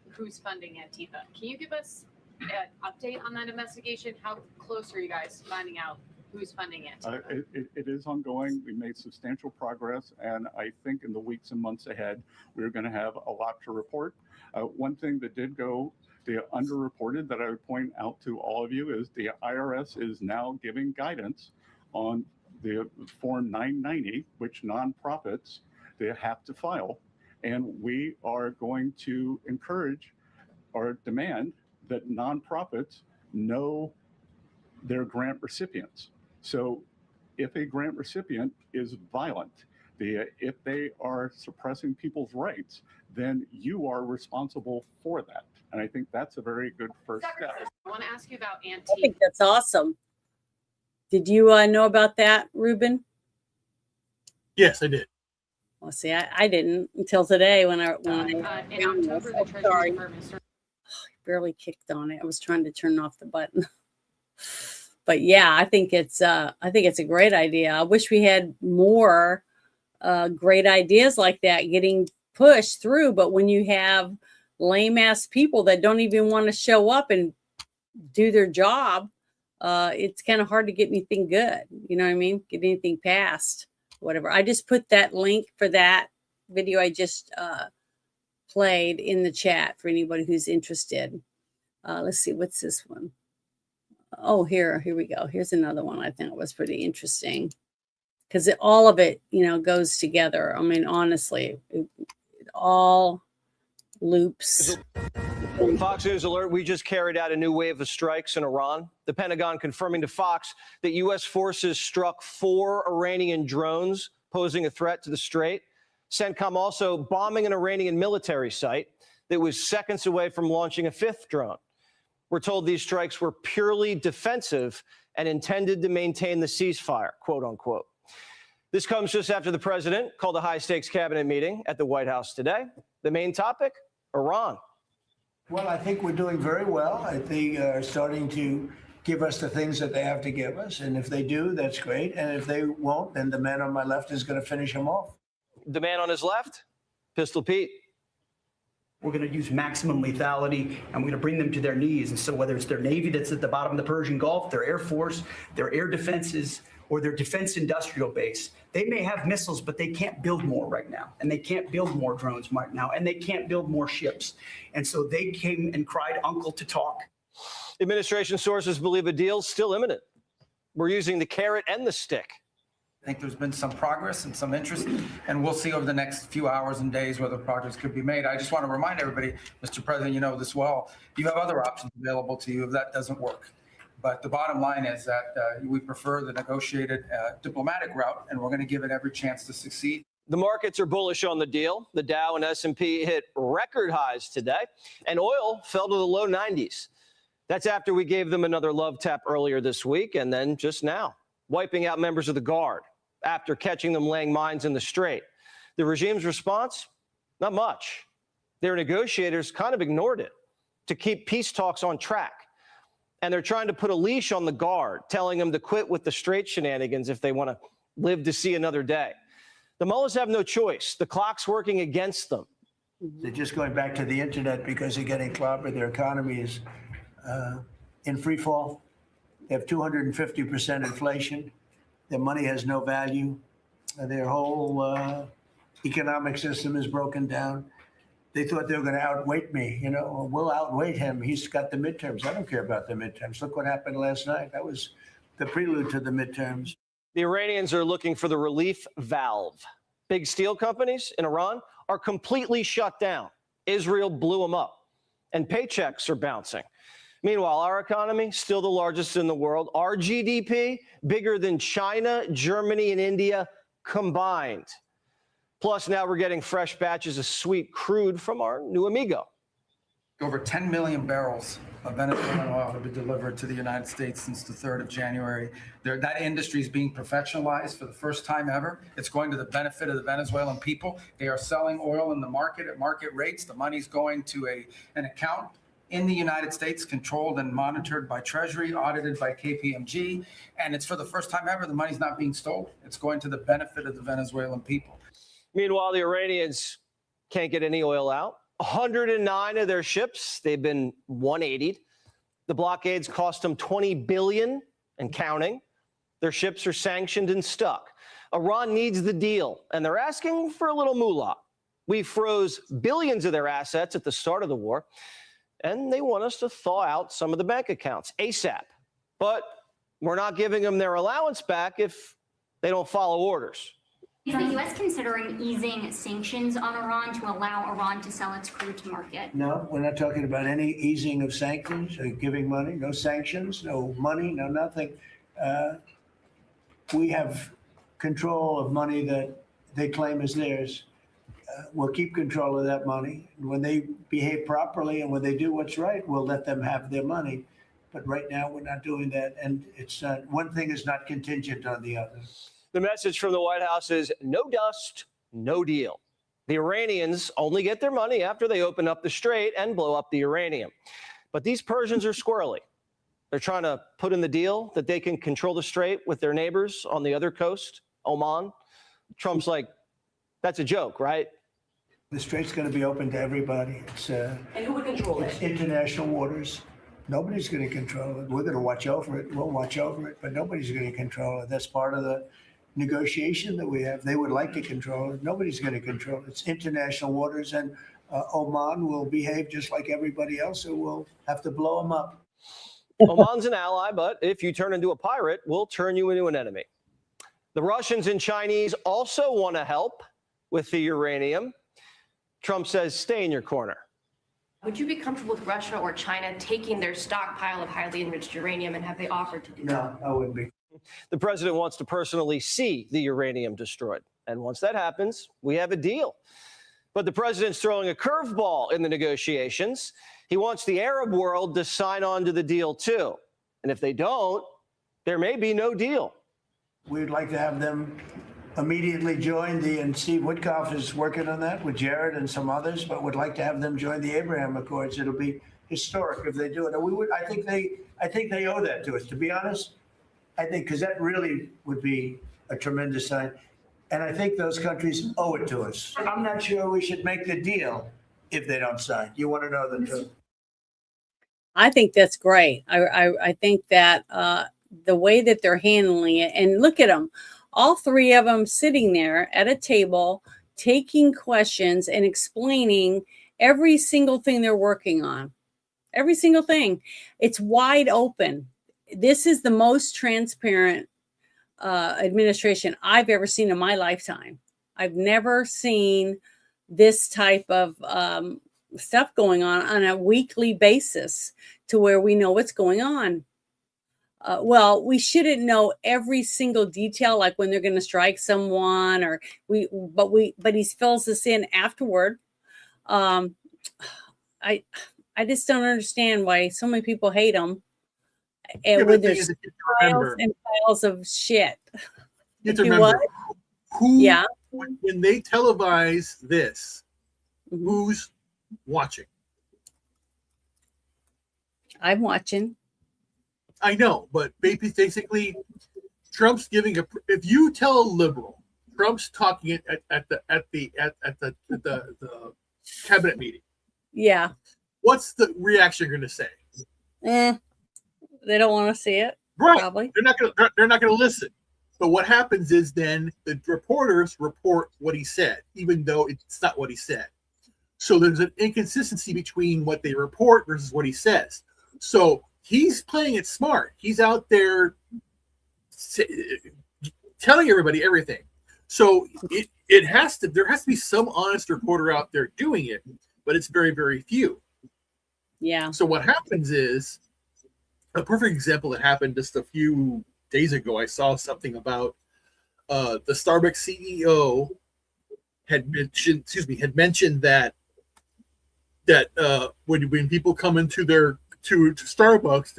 who's funding Antifa. Can you give us an update on that investigation? How close are you guys to finding out who's funding Antifa? It is ongoing. We made substantial progress, and I think in the weeks and months ahead, we're going to have a lot to report. One thing that did go the underreported that I would point out to all of you is the IRS is now giving guidance on the Form 990, which nonprofits they have to file. And we are going to encourage or demand that nonprofits know their grant recipients. So if a grant recipient is violent, if they are suppressing people's rights, then you are responsible for that. And I think that's a very good first step. I want to ask you about I think Antifa. that's awesome. Did you know about that, Ruben? Yes, I did. Well, see, I didn't until today when I In October, the Treasury Department started. barely kicked on it. I was trying to turn off the button. But yeah, I think it's a great idea. I wish we had more great ideas like that getting pushed through. But when you have lame ass people that don't even want to show up and do their job, it's kind of hard to get anything good. You know what I mean? Get anything passed, whatever. I just put that link for that video I just played in the chat for anybody who's interested. Let's see, what's this one? Oh, here we go. Here's another one I think was pretty interesting because all of it, goes together. I mean, honestly, it all loops. Fox News alert, we just carried out a new wave of strikes in Iran. The Pentagon confirming to Fox that U.S. forces struck 4 Iranian drones posing a threat to the Strait. CENTCOM also bombing an Iranian military site that was seconds away from launching a 5th drone. We're told these strikes were purely defensive and intended to maintain the ceasefire, quote unquote. This comes just after the president called a high-stakes cabinet meeting at the White House today. The main topic, Iran. Well, I think we're doing very well. I think they're starting to give us the things that they have to give us. And if they do, that's great. And if they won't, then the man on my left is going to finish him off. The man on his left, Pistol Pete. We're going to use maximum lethality, and we're going to bring them to their knees. And so whether it's their Navy that's at the bottom of the Persian Gulf, their Air Force, their air defenses, or their defense industrial base, they may have missiles, but they can't build more right now. And they can't build more drones right now. And they can't build more ships. And so they came and cried uncle to talk. Administration sources believe a deal's still imminent. We're using the carrot and the stick. I think there's been some progress and some interest, and we'll see over the next few hours and days whether progress could be made. I just want to remind everybody, Mr. President, you know this well, you have other options available to you if that doesn't work. But the bottom line is that we prefer the negotiated diplomatic route, and we're going to give it every chance to succeed. The markets are bullish on the deal. The Dow and S&P hit record highs today, and oil fell to the low 90s. That's after we gave them another love tap earlier this week, and then just now, wiping out members of the Guard after catching them laying mines in the Strait. The regime's response? Not much. Their negotiators kind of ignored it to keep peace talks on track. And they're trying to put a leash on the Guard, telling them to quit with the Strait shenanigans if they want to live to see another day. The mullahs have no choice. The clock's working against them. They're just going back to the internet because they're getting clobbered. Their economy is in free fall. They have 250% inflation. Their money has no value. Their whole economic system is broken down. They thought they were going to outweight me. We'll outweight him. He's got the midterms. I don't care about the midterms. Look what happened last night. That was the prelude to the midterms. The Iranians are looking for the relief valve. Big steel companies in Iran are completely shut down. Israel blew them up, and paychecks are bouncing. Meanwhile, our economy, still the largest in the world. Our GDP, bigger than China, Germany, and India combined. Plus, now we're getting fresh batches of sweet crude from our new amigo. Over 10 million barrels of Venezuelan oil have been delivered to the United States since the 3rd of January. That industry is being professionalized for the first time ever. It's going to the benefit of the Venezuelan people. They are selling oil in the market at market rates. The money's going to an account in the United States, controlled and monitored by Treasury, audited by KPMG. And it's for the first time ever, the money's not being stolen. It's going to the benefit of the Venezuelan people. Meanwhile, the Iranians can't get any oil out. 109 of their ships, they've been 180'd. The blockades cost them $20 billion and counting. Their ships are sanctioned and stuck. Iran needs the deal, and they're asking for a little moolah. We froze billions of their assets at the start of the war, and they want us to thaw out some of the bank accounts ASAP. But we're not giving them their allowance back if they don't follow orders. Is the U.S. considering easing sanctions on Iran to allow Iran to sell its crude to market? No, we're not talking about any easing of sanctions or giving money, no sanctions, no money, no nothing. We have control of money that they claim is theirs. We'll keep control of that money. When they behave properly and when they do what's right, we'll let them have their money. But right now, we're not doing that. And it's one thing is not contingent on the other. The message from the White House is no dust, no deal. The Iranians only get their money after they open up the strait and blow up the uranium. But these Persians are squirrely. They're trying to put in the deal that they can control the strait with their neighbors on the other coast, Oman. Trump's like, that's a joke, right? The strait's going to be open to everybody. And who would control it? It's international waters. Nobody's going to control it. We're going to watch over it. We'll watch over it, but nobody's going to control it. That's part of the negotiation that we have. They would like to control it. Nobody's going to control it. It's international waters, and Oman will behave just like everybody else, so we'll have to blow them up. Oman's an ally, but if you turn into a pirate, we'll turn you into an enemy. The Russians and Chinese also want to help with the uranium. Trump says, stay in your corner. Would you be comfortable with Russia or China taking their stockpile of highly enriched uranium, and have they offered to do that? No, I wouldn't be. The president wants to personally see the uranium destroyed. And once that happens, we have a deal. But the president's throwing a curveball in the negotiations. He wants the Arab world to sign on to the deal too. And if they don't, there may be no deal. We'd like to have them immediately join and Steve Witkoff is working on that with Jared and some others, but would like to have them join the Abraham Accords. It'll be historic if they do it. And we would, I think they owe that to us, to be honest. I think, because that really would be a tremendous sign. And I think those countries owe it to us. I'm not sure we should make the deal if they don't sign. You want to know the truth? I think that's great. I think that the way that they're handling it, and look at them, all three of them sitting there at a table, taking questions and explaining every single thing they're working on. Every single thing. It's wide open. This is the most transparent administration I've ever seen in my lifetime. I've never seen this type of stuff going on a weekly basis to where we know what's going on. Well, we shouldn't know every single detail, like when they're going to strike someone, or but he fills us in afterward. I just don't understand why so many people hate him. And with their piles and piles of shit. You have to remember when they televise this, who's watching? I'm watching. I know, but basically, Trump's giving if you tell a liberal, Trump's talking at the cabinet meeting. Yeah. What's the reaction you're going to say? They don't want to see it. Right. Probably. They're not going to listen. But what happens is then the reporters report what he said, even though it's not what he said. So there's an inconsistency between what they report versus what he says. So he's playing it smart. He's out there telling everybody everything. So there has to be some honest reporter out there doing it, but it's very, very few. Yeah. So what happens is, a perfect example that happened just a few days ago, I saw something about the Starbucks CEO had mentioned that when people come into to Starbucks,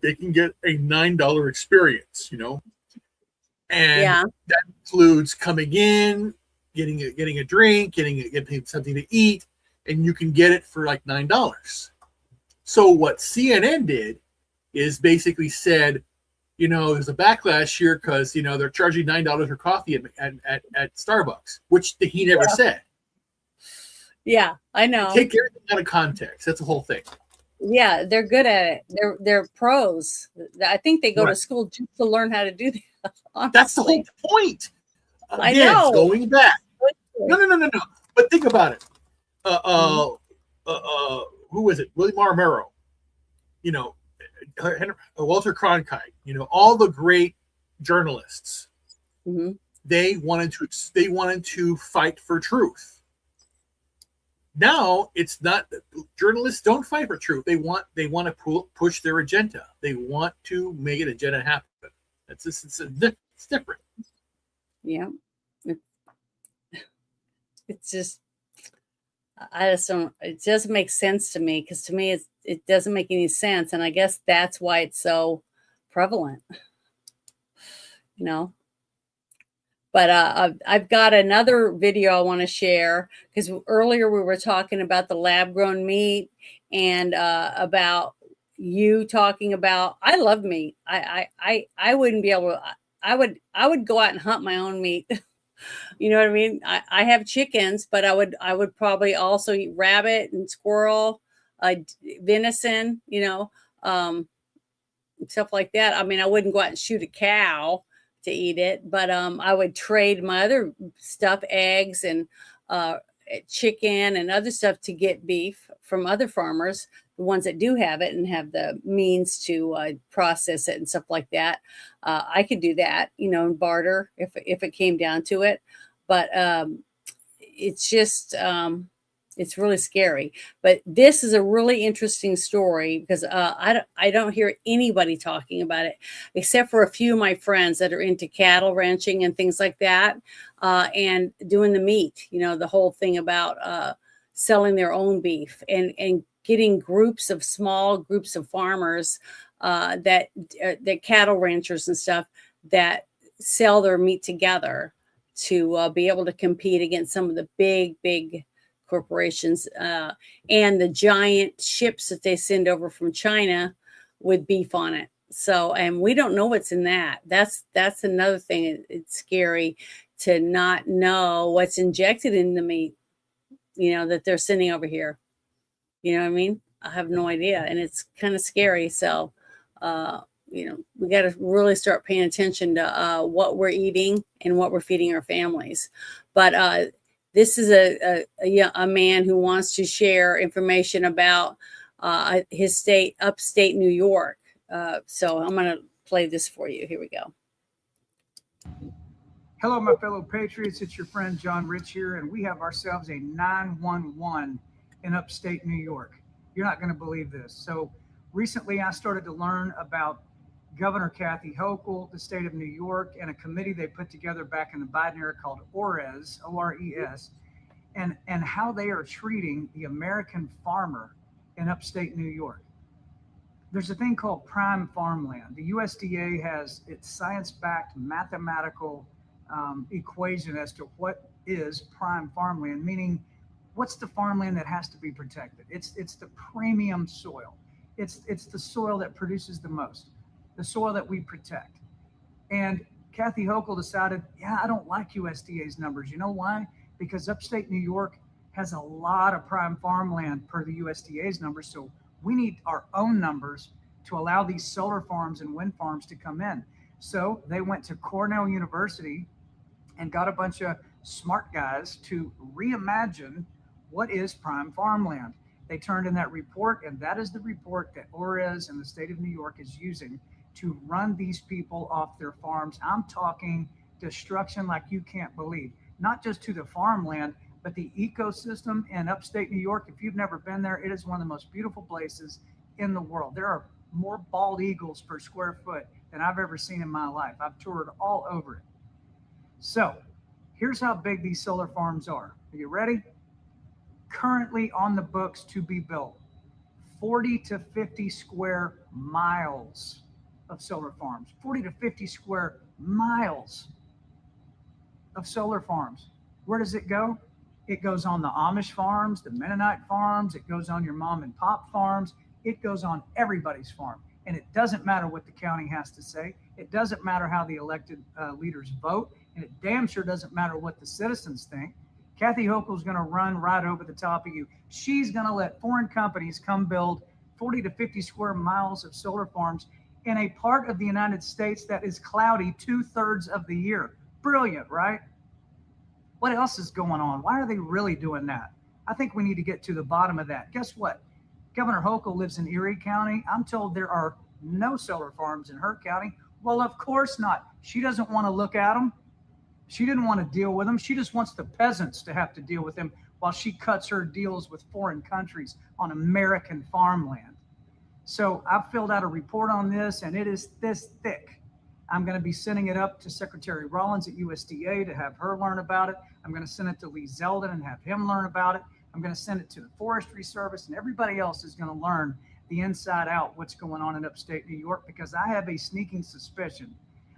they can get a $9 experience, and that includes coming in, getting a drink, getting something to eat, and you can get it for like $9. So what CNN did is basically said, there's a backlash here because they're charging $9 for coffee at Starbucks, which he never said. Yeah, I know. Take everything out of context. That's the whole thing. Yeah, they're good at it. They're pros. I think they go to school just to learn how to do that. Honestly. That's the whole point. I know. Going back. No. But think about it. Who is it? William R. Murrow. Walter Cronkite. All the great journalists. they wanted to fight for truth. Now it's not, journalists don't fight for truth. They want to push their agenda. They want to make an agenda happen. It's different. Yeah. It's just, I just don't, it doesn't make sense to me, because to me it doesn't make any sense. And I guess that's why it's so prevalent, you know. But I've got another video I want to share, because earlier we were talking about the lab grown meat and about you talking about, I love meat. I wouldn't be able to, I would go out and hunt my own meat. You know what I mean? I have chickens, but I would probably also eat rabbit and squirrel, venison, you know, stuff like that. I mean, I wouldn't go out and shoot a cow to eat it, but I would trade my other stuff, eggs and chicken and other stuff, to get beef from other farmers, the ones that do have it and have the means to process it and stuff like that. I could do that, you know, and barter if it came down to it. But it's just, it's really scary. But this is a really interesting story, because I don't hear anybody talking about it except for a few of my friends that are into cattle ranching and things like that, and doing the meat, you know, the whole thing about selling their own beef and getting small groups of farmers, that cattle ranchers and stuff, that sell their meat together to be able to compete against some of the big corporations, and the giant ships that they send over from China with beef on it. So, and we don't know what's in that. That's another thing. It's scary to not know what's injected in the meat, you know, that they're sending over here. You know what I mean? I have no idea. And it's kind of scary. So, you know, we got to really start paying attention to what we're eating and what we're feeding our families. But this is a man who wants to share information about his state, upstate New York. So I'm going to play this for you. Here we go. Hello, my fellow patriots. It's your friend John Rich here, and we have ourselves a 911 in upstate New York. You're not going to believe this. So recently I started to learn about Governor Kathy Hochul, the state of New York, and a committee they put together back in the Biden era called ORES, O-R-E-S, and how they are treating the American farmer in upstate New York. There's a thing called prime farmland. The USDA has its science-backed mathematical equation as to what is prime farmland, meaning what's the farmland that has to be protected? It's the premium soil. It's the soil that produces the most, the soil that we protect. And Kathy Hochul decided, yeah, I don't like USDA's numbers. You know why? Because upstate New York has a lot of prime farmland per the USDA's numbers. So we need our own numbers to allow these solar farms and wind farms to come in. So they went to Cornell University and got a bunch of smart guys to reimagine what is prime farmland. They turned in that report, and that is the report that ORES and the state of New York is using to run these people off their farms. I'm talking destruction like you can't believe, not just to the farmland, but the ecosystem in upstate New York. If you've never been there, it is one of the most beautiful places in the world. There are more bald eagles per square foot than I've ever seen in my life. I've toured all over it. So here's how big these solar farms are. Are you ready? Currently on the books to be built, 40 to 50 square miles of solar farms, 40 to 50 square miles of solar farms. Where does it go? It goes on the Amish farms, the Mennonite farms. It goes on your mom and pop farms. It goes on everybody's farm. And it doesn't matter what the county has to say. It doesn't matter how the elected leaders vote. And it damn sure doesn't matter what the citizens think. Kathy Hochul is going to run right over the top of you. She's going to let foreign companies come build 40 to 50 square miles of solar farms in a part of the United States that is cloudy 2/3 of the year. Brilliant, right? What else is going on? Why are they really doing that? I think we need to get to the bottom of that. Guess what? Governor Hochul lives in Erie County. I'm told there are no solar farms in her county. Well, of course not. She doesn't want to look at them. She didn't want to deal with them. She just wants the peasants to have to deal with them while she cuts her deals with foreign countries on American farmland. So I've filled out a report on this, and it is this thick. I'm going to be sending it up to Secretary Rollins at USDA to have her learn about it. I'm going to send it to Lee Zeldin and have him learn about it. I'm going to send it to the Forestry Service, and everybody else is going to learn the inside out what's going on in upstate New York, because I have a sneaking suspicion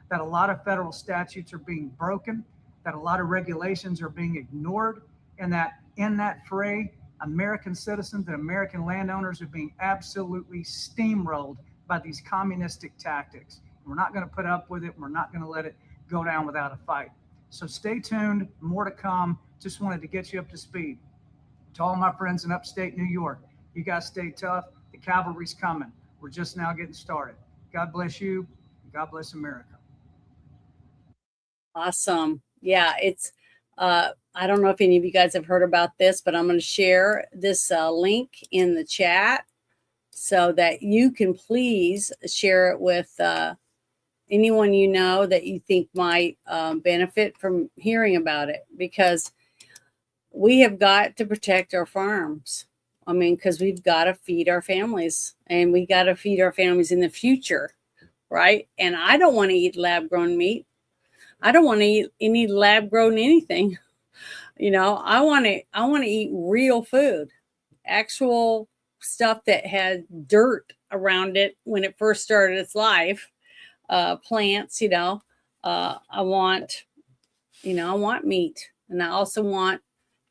that a lot of federal statutes are being broken, that a lot of regulations are being ignored, and that in that fray, American citizens and American landowners are being absolutely steamrolled by these communistic tactics. We're not going to put up with it. We're not going to let it go down without a fight. So stay tuned. More to come. Just wanted to get you up to speed. To all my friends in upstate New York, you guys stay tough. The cavalry's coming. We're just now getting started. God bless you. God bless America. Awesome. Yeah, it's I don't know if any of you guys have heard about this, but I'm going to share this link in the chat so that you can please share it with anyone you know that you think might benefit from hearing about it, because we have got to protect our farms. I mean, because we've got to feed our families, and we got to feed our families in the future, right? And I don't want to eat lab-grown meat. I don't want to eat any lab-grown anything. You know, I want to eat real food, actual stuff that had dirt around it when it first started its life. Plants, you know, I want meat, and I also want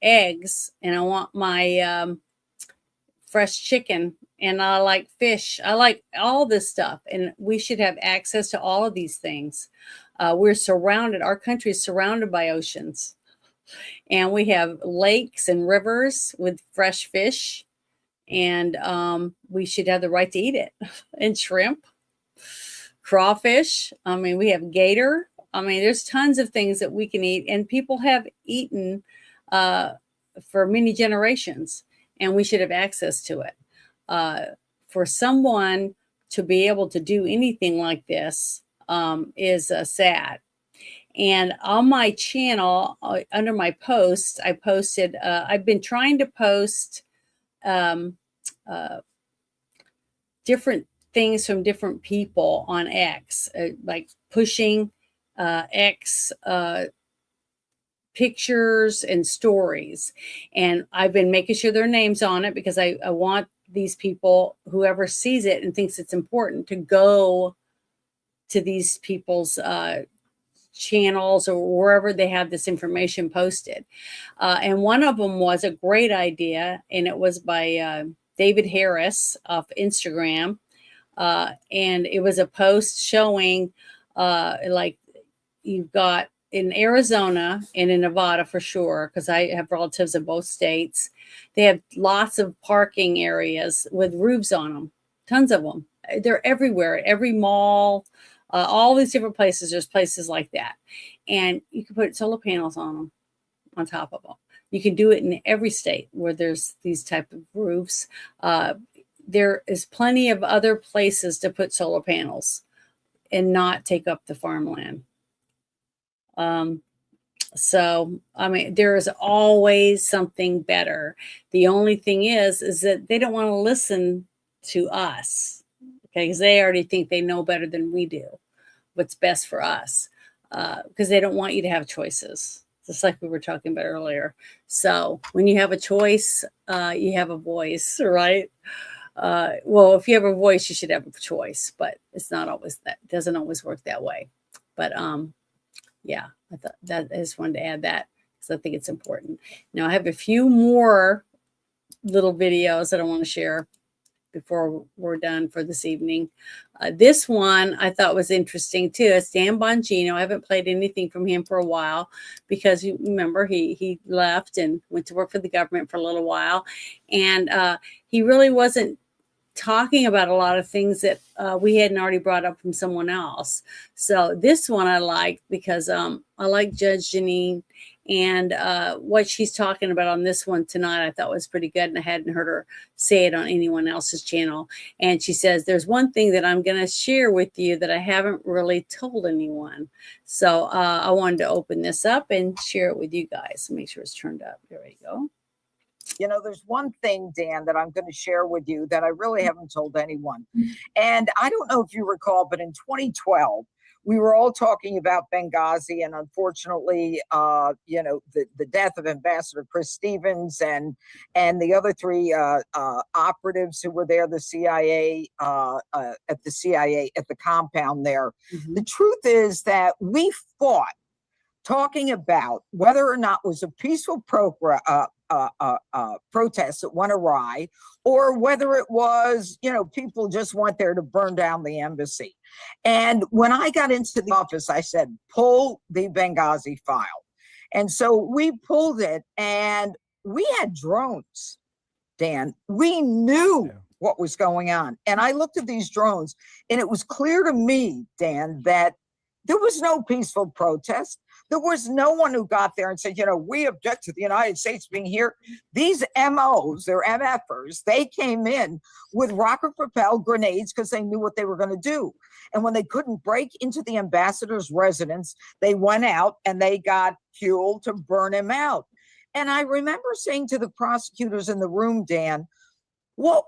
eggs, and I want my fresh chicken, and I like fish. I like all this stuff, and we should have access to all of these things. Our country is surrounded by oceans, and we have lakes and rivers with fresh fish, and we should have the right to eat it. And shrimp, crawfish. I mean, we have gator. I mean, there's tons of things that we can eat, and people have eaten for many generations, and we should have access to it. For someone to be able to do anything like this is sad. And on my channel, under my posts, I posted, I've been trying to post different things from different people on X, like pushing X pictures and stories. And I've been making sure their names on it, because I want these people, whoever sees it and thinks it's important, to go to these people's channels or wherever they have this information posted. And one of them was a great idea, and it was by David Harris of Instagram. And it was a post showing like you've got in Arizona and in Nevada for sure, because I have relatives in both states. They have lots of parking areas with roofs on them, tons of them. They're everywhere, at every mall, all these different places. There's places like that. And you can put solar panels on them, on top of them. You can do it in every state where there's these type of roofs. There is plenty of other places to put solar panels and not take up the farmland. So, I mean, there is always something better. The only thing is that they don't want to listen to us, okay? Because they already think they know better than we do what's best for us, because they don't want you to have choices, just like we were talking about earlier. So when you have a choice, you have a voice, right? Well, if you have a voice, you should have a choice, but it's not always that. It doesn't always work that way. But yeah, I thought that I just wanted to add that, because I think it's important. Now I have a few more little videos that I want to share before we're done for this evening. This one I thought was interesting too. It's Dan Bongino. I haven't played anything from him for a while, because you remember he left and went to work for the government for a little while, and he really wasn't talking about a lot of things that we hadn't already brought up from someone else. So this one I liked because I like Judge Jeanine, And what she's talking about on this one tonight, I thought was pretty good. And I hadn't heard her say it on anyone else's channel. And she says, there's one thing that I'm going to share with you that I haven't really told anyone. So I wanted to open this up and share it with you guys. Make sure it's turned up. There we go. You know, there's one thing, Dan, that I'm going to share with you that I really haven't told anyone. And I don't know if you recall, but in 2012, we were all talking about Benghazi, and unfortunately, you know, the death of Ambassador Chris Stevens and the other three operatives who were there, the CIA at the compound there. The truth is that we fought talking about whether or not it was a peaceful protest that went awry, or whether it was, you know, people just went there to burn down the embassy. And when I got into the office, I said, pull the Benghazi file. And so we pulled it, and we had drones, Dan. We knew what was going on. And I looked at these drones, and it was clear to me, Dan, that there was no peaceful protest. There was no one who got there and said, you know, we object to the United States being here. These MOs, they're MFers, they came in with rocket-propelled grenades because they knew what they were going to do. And when they couldn't break into the ambassador's residence, they went out and they got fuel to burn him out. And I remember saying to the prosecutors in the room, Dan, well,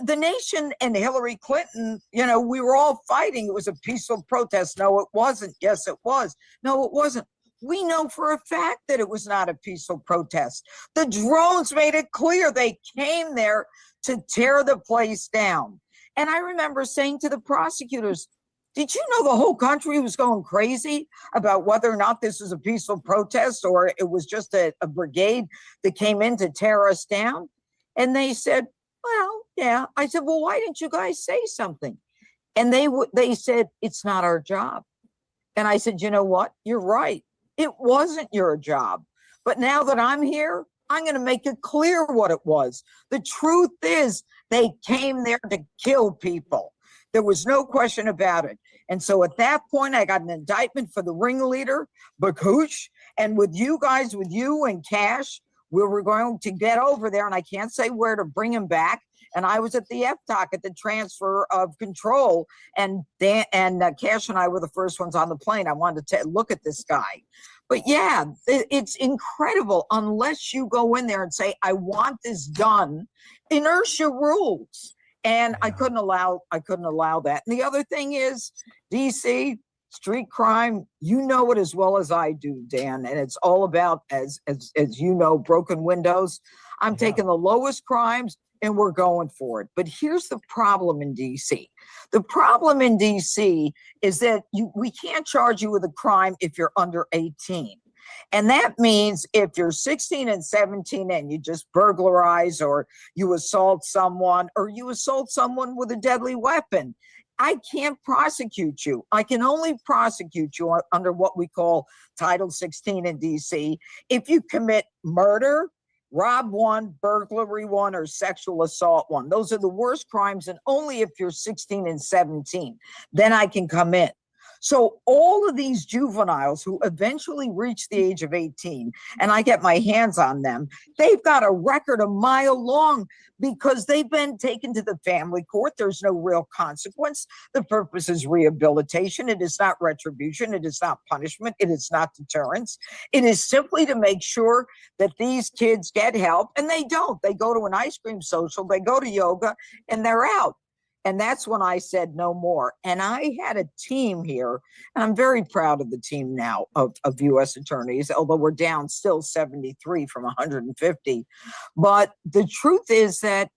the nation and Hillary Clinton, you know, we were all fighting. It was a peaceful protest. No, it wasn't. Yes, it was. No, it wasn't. We know for a fact that it was not a peaceful protest. The drones made it clear. They came there to tear the place down. And I remember saying to the prosecutors, did you know the whole country was going crazy about whether or not this was a peaceful protest or it was just a brigade that came in to tear us down? And they said, well, yeah. I said, well, why didn't you guys say something? And they said, it's not our job. And I said, you know what? You're right. It wasn't your job. But now that I'm here, I'm going to make it clear what it was. The truth is they came there to kill people. There was no question about it. And so at that point, I got an indictment for the ringleader, Bakush, and with you guys, with you and Cash, we were going to get over there, and I can't say where, to bring him back. And I was at the FTOC at the transfer of control, and Cash and I were the first ones on the plane. I wanted to look at this guy. But yeah, it's incredible. Unless you go in there and say, I want this done, inertia rules. And I couldn't allow that. And the other thing is, DC, street crime, you know it as well as I do, Dan, and it's all about, as you know, broken windows. I'm taking the lowest crimes and we're going for it. But here's the problem in DC. The problem in DC is that we can't charge you with a crime if you're under 18. And that means if you're 16 and 17 and you just burglarize, or you assault someone, or you assault someone with a deadly weapon, I can't prosecute you. I can only prosecute you under what we call Title 16 in DC if you commit murder, rob one, burglary one, or sexual assault one. Those are the worst crimes, and only if you're 16 and 17. Then I can come in. So all of these juveniles who eventually reach the age of 18, and I get my hands on them, they've got a record a mile long because they've been taken to the family court. There's no real consequence. The purpose is rehabilitation. It is not retribution. It is not punishment. It is not deterrence. It is simply to make sure that these kids get help, and they don't. They go to an ice cream social, they go to yoga, and they're out. And that's when I said no more. And I had a team here, and I'm very proud of the team now of U.S. attorneys, although we're down still 73 from 150. But the truth is that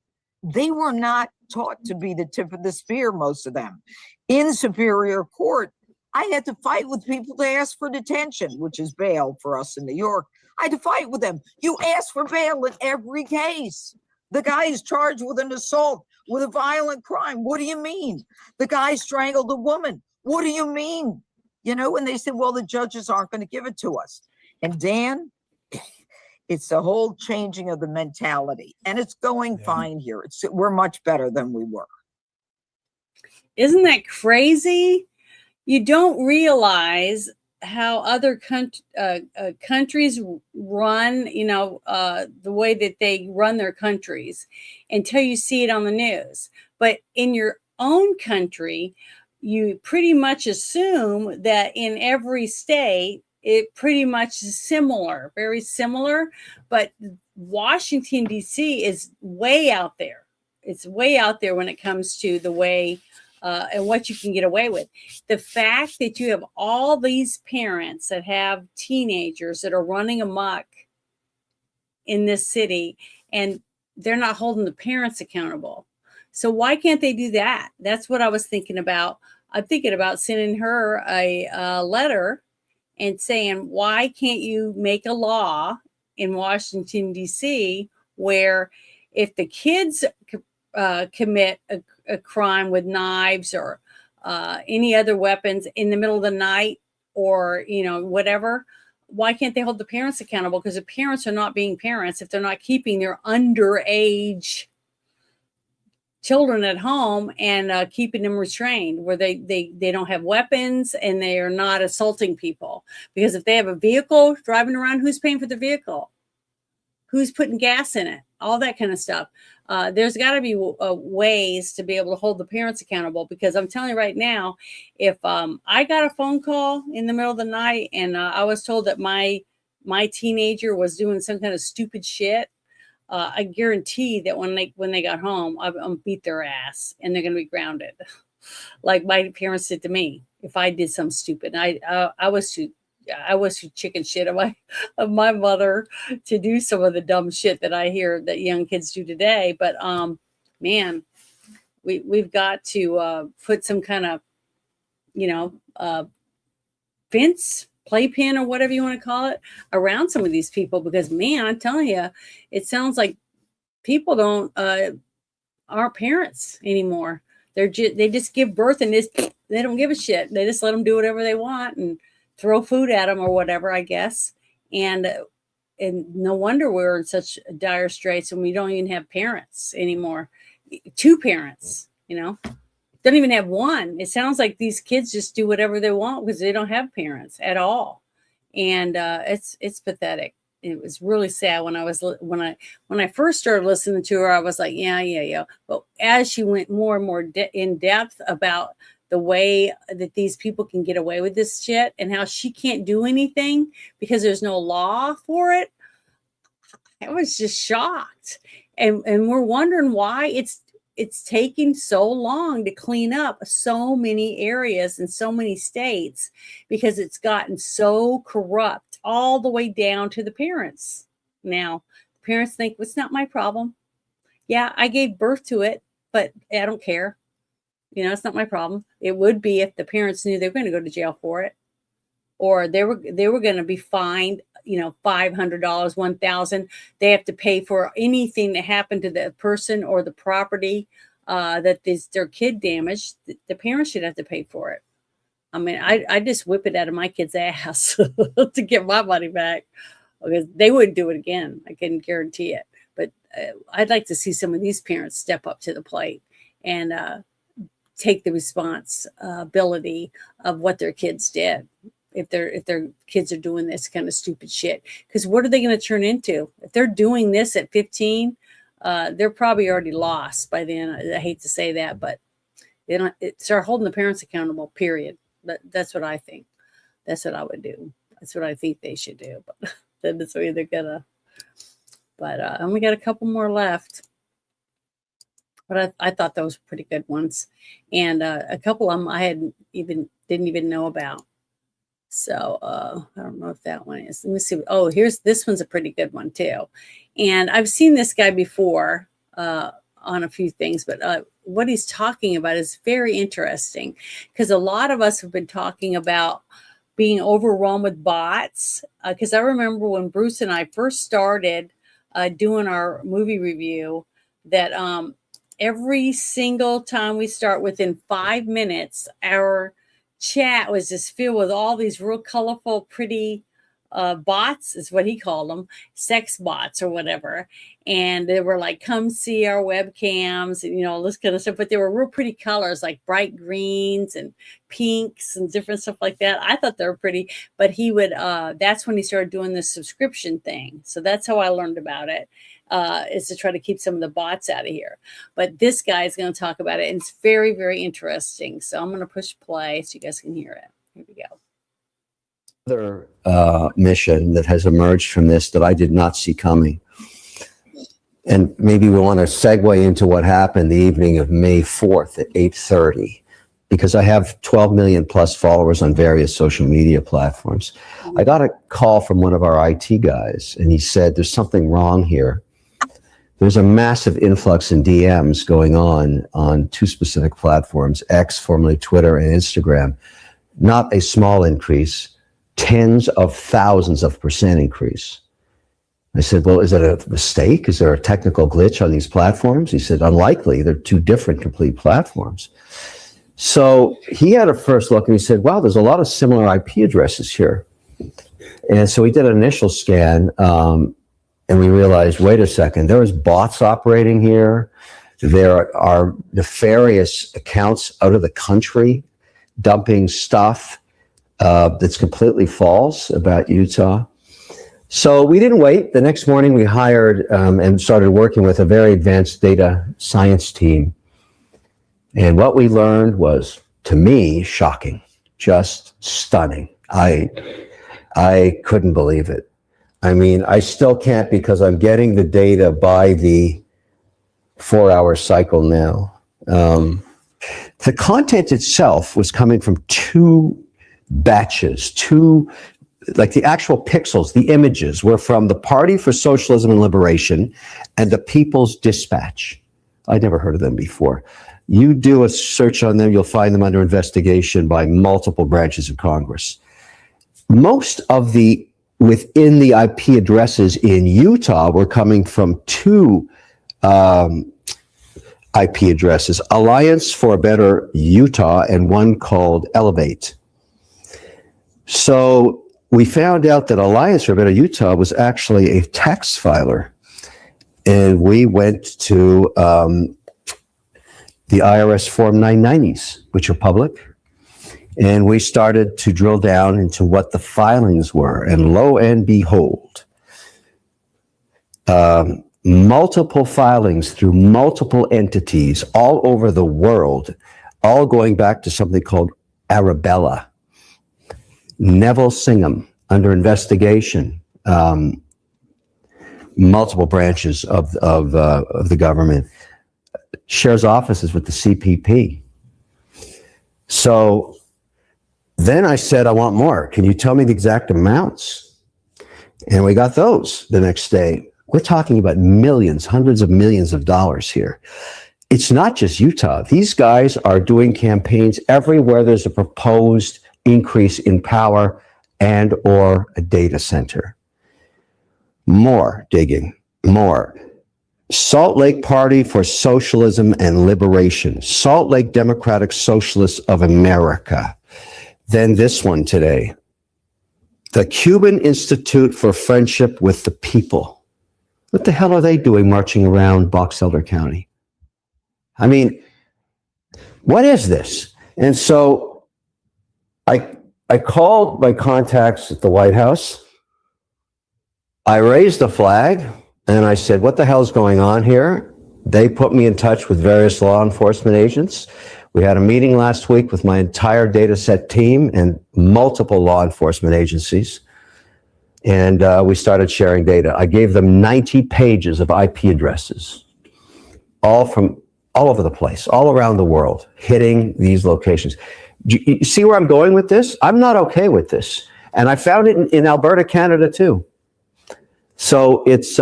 they were not taught to be the tip of the spear, most of them. In Superior Court, I had to fight with people to ask for detention, which is bail for us in New York. I had to fight with them. You ask for bail in every case. The guy is charged with an assault, with a violent crime. What do you mean? The guy strangled a woman. What do you mean? You know, and they said, well, the judges aren't going to give it to us. And Dan, it's the whole changing of the mentality. And it's going fine here. We're much better than we were. Isn't that crazy? You don't realize other countries run, the way that they run their countries until you see it on the news. But in your own country, you pretty much assume that in every state, it pretty much is similar, very similar. But Washington, D.C. is way out there. It's way out there when it comes to the way and what you can get away with. The fact that you have all these parents that have teenagers that are running amok in this city, and they're not holding the parents accountable. So why can't they do that? That's what I was thinking about. I'm thinking about sending her a letter and saying, why can't you make a law in Washington, D.C., where if the kids commit a crime with knives or any other weapons in the middle of the night or, whatever, why can't they hold the parents accountable? Because the parents are not being parents if they're not keeping their underage children at home and keeping them restrained where they don't have weapons and they are not assaulting people. Because if they have a vehicle driving around, who's paying for the vehicle? Who's putting gas in it? All that kind of stuff. There's got to be ways to be able to hold the parents accountable, because I'm telling you right now, if I got a phone call in the middle of the night and I was told that my teenager was doing some kind of stupid shit, I guarantee that when they got home, I'm gonna beat their ass and they're going to be grounded, like my parents did to me. If I did something stupid, I was too chicken shit of my mother to do some of the dumb shit that I hear that young kids do today. But man, we've got to put some kind of fence, playpen, or whatever you want to call it around some of these people, because man, I'm telling you, it sounds like people aren't parents anymore. They just give birth and they don't give a shit. They just let them do whatever they want and throw food at them or whatever, I guess. And no wonder we're in such dire straits and we don't even have parents anymore. 2 parents, don't even have one. It sounds like these kids just do whatever they want because they don't have parents at all. And it's pathetic. It was really sad when I first started listening to her. I was like, yeah. But as she went more and more in depth about the way that these people can get away with this shit and how she can't do anything because there's no law for it, I was just shocked. And we're wondering why it's taking so long to clean up so many areas in so many states, because it's gotten so corrupt all the way down to the parents. Now, the parents think, well, it's not my problem. Yeah, I gave birth to it, but I don't care. It's not my problem. It would be if the parents knew they were going to go to jail for it, or they were going to be fined, $500, $1,000. They have to pay for anything that happened to the person or the property that their kid damaged. The parents should have to pay for it. I mean, I just whip it out of my kid's ass to get my money back, because they wouldn't do it again. I can guarantee it. But I'd like to see some of these parents step up to the plate and take the responsibility of what their kids did. If their kids are doing this kind of stupid shit, because what are they going to turn into? If they're doing this at 15, they're probably already lost by then. I hate to say that, but start holding the parents accountable, period. That's what I think. That's what I would do. That's what I think they should do. But that's the way they're gonna. But and we got a couple more left. But I thought those were pretty good ones, and a couple of them I didn't even know about. So I don't know if that one is. Let me see. Oh, this one's a pretty good one too, and I've seen this guy before on a few things, but what he's talking about is very interesting, because a lot of us have been talking about being overrun with bots. Because I remember when Bruce and I first started doing our movie review, that every single time we start, within 5 minutes, our chat was just filled with all these real colorful, pretty bots, is what he called them, sex bots or whatever. And they were like, come see our webcams and, all this kind of stuff. But they were real pretty colors, like bright greens and pinks and different stuff like that. I thought they were pretty, but he would, that's when he started doing the subscription thing. So that's how I learned about it, is to try to keep some of the bots out of here. But this guy is going to talk about it, and it's very, very interesting. So I'm going to push play so you guys can hear it. Here we go. Other mission that has emerged from this that I did not see coming. And maybe we want to segue into what happened the evening of May 4th at 8:30, because I have 12 million plus followers on various social media platforms. I got a call from one of our IT guys, and he said, there's something wrong here. There's a massive influx in DMs going on two specific platforms, X, formerly Twitter, and Instagram. Not a small increase, tens of thousands of percent increase. I said, well, is it a mistake? Is there a technical glitch on these platforms? He said, unlikely. They're two different complete platforms. So he had a first look and he said, wow, there's a lot of similar IP addresses here. And so we did an initial scan, and we realized, wait a second, there was bots operating here. There are nefarious accounts out of the country dumping stuff that's completely false about Utah. So we didn't wait. The next morning we hired and started working with a very advanced data science team. And what we learned was, to me, shocking, just stunning. I couldn't believe it. I mean, I still can't, because I'm getting the data by the 4-hour cycle now. The content itself was coming from two batches, like the actual pixels, the images were from the Party for Socialism and Liberation and the People's Dispatch. I'd never heard of them before. You do a search on them, you'll find them under investigation by multiple branches of Congress. Most of the within the IP addresses in Utah were coming from two IP addresses, Alliance for a Better Utah and one called Elevate. So we found out that Alliance for a Better Utah was actually a tax filer. And we went to the IRS Form 990s, which are public. And we started to drill down into what the filings were. And lo and behold, multiple filings through multiple entities all over the world, all going back to something called Arabella. Neville Singham under investigation, multiple branches of the government, shares offices with the CPP. So then I said, I want more. Can you tell me the exact amounts? And we got those the next day. We're talking about millions, hundreds of millions of dollars here. It's not just Utah. These guys are doing campaigns everywhere there's a proposed increase in power and or a data center. More digging, more. Salt Lake Party for Socialism and Liberation, Salt Lake Democratic Socialists of America. Then this one today, the Cuban Institute for Friendship with the People. What the hell are they doing marching around Box Elder County? I mean, what is this? And so I called my contacts at the White House. I raised the flag and I said, what the hell is going on here? They put me in touch with various law enforcement agents. We had a meeting last week with my entire data set team and multiple law enforcement agencies. And we started sharing data. I gave them 90 pages of IP addresses, all over the place, all around the world, hitting these locations. You see where I'm going with this? I'm not okay with this. And I found it in Alberta, Canada, too. So it's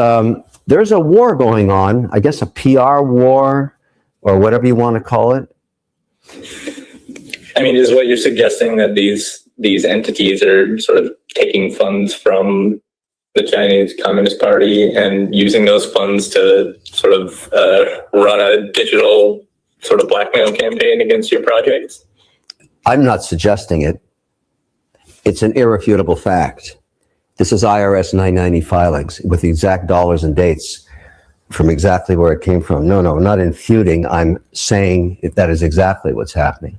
there's a war going on, I guess a PR war or whatever you want to call it. I mean, is what you're suggesting that these entities are sort of taking funds from the Chinese Communist Party and using those funds to sort of run a digital sort of blackmail campaign against your projects? I'm not suggesting it. It's an irrefutable fact. This is IRS 990 filings with the exact dollars and dates from exactly where it came from. No, I'm not infuting. I'm saying that is exactly what's happening.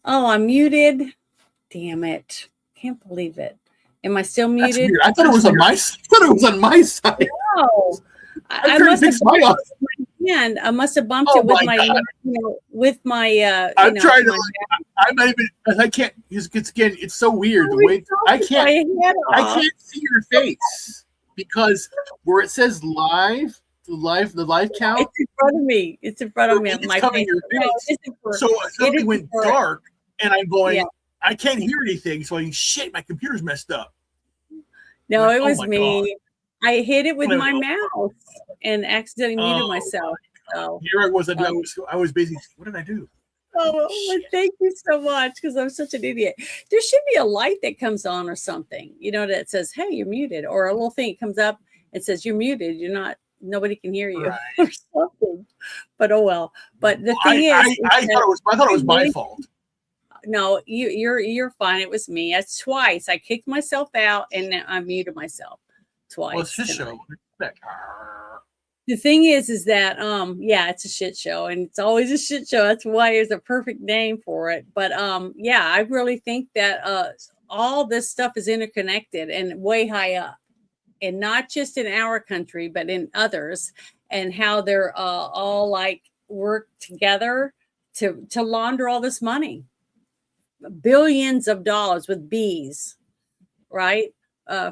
Oh, I'm muted. Damn it. Can't believe it. Am I still That's muted? weird. I thought it was on my side. No. I couldn't must have fix my bumped audio. it with my hand. I must have bumped Oh it with my my, God. with my, I'm trying to. my- I'm not even. I can't. It's again. It's so weird the way I can't. I can't see your face because where it says live, the live count. It's in front of me. It's in front of me. It's My covering face. your No, face. it isn't for- So it suddenly isn't went for- dark, and I'm going. Yeah. I can't hear anything. So I'm shit. My computer's messed up. No, Like, it oh was my me. I hit it with Oh, my no. mouse and accidentally muted Oh, myself. So Here I was. I was busy. What did I do? Oh, well, thank you so much because I'm such an idiot. There should be a light that comes on or something, that says, "Hey, you're muted," or a little thing comes up and says, "You're muted. You're not. Nobody can hear you," or something. But oh well. But the thing is, I thought it was my fault. No, you're fine. It was me. That's twice. I kicked myself out and then I muted myself twice. Well, it's his tonight. show. The thing is that yeah, it's a shit show and it's always a shit show. That's why there's a perfect name for it. But yeah, I really think that all this stuff is interconnected and way high up, and not just in our country but in others, and how they're all like work together to launder all this money, billions of dollars with B's, right?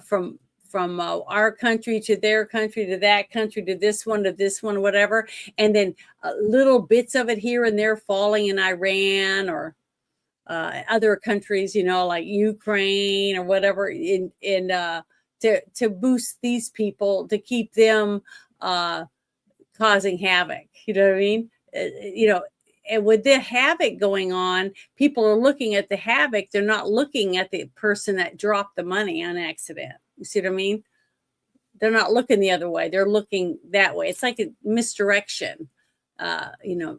From our country to their country to that country to this one, whatever. And then little bits of it here and there falling in Iran or other countries, like Ukraine or whatever, to boost these people, to keep them causing havoc. You know what I mean? And with the havoc going on, people are looking at the havoc. They're not looking at the person that dropped the money on accident. You see what I mean? They're not looking the other way. They're looking that way. It's like a misdirection.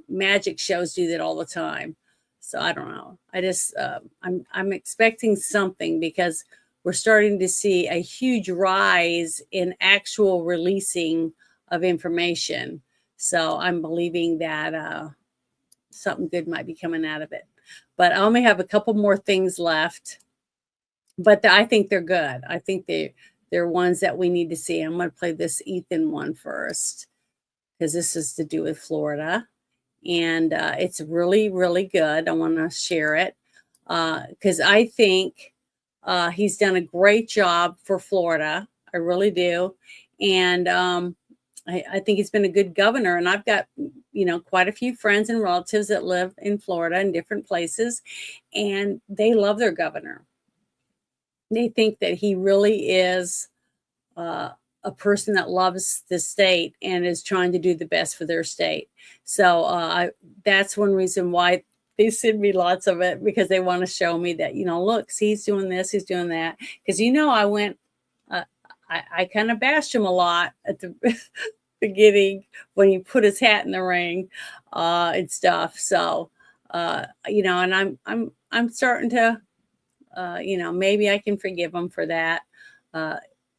Magic shows do that all the time. So I don't know. I just, I'm expecting something because we're starting to see a huge rise in actual releasing of information. So I'm believing that something good might be coming out of it. But I only have a couple more things left. But I think they're good. I think they're ones that we need to see. I'm going to play this Ethan one first because this is to do with Florida. And it's really, really good. I want to share it because I think he's done a great job for Florida. I really do. And I think he's been a good governor. And I've got, quite a few friends and relatives that live in Florida in different places. And they love their governor. They think that he really is a person that loves the state and is trying to do the best for their state. So that's one reason why they send me lots of it, because they want to show me that, look, see, he's doing this, he's doing that. Because, I went, I kind of bashed him a lot at the beginning when he put his hat in the ring and stuff. So, and I'm starting to, maybe I can forgive him for that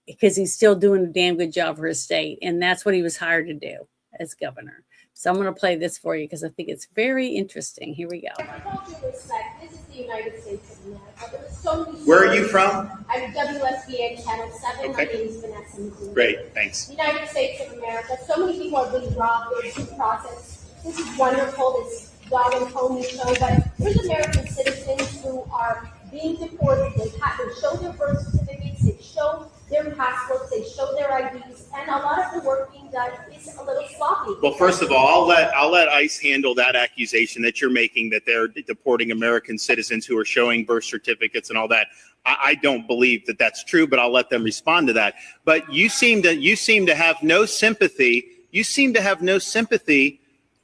because he's still doing a damn good job for his state. And that's what he was hired to do. as governor. So I'm going to play this for you because I think it's very interesting. Here we go. With all due respect, this is the United States of America. There are so many Where are you from? I'm WSBA Channel 7. My Okay. name is Vanessa McGee. Great, thanks. United States of America. So many people are being robbed. There's due process. This is wonderful, this dog and pony show, but there's American citizens who are being deported. They show their birth certificates, they show their passports, they show their IDs, and a lot of the work being done is a little sloppy. Well, first of all, I'll let ICE handle that accusation that you're making that they're deporting American citizens who are showing birth certificates and all that. I don't believe that that's true, but I'll let them respond to that. But you seem to have no sympathy. You seem to have no sympathy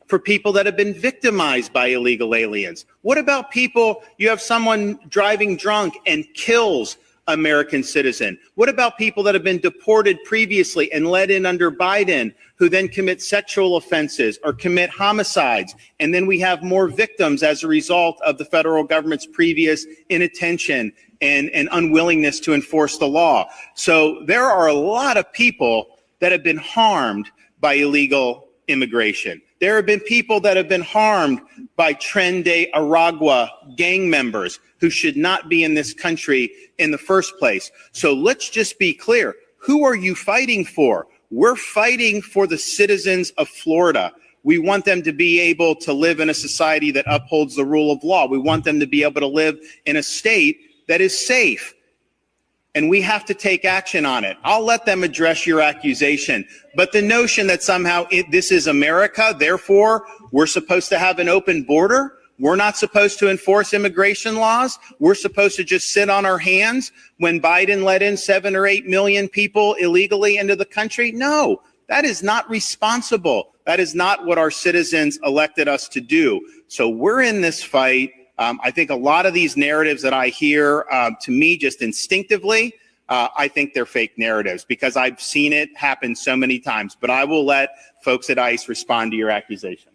for people that have been victimized by illegal aliens. What about people, you have someone driving drunk and kills American citizen? What about people that have been deported previously and let in under Biden, who then commit sexual offenses or commit homicides? And then we have more victims as a result of the federal government's previous inattention and unwillingness to enforce the law. So there are a lot of people that have been harmed by illegal immigration. There have been people that have been harmed by Tren de Aragua gang members who should not be in this country in the first place. So let's just be clear. Who are you fighting for? We're fighting for the citizens of Florida. We want them to be able to live in a society that upholds the rule of law. We want them to be able to live in a state that is safe. And we have to take action on it. I'll let them address your accusation. But the notion that somehow this is America, therefore we're supposed to have an open border, we're not supposed to enforce immigration laws, we're supposed to just sit on our hands when Biden let in 7 or 8 million people illegally into the country? No, that is not responsible. That is not what our citizens elected us to do. So we're in this fight. I think a lot of these narratives that I hear, to me, just instinctively, I think they're fake narratives because I've seen it happen so many times. But I will let folks at ICE respond to your accusation.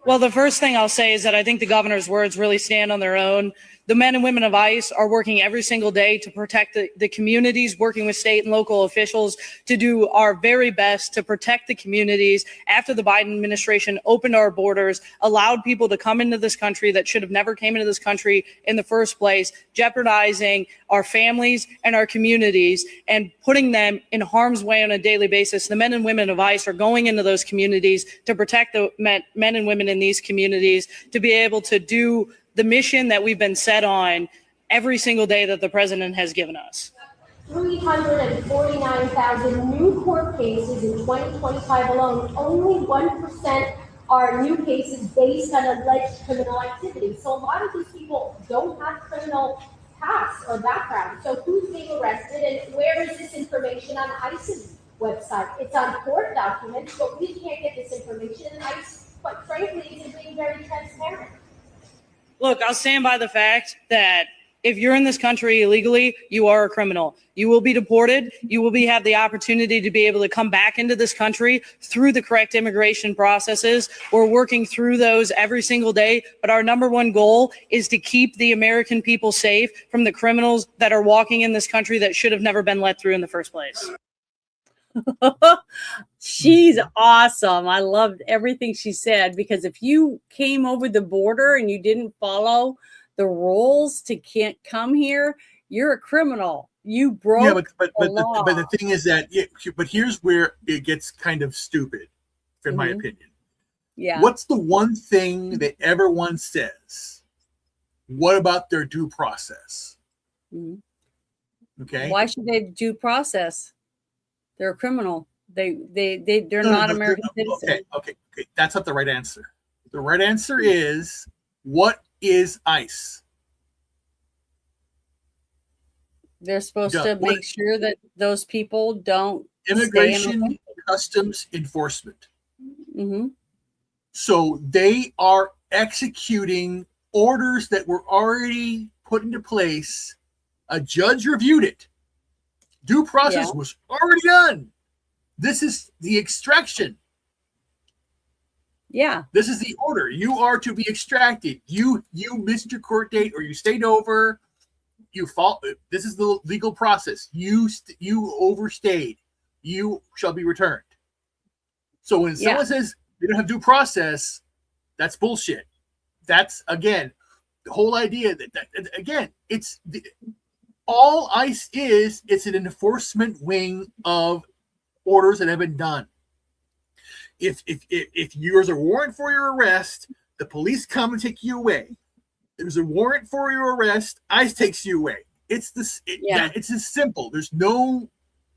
Well, the first thing I'll say is that I think the governor's words really stand on their own. The men and women of ICE are working every single day to protect the communities, working with state and local officials to do our very best to protect the communities after the Biden administration opened our borders, allowed people to come into this country that should have never came into this country in the first place, jeopardizing our families and our communities and putting them in harm's way on a daily basis. The men and women of ICE are going into those communities to protect the men and women in these communities, to be able to do the mission that we've been set on every single day that the president has given us. 349,000 new court cases in 2025 alone. Only 1% are new cases based on alleged criminal activity. So a lot of these people don't have criminal past or background. So who's being arrested and where is this information on ICE's website? It's on court documents, but we can't get this information, and ICE, quite frankly, isn't being very transparent. Look, I'll stand by the fact that if you're in this country illegally, you are a criminal. You will be deported. You will have the opportunity to be able to come back into this country through the correct immigration processes. We're working through those every single day. But our number one goal is to keep the American people safe from the criminals that are walking in this country that should have never been let through in the first place. She's awesome. I loved everything she said, because if you came over the border and you didn't follow the rules to can't come here, you're a criminal. You broke the law. But the thing is that, but here's where it gets kind of stupid, in my opinion. Yeah. What's the one thing that everyone says? What about their due process? Okay. Why should they due process? They're a criminal. They're not American citizens. Okay. That's not the right answer. The right answer is, what is ICE? They're supposed to make sure that those people don't Immigration Customs Enforcement. Mm-hmm. So they are executing orders that were already put into place. A judge reviewed it. Due process was already done. This is the extraction. Yeah. This is the order. You are to be extracted. You missed your court date, or you stayed over. This is the legal process. You overstayed. You shall be returned. So when someone says they don't have due process, that's bullshit. That's, again, the whole idea that again, it's all ICE is. It's an enforcement wing of orders that have been done. If there's a warrant for your arrest, the police come and take you away. There's a warrant for your arrest, ICE takes you away. It's this. It's as simple. There's no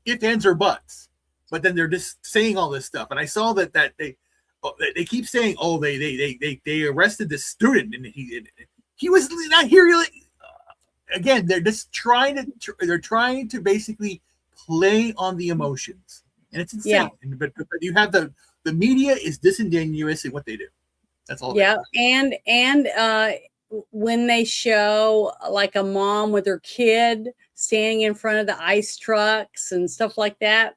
ifs, ands, or buts. But then they're just saying all this stuff, and I saw that they keep saying, "Oh, they arrested this student, and he was not here." Again, they're just trying to basically play on the emotions, and it's insane. Yeah. But you have the media is disingenuous in what they do. That's all. Yeah, and when they show like a mom with her kid standing in front of the ICE trucks and stuff like that,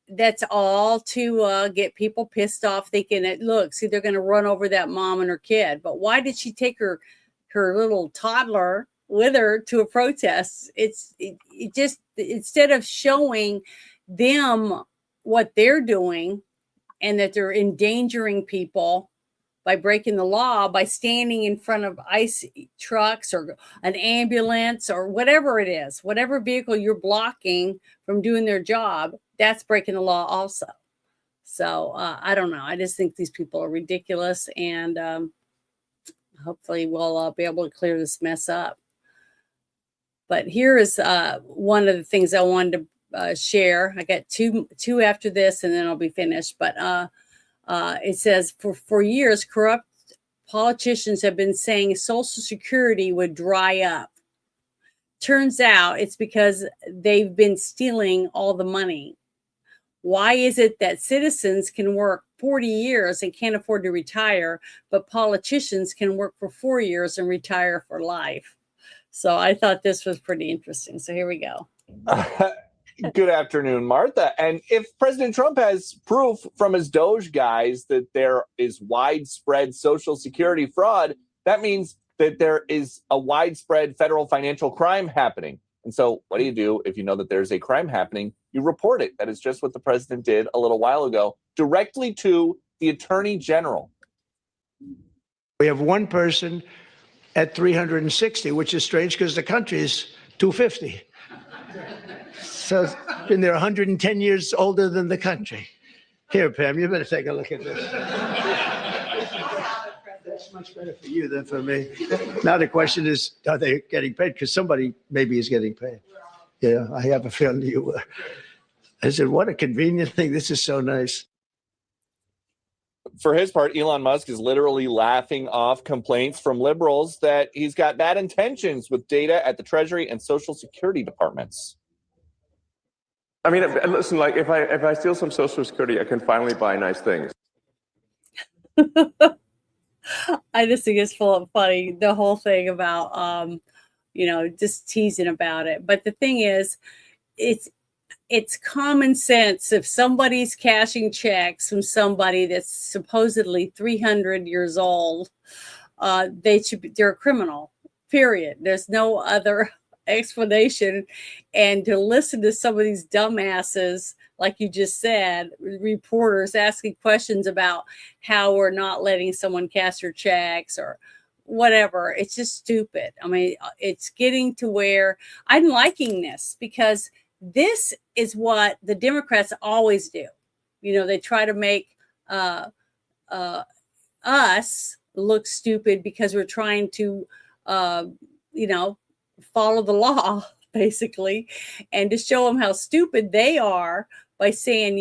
that's all to get people pissed off, thinking that, look, see, they're going to run over that mom and her kid. But why did she take her little toddler with her to a protest? It just, instead of showing them what they're doing and that they're endangering people by breaking the law, by standing in front of ICE trucks or an ambulance or whatever it is, whatever vehicle you're blocking from doing their job, that's breaking the law also. So I don't know. I just think these people are ridiculous, and hopefully we'll be able to clear this mess up. But here is one of the things I wanted to share. I got two after this, and then I'll be finished. But it says, for years, corrupt politicians have been saying Social Security would dry up. Turns out it's because they've been stealing all the money. Why is it that citizens can work 40 years and can't afford to retire, but politicians can work for 4 years and retire for life? So I thought this was pretty interesting. So here we go. Good afternoon, Martha. And if President Trump has proof from his Doge guys that there is widespread Social Security fraud, that means that there is a widespread federal financial crime happening. And so what do you do if you know that there's a crime happening? You report it. That is just what the president did a little while ago, directly to the attorney general. We have one person at 360, which is strange because the country is 250. So it's been there 110 years older than the country. Here, Pam, you better take a look at this. That's much better for you than for me. Now the question is, are they getting paid? Because somebody maybe is getting paid. Yeah, I have a feeling you were. I said, what a convenient thing. This is so nice. For his part, Elon Musk is literally laughing off complaints from liberals that he's got bad intentions with data at the Treasury and Social Security departments. I mean, listen, like if I steal some Social Security, I can finally buy nice things. I just think it's full of funny, the whole thing about, just teasing about it. But the thing is, it's common sense. If somebody's cashing checks from somebody that's supposedly 300 years old, they're a criminal, period. There's no other explanation. And to listen to some of these dumbasses, like you just said, reporters asking questions about how we're not letting someone cash their checks or whatever, it's just stupid. I mean, it's getting to where I'm liking this, because this is what the Democrats always do. They try to make us look stupid because we're trying to, follow the law, basically, and to show them how stupid they are by saying,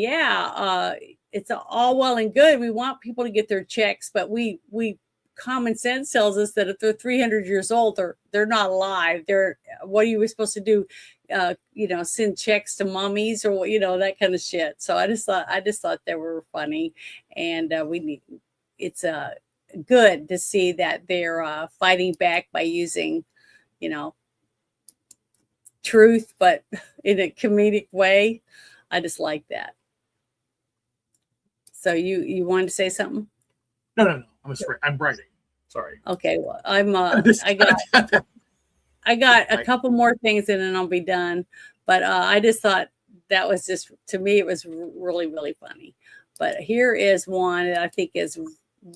it's all well and good. We want people to get their checks, but we common sense tells us that if they're 300 years old, they're not alive. What are you supposed to do? Send checks to mummies or that kind of shit. So I just thought they were funny, and it's good to see that they're fighting back by using, truth, but in a comedic way. I just like that. So you wanted to say something? No. I'm writing. Sorry. Okay. Well, I got a couple more things and then I'll be done. But I just thought that was just, to me, it was really, really funny. But here is one that I think is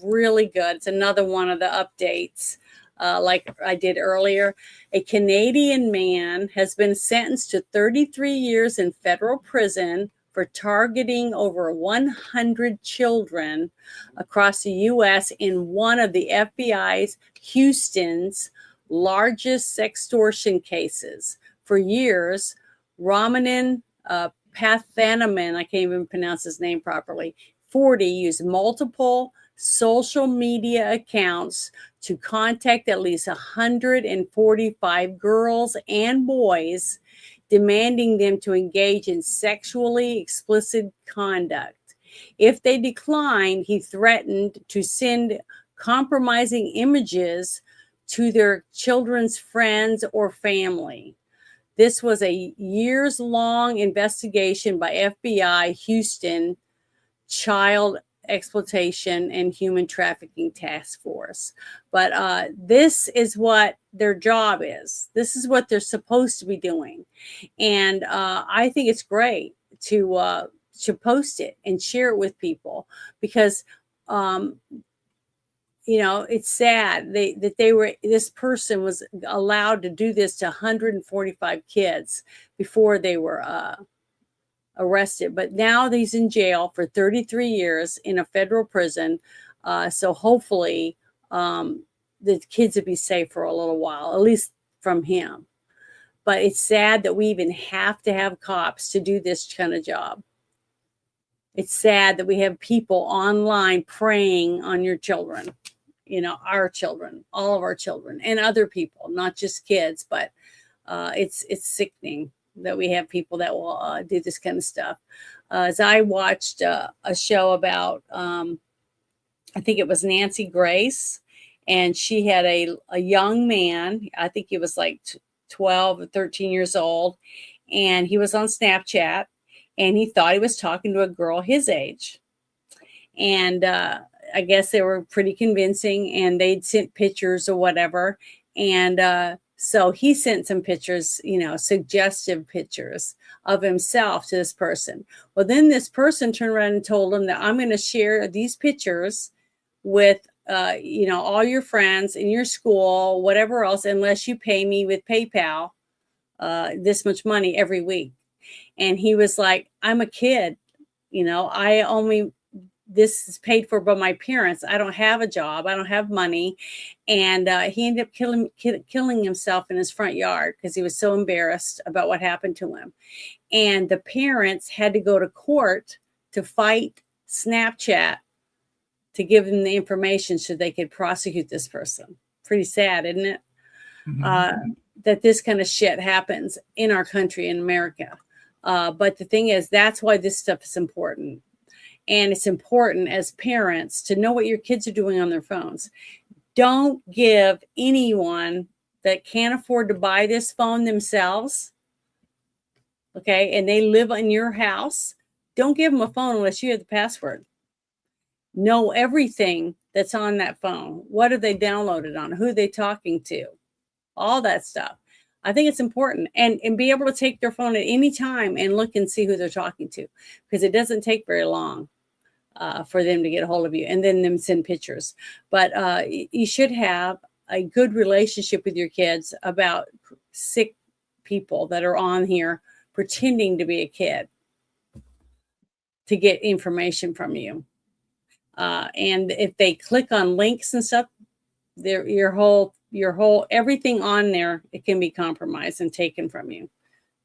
really good. It's another one of the updates. Like I did earlier, a Canadian man has been sentenced to 33 years in federal prison for targeting over 100 children across the U.S. in one of the FBI's Houston's largest sextortion cases. For years, Ramanan Pathanaman, I can't even pronounce his name properly, 40, used multiple social media accounts to contact at least 145 girls and boys, demanding them to engage in sexually explicit conduct. If they declined, he threatened to send compromising images to their children's friends or family. This was a years-long investigation by FBI Houston Child Exploitation and Human Trafficking Task Force. But this is what their job is. This is what they're supposed to be doing. And I think it's great to post it and share it with people, because you know, it's sad this person was allowed to do this to 145 kids before they were arrested. But now he's in jail for 33 years in a federal prison. So hopefully the kids will be safe for a little while, at least from him. But it's sad that we even have to have cops to do this kind of job. It's sad that we have people online preying on your children, you know, our children, all of our children, and other people, not just kids. But it's sickening that we have people that will do this kind of stuff. As I watched a show about, I think it was Nancy Grace, and she had a young man, I think he was like 12 or 13 years old, and he was on Snapchat, and he thought he was talking to a girl his age. And I guess they were pretty convincing, and they'd sent pictures or whatever. And so he sent some pictures, you know, suggestive pictures of himself to this person. Well, then this person turned around and told him that I'm going to share these pictures with, you know, all your friends in your school, whatever else, unless you pay me with PayPal this much money every week. And he was like, I'm a kid, you know, this is paid for by my parents. I don't have a job. I don't have money. And he ended up killing himself in his front yard because he was so embarrassed about what happened to him. And the parents had to go to court to fight Snapchat to give them the information so they could prosecute this person. Pretty sad, isn't it? Mm-hmm. That this kind of shit happens in our country, in America. But the thing is, that's why this stuff is important. And it's important as parents to know what your kids are doing on their phones. Don't give anyone that can't afford to buy this phone themselves, okay, and they live in your house, don't give them a phone unless you have the password. Know everything that's on that phone. What have they downloaded on? Who are they talking to? All that stuff. I think it's important, and be able to take their phone at any time and look and see who they're talking to, because it doesn't take very long for them to get a hold of you, and then them send pictures. But you should have a good relationship with your kids about sick people that are on here pretending to be a kid to get information from you. And if they click on links and stuff, your whole everything on there, it can be compromised and taken from you.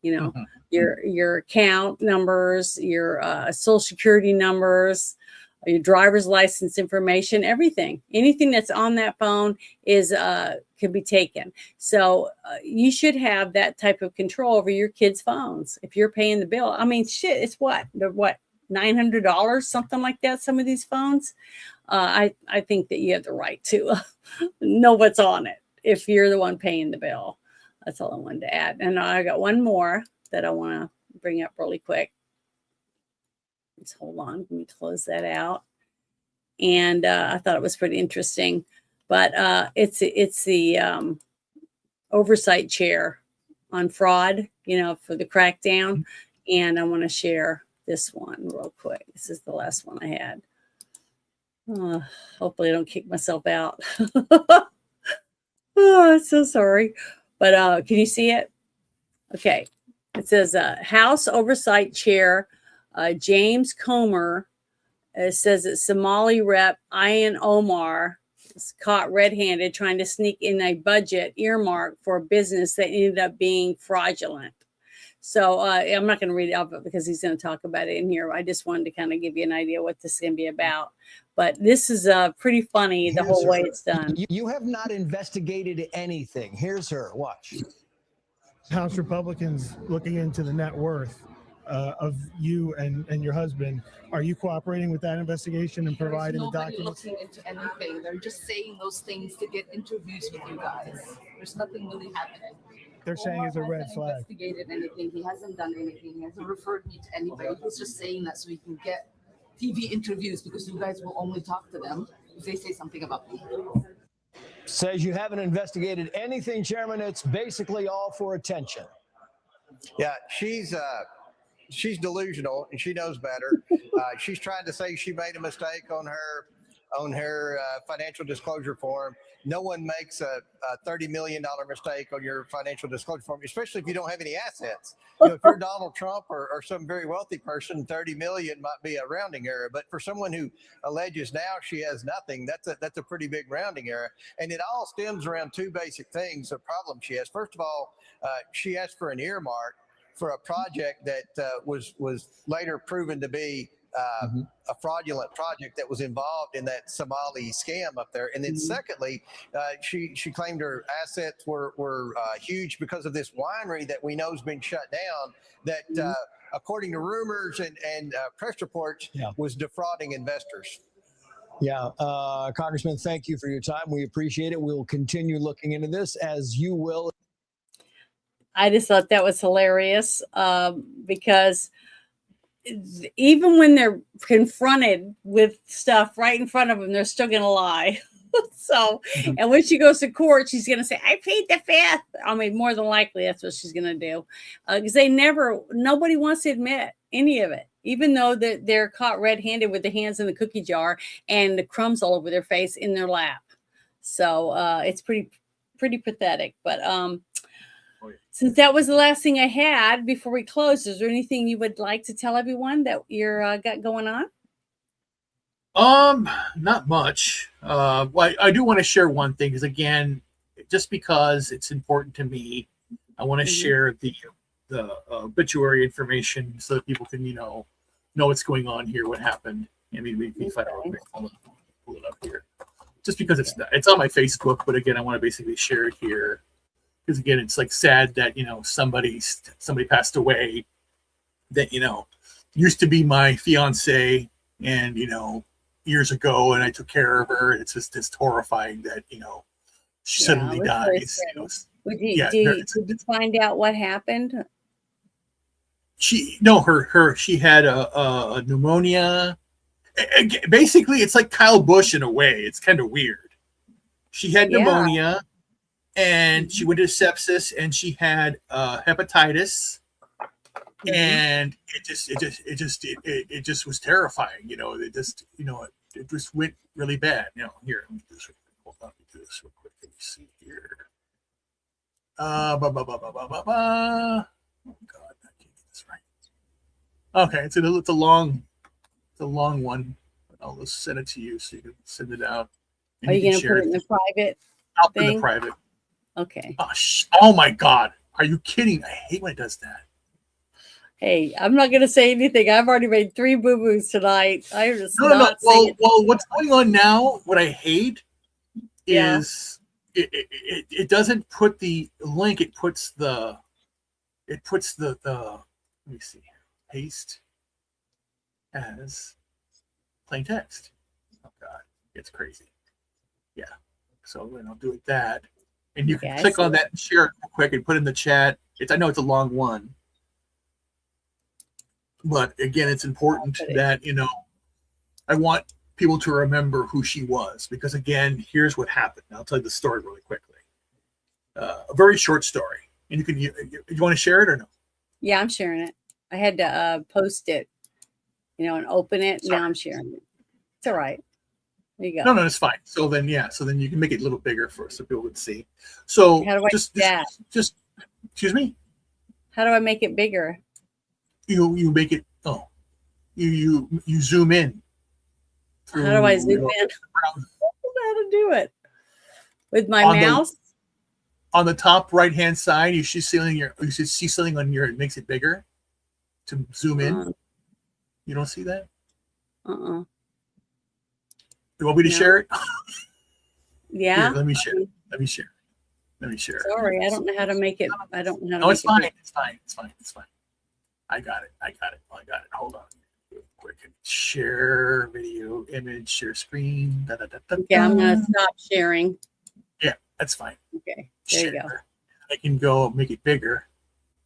You know, your account numbers, your social security numbers, your driver's license information, everything, anything that's on that phone is can be taken. So you should have that type of control over your kids' phones. If you're paying the bill, I mean, shit, it's what $900, something like that. Some of these phones, I think that you have the right to know what's on it if you're the one paying the bill. That's all I wanted to add. And I got one more that I want to bring up really quick. Just hold on. Let me close that out. And I thought it was pretty interesting. But it's the oversight chair on fraud, you know, for the crackdown. And I want to share this one real quick. This is the last one I had. Hopefully I don't kick myself out. Oh, I'm so sorry. But can you see it? Okay. It says House Oversight Chair James Comer. It says that Somali Rep Ian Omar was caught red-handed trying to sneak in a budget earmark for a business that ended up being fraudulent. So I'm not going to read it out because he's going to talk about it in here. I just wanted to kind of give you an idea what this is going to be about. But this is pretty funny, the whole way it's done. You have not investigated anything. Here's her. Watch. House Republicans looking into the net worth of you and your husband. Are you cooperating with that investigation and providing the documents? Looking into anything. They're just saying those things to get interviews with you guys. There's nothing really happening. They're saying it's a red flag. Investigated anything. He hasn't done anything. He hasn't referred me to anybody. He's just saying that so he can get TV interviews because you guys will only talk to them if they say something about me. Says you haven't investigated anything, Chairman. It's basically all for attention. Yeah, she's delusional and she knows better. She's trying to say she made a mistake on her financial disclosure form. No one makes a $30 million mistake on your financial disclosure form, especially if you don't have any assets. You know, if you're Donald Trump or some very wealthy person, 30 million might be a rounding error. But for someone who alleges now she has nothing, that's a pretty big rounding error. And it all stems around two basic things, the problem she has. First of all, she asked for an earmark for a project that was later proven to be a fraudulent project that was involved in that Somali scam up there. And then secondly, she claimed her assets were huge because of this winery that we know has been shut down that according to rumors and press reports was defrauding investors. Yeah, Congressman, thank you for your time. We appreciate it. We'll continue looking into this as you will. I just thought that was hilarious because even when they're confronted with stuff right in front of them, they're still going to lie. So, and when she goes to court, she's going to say, I paid the fifth. I mean, more than likely, that's what she's going to do. Because nobody wants to admit any of it, even though they're caught red-handed with the hands in the cookie jar and the crumbs all over their face in their lap. So it's pretty pathetic. But since that was the last thing I had before we close, is there anything you would like to tell everyone that you're got going on? Not much. Well, I do want to share one thing, because again, just because it's important to me, I want to share the obituary information so that people can know what's going on here, what happened. I mean, if I don't pull it up here, just because it's on my Facebook, but again, I want to basically share it here. Because again, it's like sad that somebody passed away that used to be my fiance, and years ago, and I took care of her. It's just horrifying that she suddenly dies. Did you find out what happened? She had a pneumonia. Basically, it's like Kyle Busch in a way. It's kind of weird. She had pneumonia. And she went to sepsis, and she had hepatitis, and it just was terrifying. It just went really bad. Here, let me do this real quick. Hold on, let me do this real quick. Let me see here. Oh God, I can't get this right. Okay, it's a long one. I'll just send it to you so you can send it out. Are you going to put it in the private? I'll put it in the private. Okay. Oh my God. Are you kidding? I hate when it does that. Hey, I'm not going to say anything. I've already made 3 boo-boos tonight. I'm just no. Well, what's going on now, what I hate is it doesn't put the link. It puts the let me see here. Paste as plain text. Oh God, it's crazy. Yeah. So then I'll do it that. And you can click on that and share it real quick and put in the chat. I know it's a long one, but again, it's important that I want people to remember who she was, because again, here's what happened. I'll tell you the story really quickly. A very short story, and you want to share it or no? Yeah, I'm sharing it. I had to post it and open it. Now I'm sharing it. It's all right. There you go. No, it's fine. So then you can make it a little bigger so people would see. So How do I just excuse me. How do I make it bigger? You make it. Oh, you zoom in. How do I zoom in? I don't know how to do it with my mouse. On the top right hand side, you should see something on your. It makes it bigger. To zoom in. You don't see that? You want me to share it? Yeah. Here, let me share. Let me share. Sorry, I don't know how to make it. I don't know how to No, make it's fine. it. It's fine. I got it. Hold on. Quick. Share video, image, share screen. Okay, I'm gonna stop sharing. Yeah, that's fine. Okay, there you go. I can go make it bigger.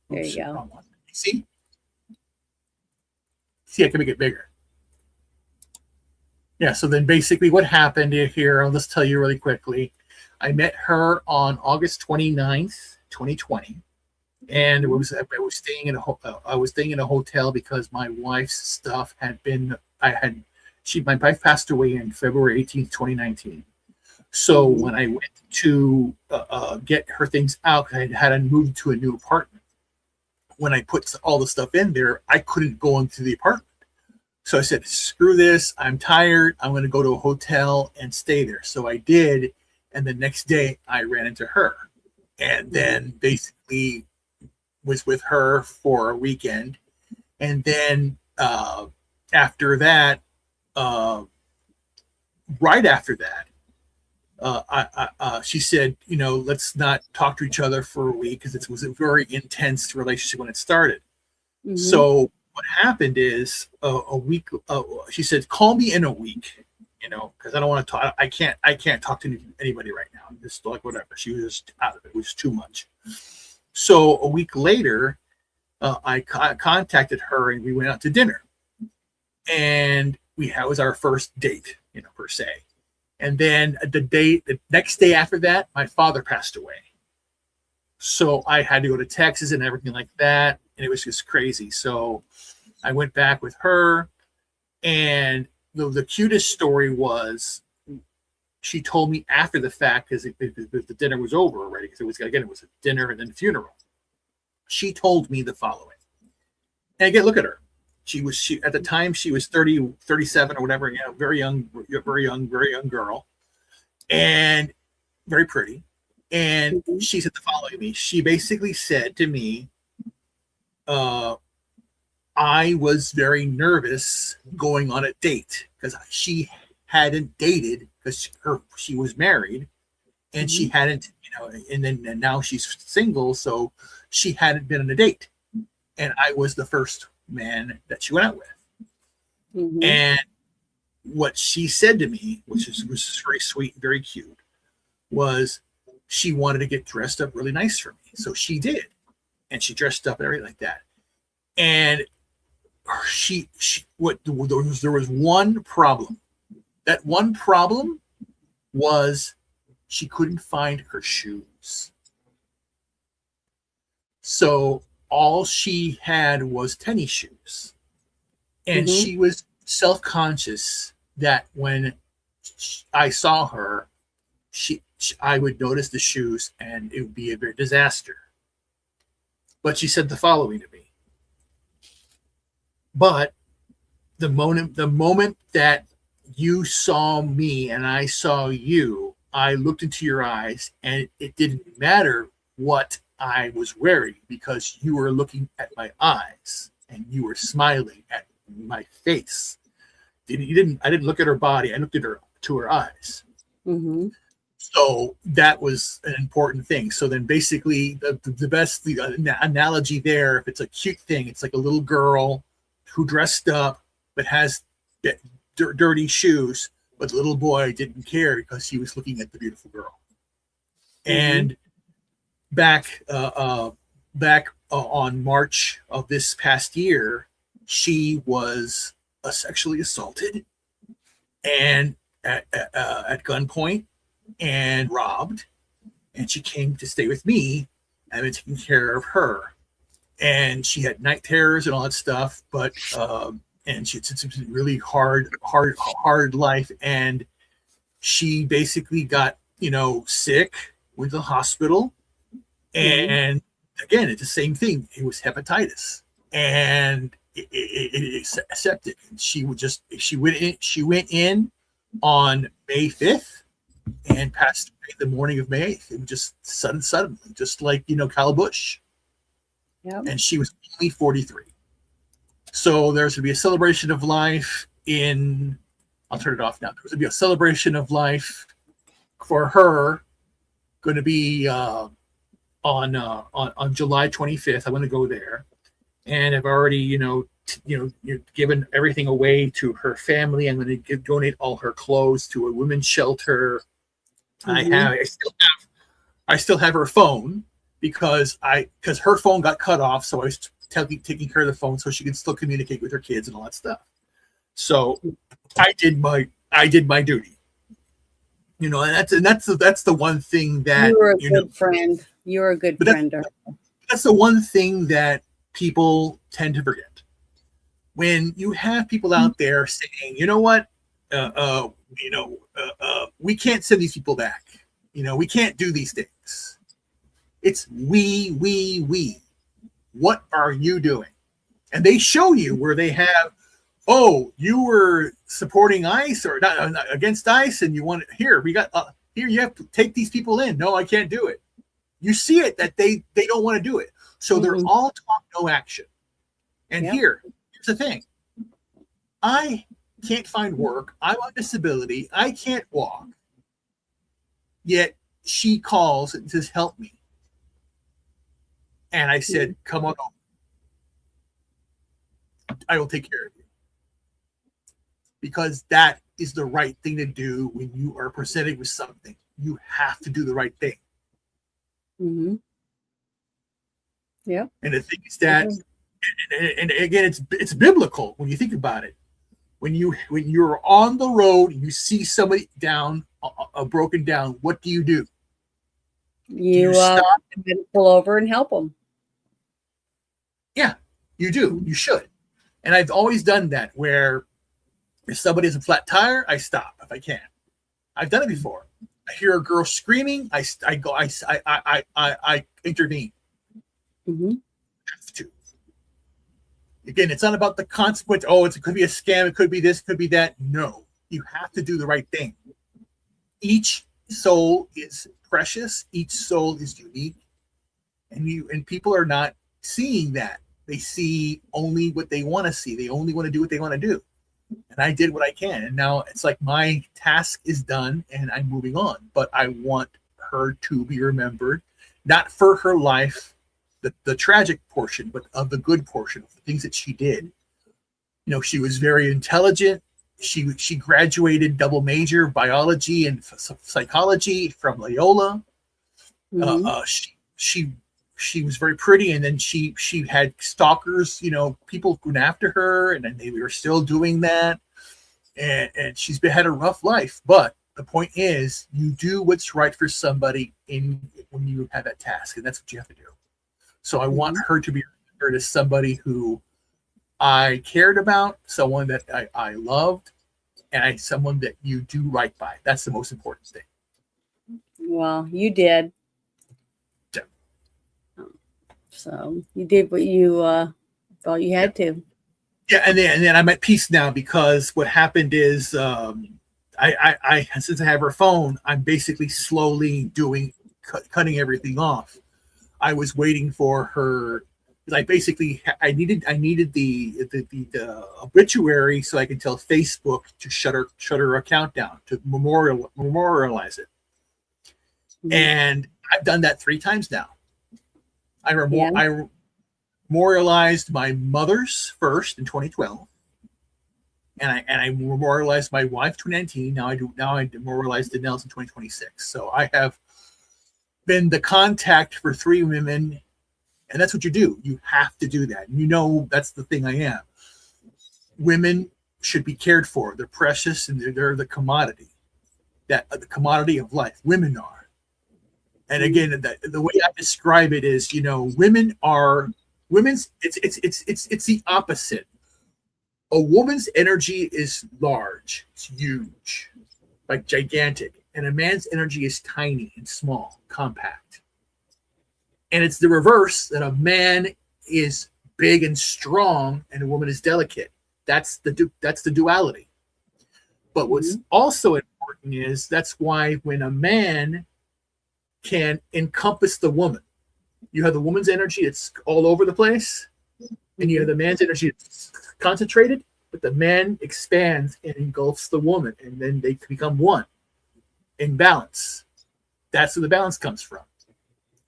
There you go. See, I can make it bigger. Yeah, so then basically what happened here, I'll just tell you really quickly. I met her on August 29th, 2020. And I was staying in a hotel because my wife's stuff had been my wife passed away in February 18th, 2019. So when I went to get her things out, I had moved to a new apartment. When I put all the stuff in there, I couldn't go into the apartment. So I said, screw this. I'm tired. I'm going to go to a hotel and stay there. So I did. And the next day I ran into her and then basically was with her for a weekend. And then after that, right after that, she said, let's not talk to each other for a week because it was a very intense relationship when it started. Mm-hmm. So what happened is a week, she said, call me in a week, because I don't want to talk. I can't talk to anybody right now. I'm just like, whatever. She was just out of it. It was too much. So a week later, I contacted her and we went out to dinner. And that was our first date, per se. And then the next day after that, my father passed away. So I had to go to Texas and everything like that. And it was just crazy. So I went back with her. And the cutest story was she told me after the fact, because the dinner was over already, because it was a dinner and then a funeral. She told me the following. And again, look at her. She at the time she was 30, 37 or whatever, very young girl, and very pretty. And she said the following to me. She basically said to me, I was very nervous going on a date because she hadn't dated because she was married and she hadn't, and now she's single. So she hadn't been on a date. And I was the first man that she went out with. Mm-hmm. And what she said to me, which was very sweet, very cute, was she wanted to get dressed up really nice for me. So she did. And she dressed up and everything like that. And there was one problem. That one problem was she couldn't find her shoes. So all she had was tennis shoes. And she was self-conscious that when I saw her, I would notice the shoes and it would be a very disaster. But she said the following to me. But the moment that you saw me and I saw you, I looked into your eyes and it didn't matter what I was wearing because you were looking at my eyes and you were smiling at my face. I didn't look at her body. I looked at her to her eyes. Mm-hmm. So that was an important thing. So then basically the best analogy there, if it's a cute thing, it's like a little girl who dressed up but has dirty shoes, but the little boy didn't care because he was looking at the beautiful girl. Mm-hmm. And back on March of this past year, she was sexually assaulted and at gunpoint and robbed, and she came to stay with me. I've been taking care of her, and she had night terrors and all that stuff. But and it's a really hard life. And she basically got, sick, went to the hospital, and again, it's the same thing. It was hepatitis, and it's septic. And she went in on May 5th and passed away the morning of May 8th. It was just suddenly, just like Kyle Busch. Yep. And she was only 43. So there's going to be a celebration of life I'll turn it off now. There's going to be a celebration of life for her, going to be on July 25th. I'm going to go there, and I've already given everything away to her family. I'm going to donate all her clothes to a women's shelter. I still have her phone because her phone got cut off, so I was taking care of the phone so she could still communicate with her kids and all that stuff. So I did my duty, and that's the one thing that you were a good friend. You were a good friend. That's the one thing that people tend to forget. When you have people out there saying, you know what, we can't send these people back. We can't do these things. It's we. What are you doing? And they show you where they have, you were supporting ICE or not against ICE, and you want here you have to take these people in. No, I can't do it. You see it that they don't want to do it. So they're all talk, no action. And here's the thing. I can't find work. I'm on disability. I can't walk. Yet she calls and says, help me. And I said, come on home. I will take care of you. Because that is the right thing to do when you are presented with something. You have to do the right thing. Mm-hmm. Yeah. And the thing is that, and again, it's biblical when you think about it. When you're on the road and you see somebody down, broken down, what do? You stop and pull over and help them. Yeah, you do. You should. And I've always done that where if somebody has a flat tire, I stop if I can. I've done it before. I hear a girl screaming, I intervene. Mm-hmm. Have to. Again, it's not about the consequence. It could be a scam. It could be this, could be that. No, you have to do the right thing. Each soul is precious. Each soul is unique. And people are not seeing that. They see only what they want to see. They only want to do what they want to do. And I did what I can. And now it's like my task is done and I'm moving on. But I want her to be remembered, not for her life, the tragic portion, but of the good portion of the things that she did. She was very intelligent. She graduated double major biology and psychology from Loyola. Mm-hmm. She was very pretty, and then she had stalkers, people going after her, and then they were still doing that. And she's had a rough life. But the point is, you do what's right for somebody when you have that task, and that's what you have to do. So I want her to be remembered as somebody who I cared about, someone that I loved, and someone that you do right by. That's the most important thing. Well, you did. So you did what you thought you had to. Yeah, and then I'm at peace now because what happened is I since I have her phone, I'm basically slowly cutting everything off. I was waiting for her. I needed the obituary so I could tell Facebook to shut her account down, to memorialize it. Mm-hmm. And I've done that 3 times now. I memorialized my mother's first in 2012, and I memorialized my wife 2019. Now I memorialize Danelle's in 2026. So I have been the contact for 3 women, and that's what you do. You have to do that. That's the thing I am. Women should be cared for. They're precious, and they're the commodity, the commodity of life. Women are. And again, the way I describe it is, women's. It's the opposite. A woman's energy is large, it's huge, like gigantic, and a man's energy is tiny and small, compact. And it's the reverse, that a man is big and strong and a woman is delicate. That's the duality. But what's also important is that's why when a man can encompass the woman, you have the woman's energy, it's all over the place, and you have the man's energy, it's concentrated, but the man expands and engulfs the woman, and then they become one in balance. That's where the balance comes from.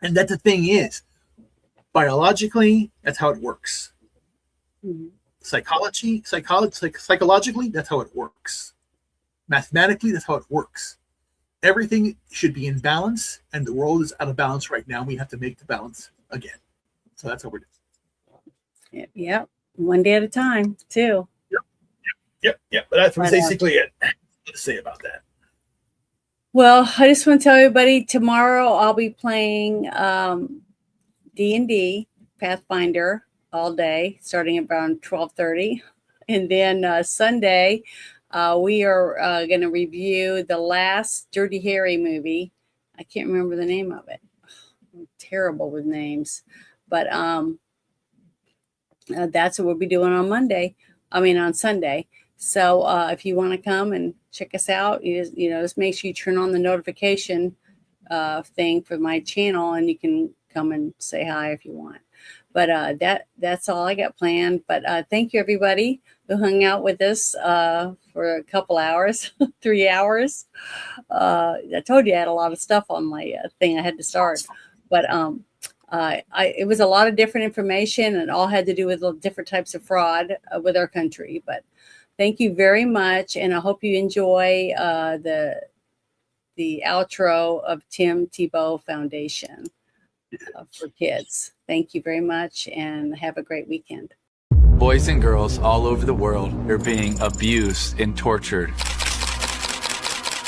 And that the thing is, biologically, that's how it works. Psychologically, that's how it works. Mathematically, that's how it works. Everything should be in balance, and the world is out of balance right now. We have to make the balance again. So that's what we're doing. Yep. One day at a time, too. Yep. But that's basically it. To say about that. Well, I just want to tell everybody tomorrow I'll be playing D&D Pathfinder all day, starting around 12:30, and then Sunday we are going to review the last Dirty Harry movie. I can't remember the name of it. I'm terrible with names, but that's what we'll be doing on Sunday. So if you want to come and check us out, just make sure you turn on the notification thing for my channel, and you can come and say hi if you want. But that's all I got planned. But thank you, everybody who hung out with us for a couple hours, 3 hours. I told you I had a lot of stuff on my thing I had to start. But it was a lot of different information, and all had to do with different types of fraud with our country. But thank you very much, and I hope you enjoy the outro of Tim Tebow Foundation for Kids. Thank you very much, and have a great weekend. Boys and girls all over the world are being abused and tortured.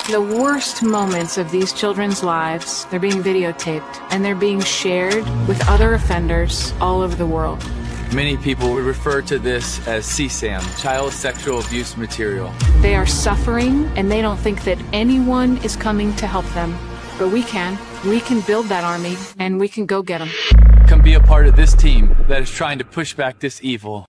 The worst moments of these children's lives, they're being videotaped, and they're being shared with other offenders all over the world. Many people would refer to this as CSAM, child sexual abuse material. They are suffering, and they don't think that anyone is coming to help them. But we can. We can build that army, and we can go get them. Come be a part of this team that is trying to push back this evil.